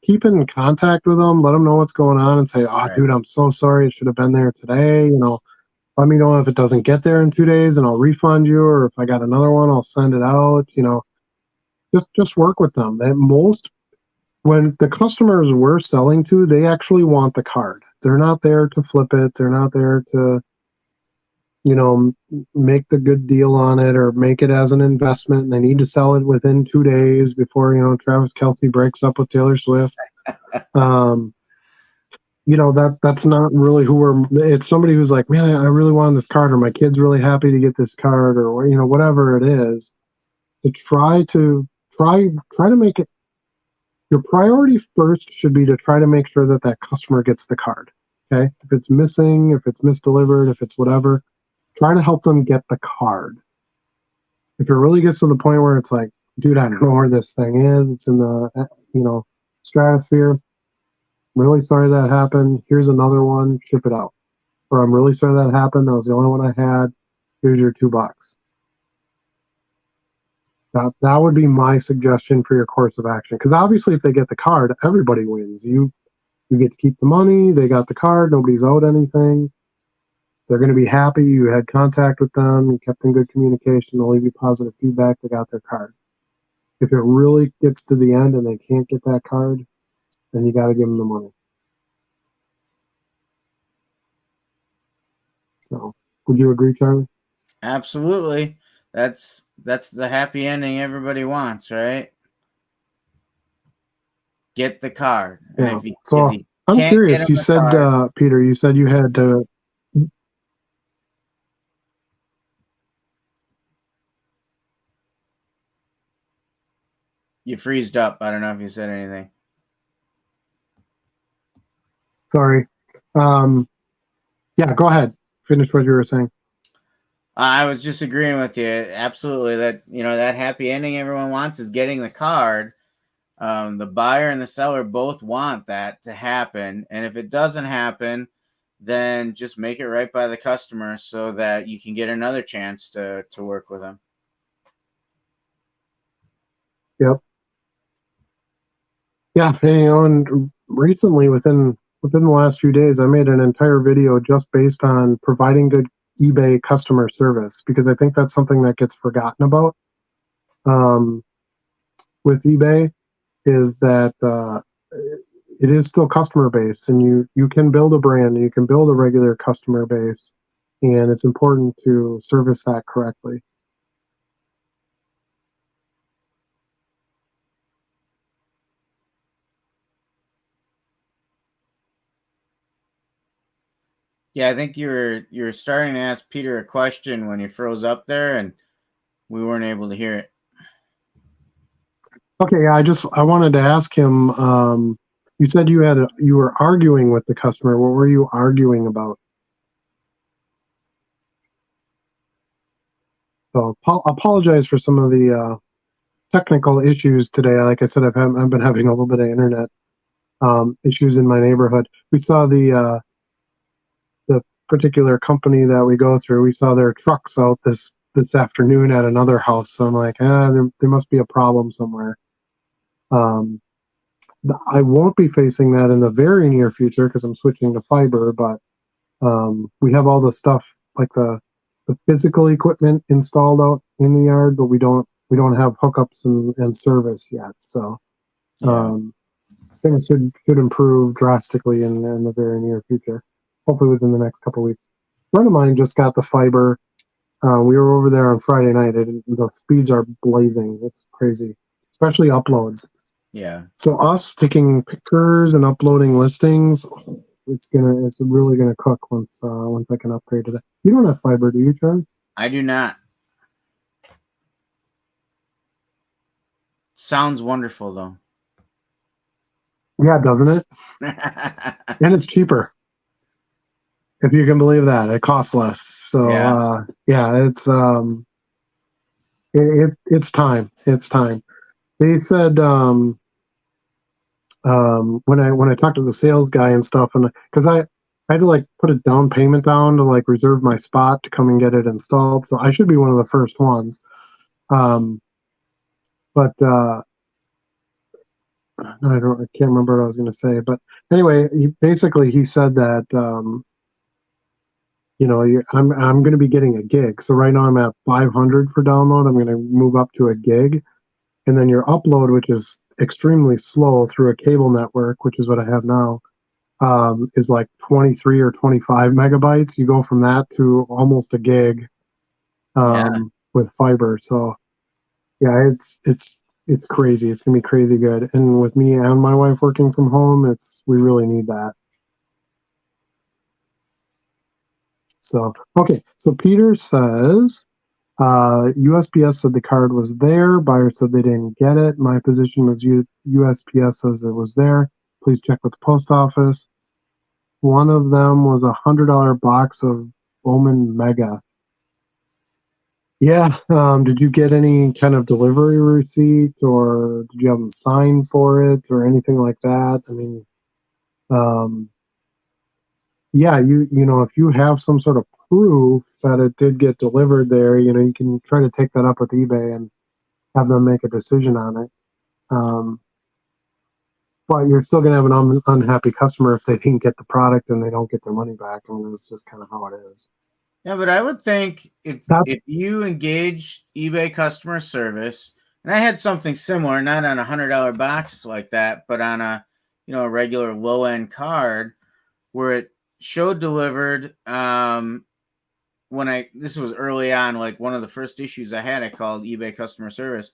keep in contact with them, let them know what's going on, and say, "Oh, Right. dude, I'm so sorry. It should have been there today. Let me know if it doesn't get there in 2 days, and I'll refund you. Or if I got another one, I'll send it out." Just work with them. When the customers we're selling to, they actually want the card. They're not there to flip it. They're not there to make the good deal on it or make it as an investment. And they need to sell it within 2 days before Travis Kelce breaks up with Taylor Swift. Um, that's not really who we're. It's somebody who's like, "Man, I really want this card," or "My kid's really happy to get this card," or whatever it is. To try to make it your priority first should be to try to make sure that customer gets the card. Okay, if it's missing, if it's misdelivered, if it's whatever, try to help them get the card. If it really gets to the point where it's like, "Dude, I don't know where this thing is. It's in the stratosphere. Really sorry that happened. Here's another one. Ship it out." Or, "I'm really sorry that happened. That was the only one I had. Here's your $2." That would be my suggestion for your course of action. Because obviously, if they get the card, everybody wins. You get to keep the money. They got the card. Nobody's owed anything. They're going to be happy you had contact with them. You kept in good communication. They'll leave you positive feedback. They got their card. If it really gets to the end and they can't get that card, then you got to give them the money. So, would you agree, Charlie? Absolutely. That's the happy ending everybody wants, right? Get the card. And Yeah. if So you I'm can't get curious. them You the said, card, Peter, you said you had to. you freezed up. I don't know if you said anything. Sorry. Um, yeah, go ahead. Finish what you were saying. I was just agreeing with you. Absolutely. That that happy ending everyone wants is getting the card. The buyer and the seller both want that to happen. And if it doesn't happen, then just make it right by the customer so that you can get another chance to work with them. Yep. Yeah. And recently, within the last few days, I made an entire video just based on providing good eBay customer service because I think that's something that gets forgotten about um, with eBay is that it is still customer base, and you can build a brand, and you can build a regular customer base, and it's important to service that correctly. Yeah, I think you were starting to ask Peter a question when you froze up there and we weren't able to hear it. Okay, yeah, I wanted to ask him. You said you were arguing with the customer. What were you arguing about? So apologize for some of the technical issues today. Like I said, I've been having a little bit of internet issues in my neighborhood. We saw the particular company that we go through. We saw their trucks out this afternoon at another house. So I'm like, there must be a problem somewhere. Um, I won't be facing that in the very near future because I'm switching to fiber. But we have all the stuff like the physical equipment installed out in the yard, but we don't have hookups and service yet. So Yeah. things should improve drastically in the very near future. Hopefully within the next couple of weeks. friend of mine just got the fiber. We were over there on Friday night, and the speeds are blazing. It's crazy, especially uploads. Yeah. So us taking pictures and uploading listings, it's really gonna cook once I can upgrade to that. You don't have fiber, do you, Charlie? I do not. Sounds wonderful though. Yeah, doesn't it? And it's cheaper, if you can believe that. It costs less. So Yeah. yeah, it's time. It's time. They said when I talked to the sales guy and stuff, and because I had to like put a down payment down to like reserve my spot to come and get it installed, so I should be one of the first ones. Um, but I can't remember what I was going to say. But anyway, he said that I'm going to be getting a gig. So right now I'm at 500 for download. I'm going to move up to a gig, and then your upload, which is extremely slow through a cable network, which is what I have now, is like 23 or 25 megabytes. You go from that to almost a gig Yeah. with fiber. So yeah, it's crazy. It's gonna be crazy good. And with me and my wife working from home, we really need that. So okay, so Peter says USPS said the card was there. Buyer said they didn't get it. My position was USPS says it was there. Please check with the post office. One of them was $100 box of Bowman Mega. Yeah. Did you get any kind of delivery receipt, or did you have them sign for it, or anything like that? I mean, um, yeah, if you have some sort of proof that it did get delivered there, you can try to take that up with eBay and have them make a decision on it. Um, but you're still going to have an unhappy customer if they didn't get the product and they don't get their money back. I mean, it's just kind of how it is. Yeah, but I would think That's if you engage eBay customer service, and I had something similar, not on $100 box like that, but on a regular low end card where it showed delivered. This was early on, like one of the first issues I had, I called eBay customer service,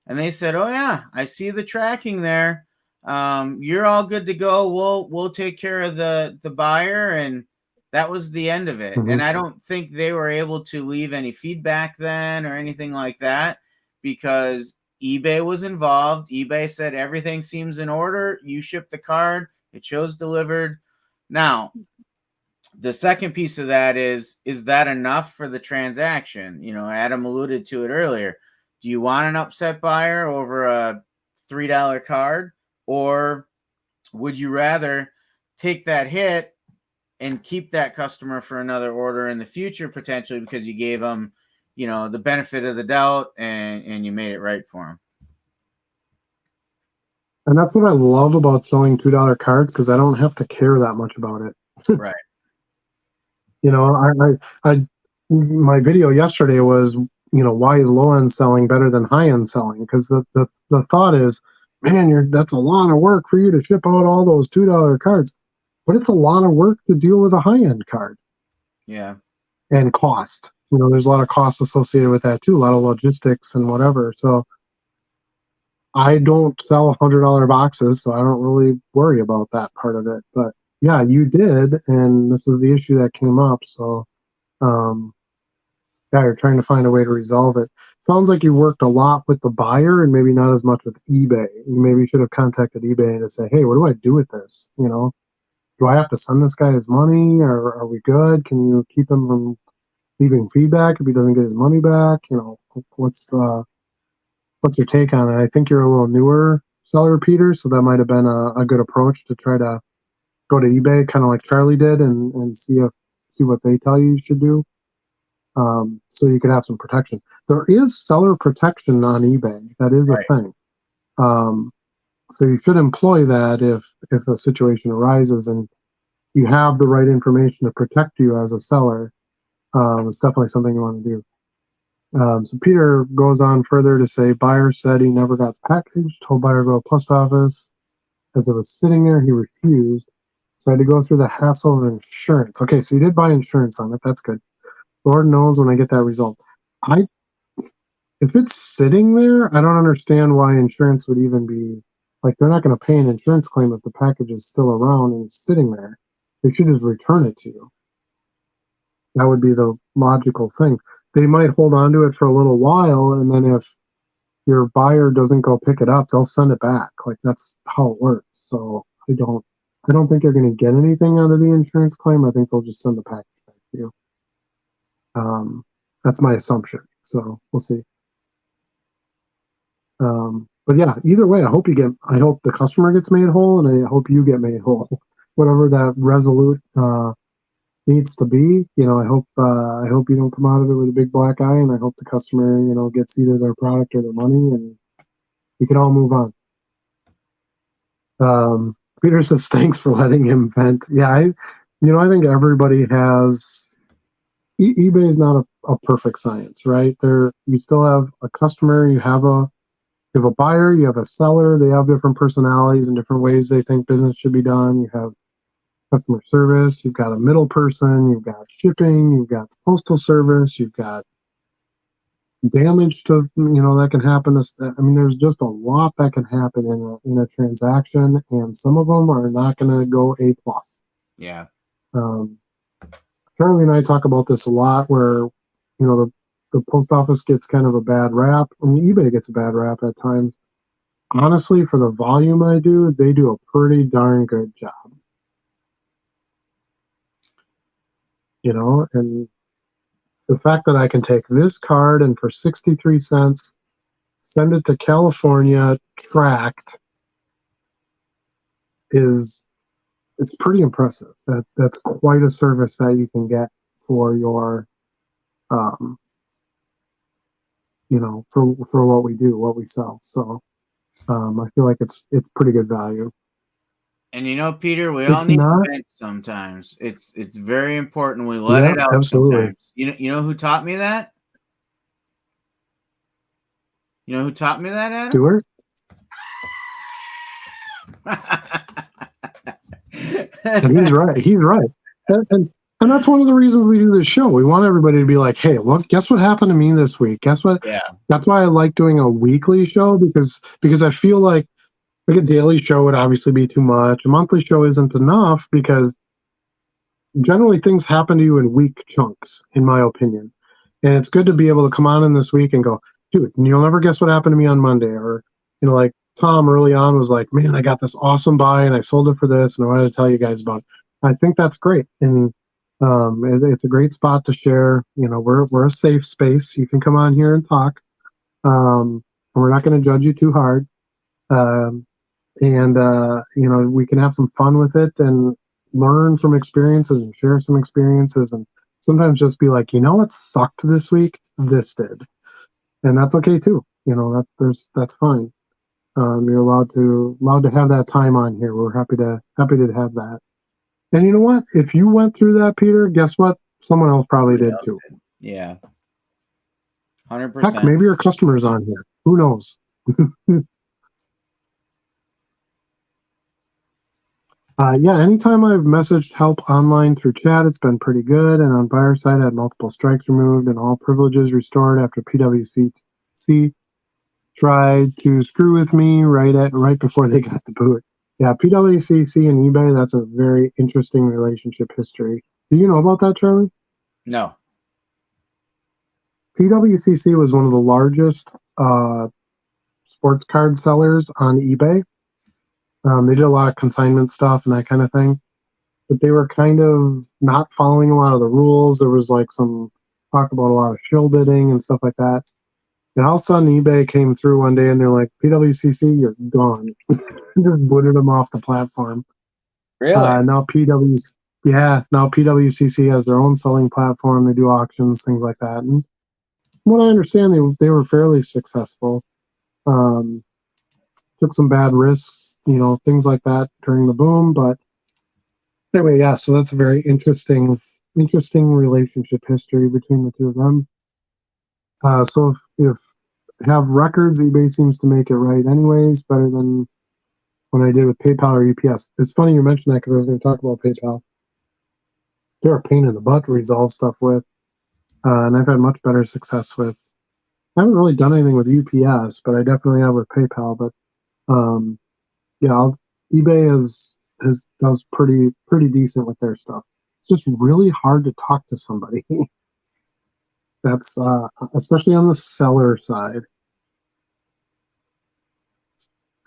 and they said, "Oh yeah, I see the tracking there. You're all good to go. We'll take care of the buyer," and that was the end of it. mhm. And I don't think they were able to leave any feedback then or anything like that because eBay was involved. eBay said everything seems in order. You shipped the card. It shows delivered. Now, the second piece of that is that enough for the transaction? Adam alluded to it earlier. Do you want an upset buyer over a $3 card, or would you rather take that hit and keep that customer for another order in the future potentially because you gave them the benefit of the doubt and you made it right for them? And that's what I love about selling $2 cards, because I don't have to care that much about it. Right. You know, I my video yesterday was, why is low end selling better than high end selling? Because the thought is, man, that's a lot of work for you to ship out all those $2 cards, but it's a lot of work to deal with a high end card Yeah. and cost. There's a lot of costs associated with that too, a lot of logistics and whatever. So I don't sell $100 boxes, so I don't really worry about that part of it. But yeah, you did, and this is the issue that came up. So um, yeah, you're trying to find a way to resolve it. Sounds like you worked a lot with the buyer and maybe not as much with eBay. You maybe should have contacted eBay to say, hey, what do I do with this? Do I have to send this guy his money, or are we good? Can you keep him from leaving feedback if he doesn't get his money back? What's your take on it? I think you're a little newer seller, Peter, so that might have been a good approach to try to go to eBay, kind of like Charlie did, and see what they tell you should do, so you can have some protection. There is seller protection on eBay. That is a Right. thing. Um, so you should employ that if a situation arises and you have the right information to protect you as a seller. It's definitely something you want to do. So Peter goes on further to say, buyer said he never got the package, told buyer to go to post office. As it was sitting there, he refused. So I had to go through the hassle of insurance. Okay, so you did buy insurance on it. That's good. Lord knows when I get that result. I If it's sitting there, I don't understand why insurance would even be like they're not going to pay an insurance claim if the package is still around and it's sitting there. They should just return it to you. That would be the logical thing. They might hold on to it for a little while, and then if your buyer doesn't go pick it up, they'll send it back. Like that's how it works. So I don't think you're going to get anything out of the insurance claim. I think they'll just send the package back to you. That's my assumption. So we'll see. But yeah, either way, I hope the customer gets made whole, and I hope you get made whole. Whatever that resolute needs to be, I hope you don't come out of it with a big black eye, and I hope the customer, gets either their product or their money, and we can all move on. Peter says thanks for letting him vent. Yeah, I think everybody has. eBay is not a perfect science, right? You still have a customer, you have a buyer, you have a seller. They have different personalities and different ways they think business should be done. You have customer service. You've got a middle person. You've got shipping. You've got the postal service. You've got damage that can happen. I mean, there's just a lot that can happen in a transaction, and some of them are not going to go A plus. Yeah. Charlie and I talk about this a lot, where the post office gets kind of a bad rap. I mean, eBay gets a bad rap at times. Honestly, for the volume I do, they do a pretty darn good job. And the fact that I can take this card and for 63 cents send it to California tracked it's pretty impressive. That's quite a service that you can get for your for what we do, what we sell. So I feel like it's pretty good value. And Peter, we all need to vent sometimes. It's very important we let it out absolutely. sometimes. You know who taught me that? You know who taught me that, Adam? Stuart? And he's right. He's right. And that's one of the reasons we do this show. We want everybody to be like, hey, look, guess what happened to me this week? Guess what? Yeah. That's why I like doing a weekly show, because I feel like a daily show would obviously be too much. A monthly show isn't enough, because generally things happen to you in week chunks, in my opinion. And it's good to be able to come on in this week and go, dude, you'll never guess what happened to me on Monday. Or, like Tom early on was like, man, I got this awesome buy and I sold it for this, and I wanted to tell you guys about it. I think that's great. And it's a great spot to share. We're a safe space. You can come on here and talk. And we're not going to judge you too hard. We can have some fun with it and learn from experiences and share some experiences, and sometimes just be like, what sucked this week? This did. And that's okay too. That's fine. You're allowed to have that time on here. We're happy to have that. And you know what? If you went through that, Peter, guess what? Someone else probably did too. Yeah. 100%. Heck, maybe your customer's on here. Who knows? Anytime I've messaged help online through chat, it's been pretty good. And on buyer side, I had multiple strikes removed and all privileges restored after PwC tried to screw with me right before they got the boot. Yeah, PwCC and eBay, that's a very interesting relationship history. Do you know about that, Charlie? No. PwCC was one of the largest sports card sellers on eBay. They did a lot of consignment stuff and that kind of thing, but they were kind of not following a lot of the rules. There was like some talk about a lot of shill bidding and stuff like that. And all of a sudden, eBay came through one day and they're like, PwCC, you're gone. Just booted them off the platform. Really? Now PwCC has their own selling platform. They do auctions, things like that. And from what I understand, they were fairly successful. Took some bad risks, things like that during the boom. But anyway, yeah, so that's a very interesting relationship history between the two of them. So if have records, eBay seems to make it right anyways, better than when I did with PayPal or UPS. It's funny you mentioned that because I was going to talk about PayPal. They're a pain in the butt to resolve stuff with, and I've had much better success with. I haven't really done anything with UPS, but I definitely have with PayPal. But um, yeah, eBay has does pretty decent with their stuff. It's just really hard to talk to somebody. That's especially on the seller side.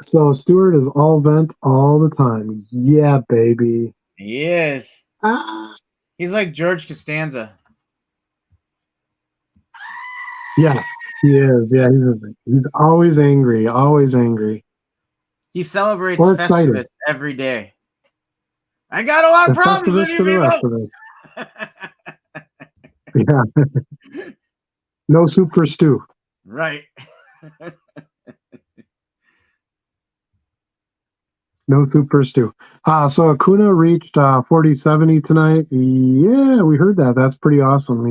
So Stuart is all vent all the time. Yeah, baby. He is. Ah. He's like George Costanza. Yes, he is. Yeah, he's always angry, always angry. He celebrates Or excited. Festivus every day. I got a lot of The problems with Festivus you for the rest people. of us. Yeah. No soup for stew. Right. No soup for stew. So Acuna reached 4070 tonight. Yeah, we heard that. That's pretty awesome.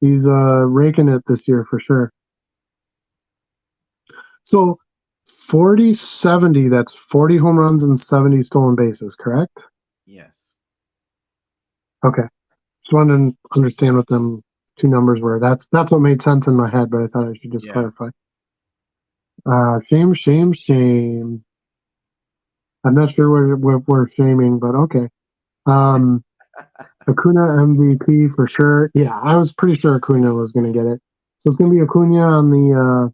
He's raking it this year for sure. So 4070, that's 40 home runs and 70 stolen bases, correct? Yes. Okay. Just wanted to understand what them two numbers were. That's what made sense in my head, but I thought I should just Yeah. clarify. Shame. I'm not sure what we're shaming, but okay. Um, Acuna MVP for sure. Yeah, I was pretty sure Acuna was going to get it. So it's going to be Acuna on the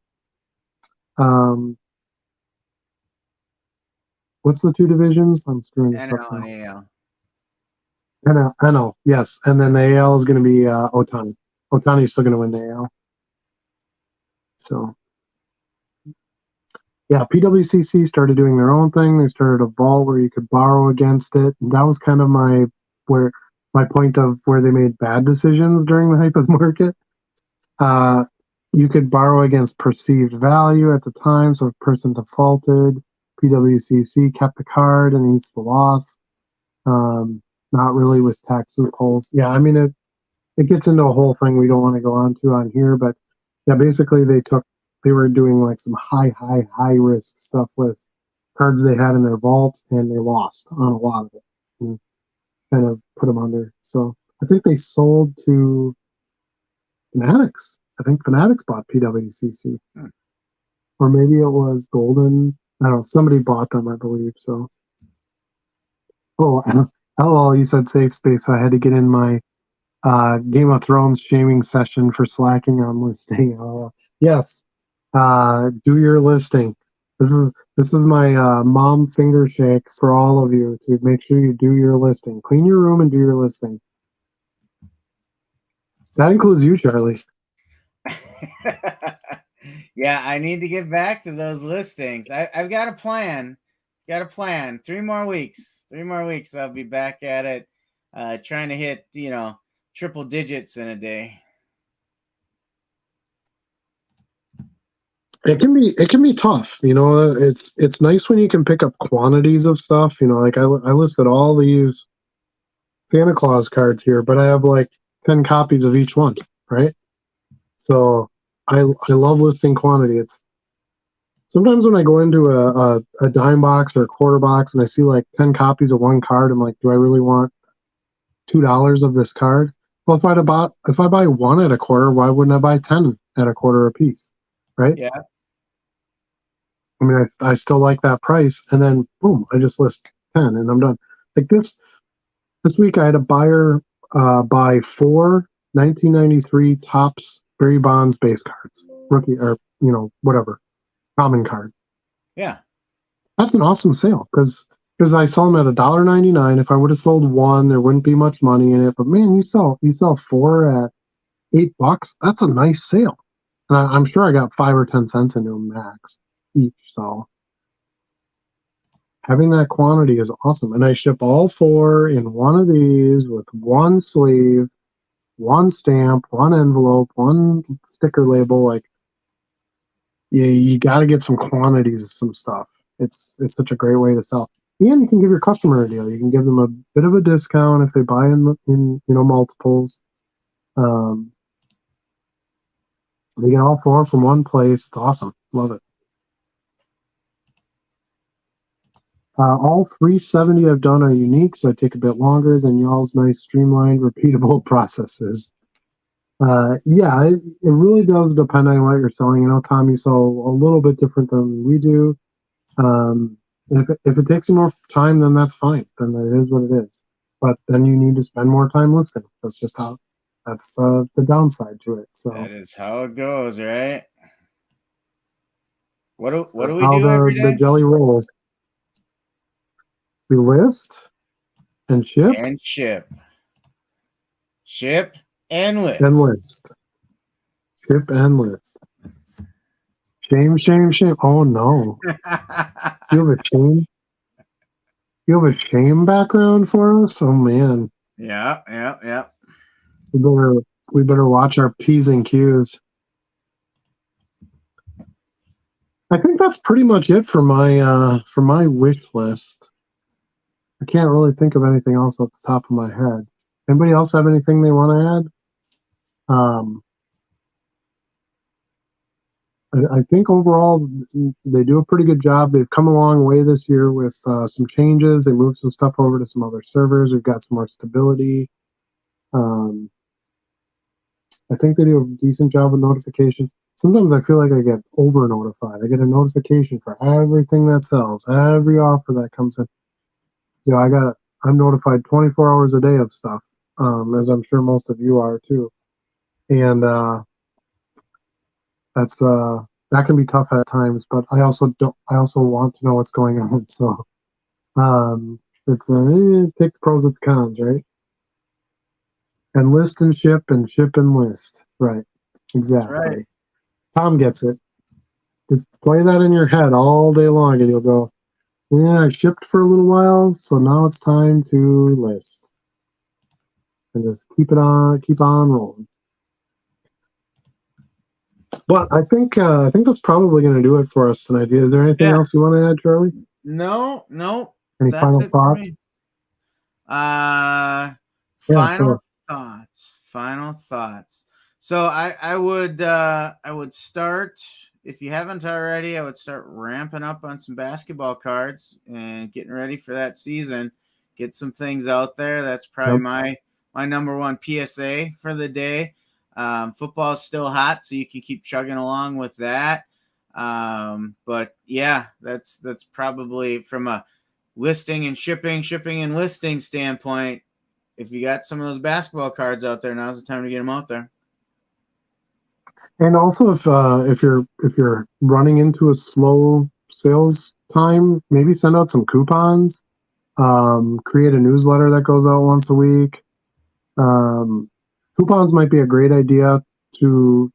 what's the two divisions? I'm screwing this up NL and now. AL. NL, yes, and then the AL is going to be Otani. Otani's still going to win the AL. So yeah, PWCC started doing their own thing. They started a vault where you could borrow against it. And that was kind of my point of where they made bad decisions during the hype of the market. Uh, you could borrow against perceived value at the time. So if a person defaulted, PWCC kept the card and eats the loss. Not really with tax loopholes. Yeah, I mean it gets into a whole thing we don't want to go on to on here, but yeah, basically they were doing like some high risk stuff with cards they had in their vault, and they lost on a lot of it and kind of put them under. So I think they sold to Fanatics. I think Fanatics bought PWCC, Hmm. or maybe it was Golden. I don't know. Somebody bought them, I believe. So, oh, LOL, you said safe space, so I had to get in my Game of Thrones shaming session for slacking on listing. Yes, do your listing. This is my mom finger shake for all of you to make sure you do your listing. Clean your room and do your listing. That includes you, Charlie. Yeah, I need to get back to those listings. I've got a plan. Got a plan. 3 more weeks. 3 more weeks. I'll be back at it, trying to hit triple digits in a day. It can be tough. It's nice when you can pick up quantities of stuff. Like I listed all these Santa Claus cards here, but I have like 10 copies of each one, right? So I love listing quantity. It's sometimes when I go into a dime box or a quarter box and I see like 10 copies of one card, I'm like, do I really want $2 of this card? Well, if I buy one at a quarter, why wouldn't I buy 10 at a quarter a piece? Right? Yeah. I mean, I still like that price, and then boom, I just list 10 and I'm done. Like this week I had a buyer buy four 1993 Topps Barry Bonds base cards, rookie or whatever common card. Yeah. That's an awesome sale because I saw them at $1.99. If I would have sold one, there wouldn't be much money in it. But man, you sell four at $8. That's a nice sale, and I'm sure I got 5 or 10 cents into them max each. So having that quantity is awesome, and I ship all four in one of these with one sleeve, one stamp, one envelope, one sticker label. Like, you got to get some quantities of some stuff. It's such a great way to sell. And you can give your customer a deal. You can give them a bit of a discount if they buy in multiples. Um, they get all four from one place. It's awesome. Love it. All 370 I've done are unique, so I take a bit longer than y'all's nice, streamlined, repeatable processes. Yeah, it really does depend on what you're selling. Tom, you sell a little bit different than we do. If it takes you more time, then that's fine. Then it is what it is. But then you need to spend more time listening. That's just how. That's the downside to it. So That is how it goes, right? What do that's we how do every the day? jelly rolls. We list and ship And ship, and and list. list, ship and list. Shame, shame, shame. Oh no, you have a shame. You have a shame background for us. Oh man, Yeah, yeah, yeah. we better we better watch our p's and q's. I think that's pretty much it for my wish list. I can't really think of anything else off the top of my head. Anybody else have anything they want to add? I think overall they do a pretty good job. They've come a long way this year with some changes. They moved some stuff over to some other servers. We've got some more stability. Um, I think they do a decent job with notifications. Sometimes I feel like I get over notified. I get a notification for everything that sells, every offer that comes in. I'm notified 24 hours a day of stuff, as I'm sure most of you are too. And that's that can be tough at times. But I also don't. I also want to know what's going on. So it's take the pros with the cons, right? And list and ship and list, right? That's right. Exactly. Tom gets it. Just play that in your head all day long, and you'll go, "Yeah, I shipped for a little while, so now it's time to list." And just keep on rolling. But I think that's probably going to do it for us tonight. Is there anything Yeah. else you want to add, Charlie? No, no. Any That's final it for thoughts? me. Uh Yeah. final So thoughts. Final thoughts. So I would start, if you haven't already, I would start ramping up on some basketball cards and getting ready for that season. Get some things out there. That's probably yep. my number one PSA for the day. Football is still hot, so you can keep chugging along with that. But yeah, that's probably from a listing and shipping and listing standpoint. If you got some of those basketball cards out there, now's the time to get them out there. And also, if you're running into a slow sales time, maybe send out some coupons. Create a newsletter that goes out once a week. Um, Coupons might be a great idea to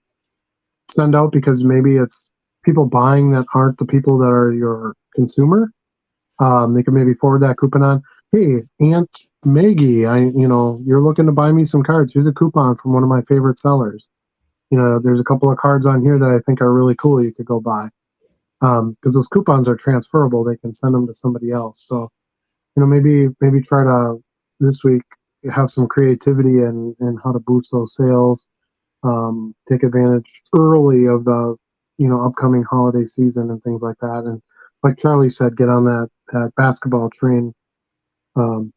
send out because maybe it's people buying that aren't the people that are your consumer. They can maybe forward that coupon on. Hey, Aunt Maggie, you're looking to buy me some cards. Here's a coupon from one of my favorite sellers. There's a couple of cards on here that I think are really cool. You could go buy because those coupons are transferable. They can send them to somebody else. So maybe try to this week have some creativity and how to boost those sales. Take advantage early of the upcoming holiday season and things like that. And like Charlie said, get on that basketball train um,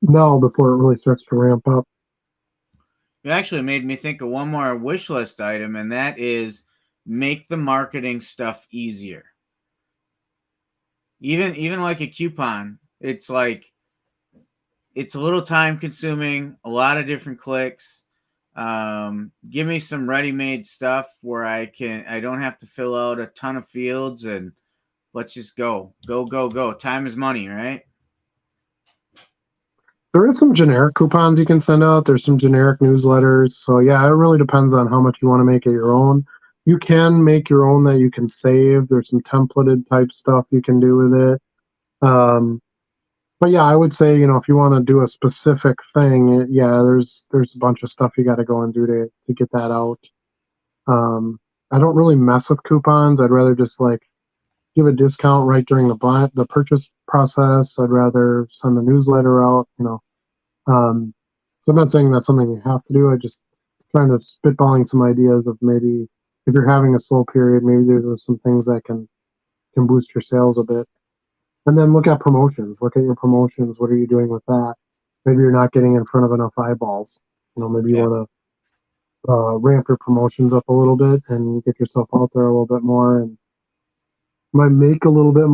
now before it really starts to ramp up. You actually made me think of one more wish list item, and that is make the marketing stuff easier. Even like a coupon, it's a little time consuming, a lot of different clicks. Give me some ready-made stuff where I don't have to fill out a ton of fields, and let's just go. Time is money, right? There is some generic coupons you can send out. There's some generic newsletters. So yeah, it really depends on how much you want to make it your own. You can make your own that you can save. There's some templated type stuff you can do with it. But yeah, I would say, if you want to do a specific thing, yeah, there's a bunch of stuff you got to go and do to get that out. I don't really mess with coupons. I'd rather just like give a discount right during the purchase process. I'd rather send a newsletter out. So I'm not saying that's something you have to do. I just trying to spitballing some ideas of maybe if you're having a slow period, maybe there's some things that can boost your sales a bit. And then look at promotions. Look at your promotions. What are you doing with that? Maybe you're not getting in front of enough eyeballs. Maybe you Yeah. want to ramp your promotions up a little bit and get yourself out there a little bit more. And might make a little bit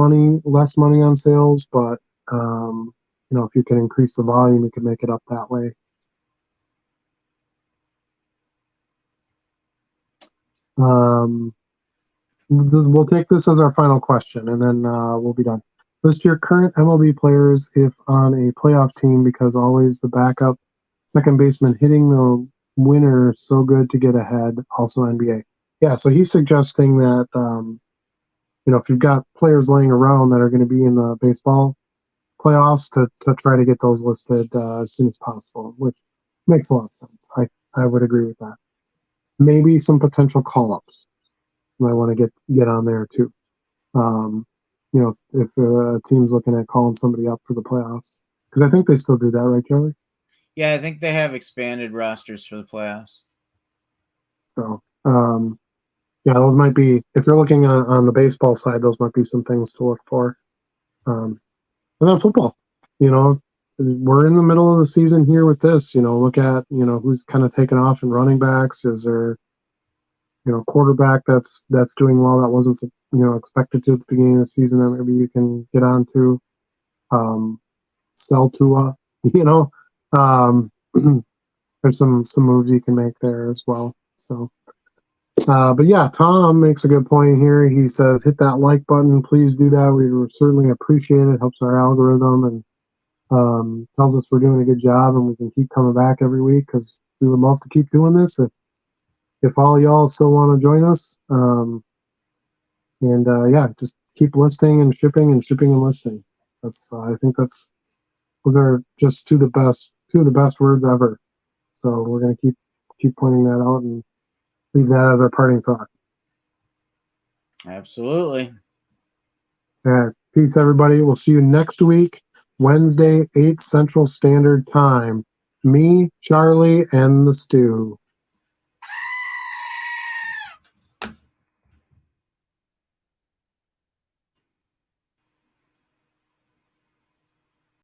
less money on sales, but if you can increase the volume, you can make it up that way. Um, we'll take this as our final question, and then we'll be done. List your current MLB players if on a playoff team, because always the backup second baseman hitting the winner so good to get ahead. Also NBA. Yeah, so he's suggesting that if you've got players laying around that are going to be in the baseball playoffs, to try to get those listed as soon as possible, which makes a lot of sense. I would agree with that. Maybe some potential call ups. Might want to get on there too. Um, if a team's looking at calling somebody up for the playoffs, because I think they still do that, right, Charlie? Yeah, I think they have expanded rosters for the playoffs. So, yeah, those might be, if you're looking on the baseball side, those might be some things to look for. And then football, you know, we're in the middle of the season here with this. Look at who's kind of taken off in running backs. Is there quarterback that's doing well that wasn't expected to at the beginning of the season that maybe you can get on to. Sell to you know um, there's some moves you can make there as well. So but yeah, Tom makes a good point here. He says hit that like button, please do that. We would certainly appreciate it. Helps our algorithm and tells us we're doing a good job and we can keep coming back every week, because we would love to keep doing this if all y'all still want to join us. And yeah, just keep listing and shipping and listing. I think those are just two of the best words ever. So we're gonna keep pointing that out and leave that as our parting thought. Absolutely. All right, peace, everybody. We'll see you next week, Wednesday, 8 Central Standard Time. Me, Charlie, and the Stew.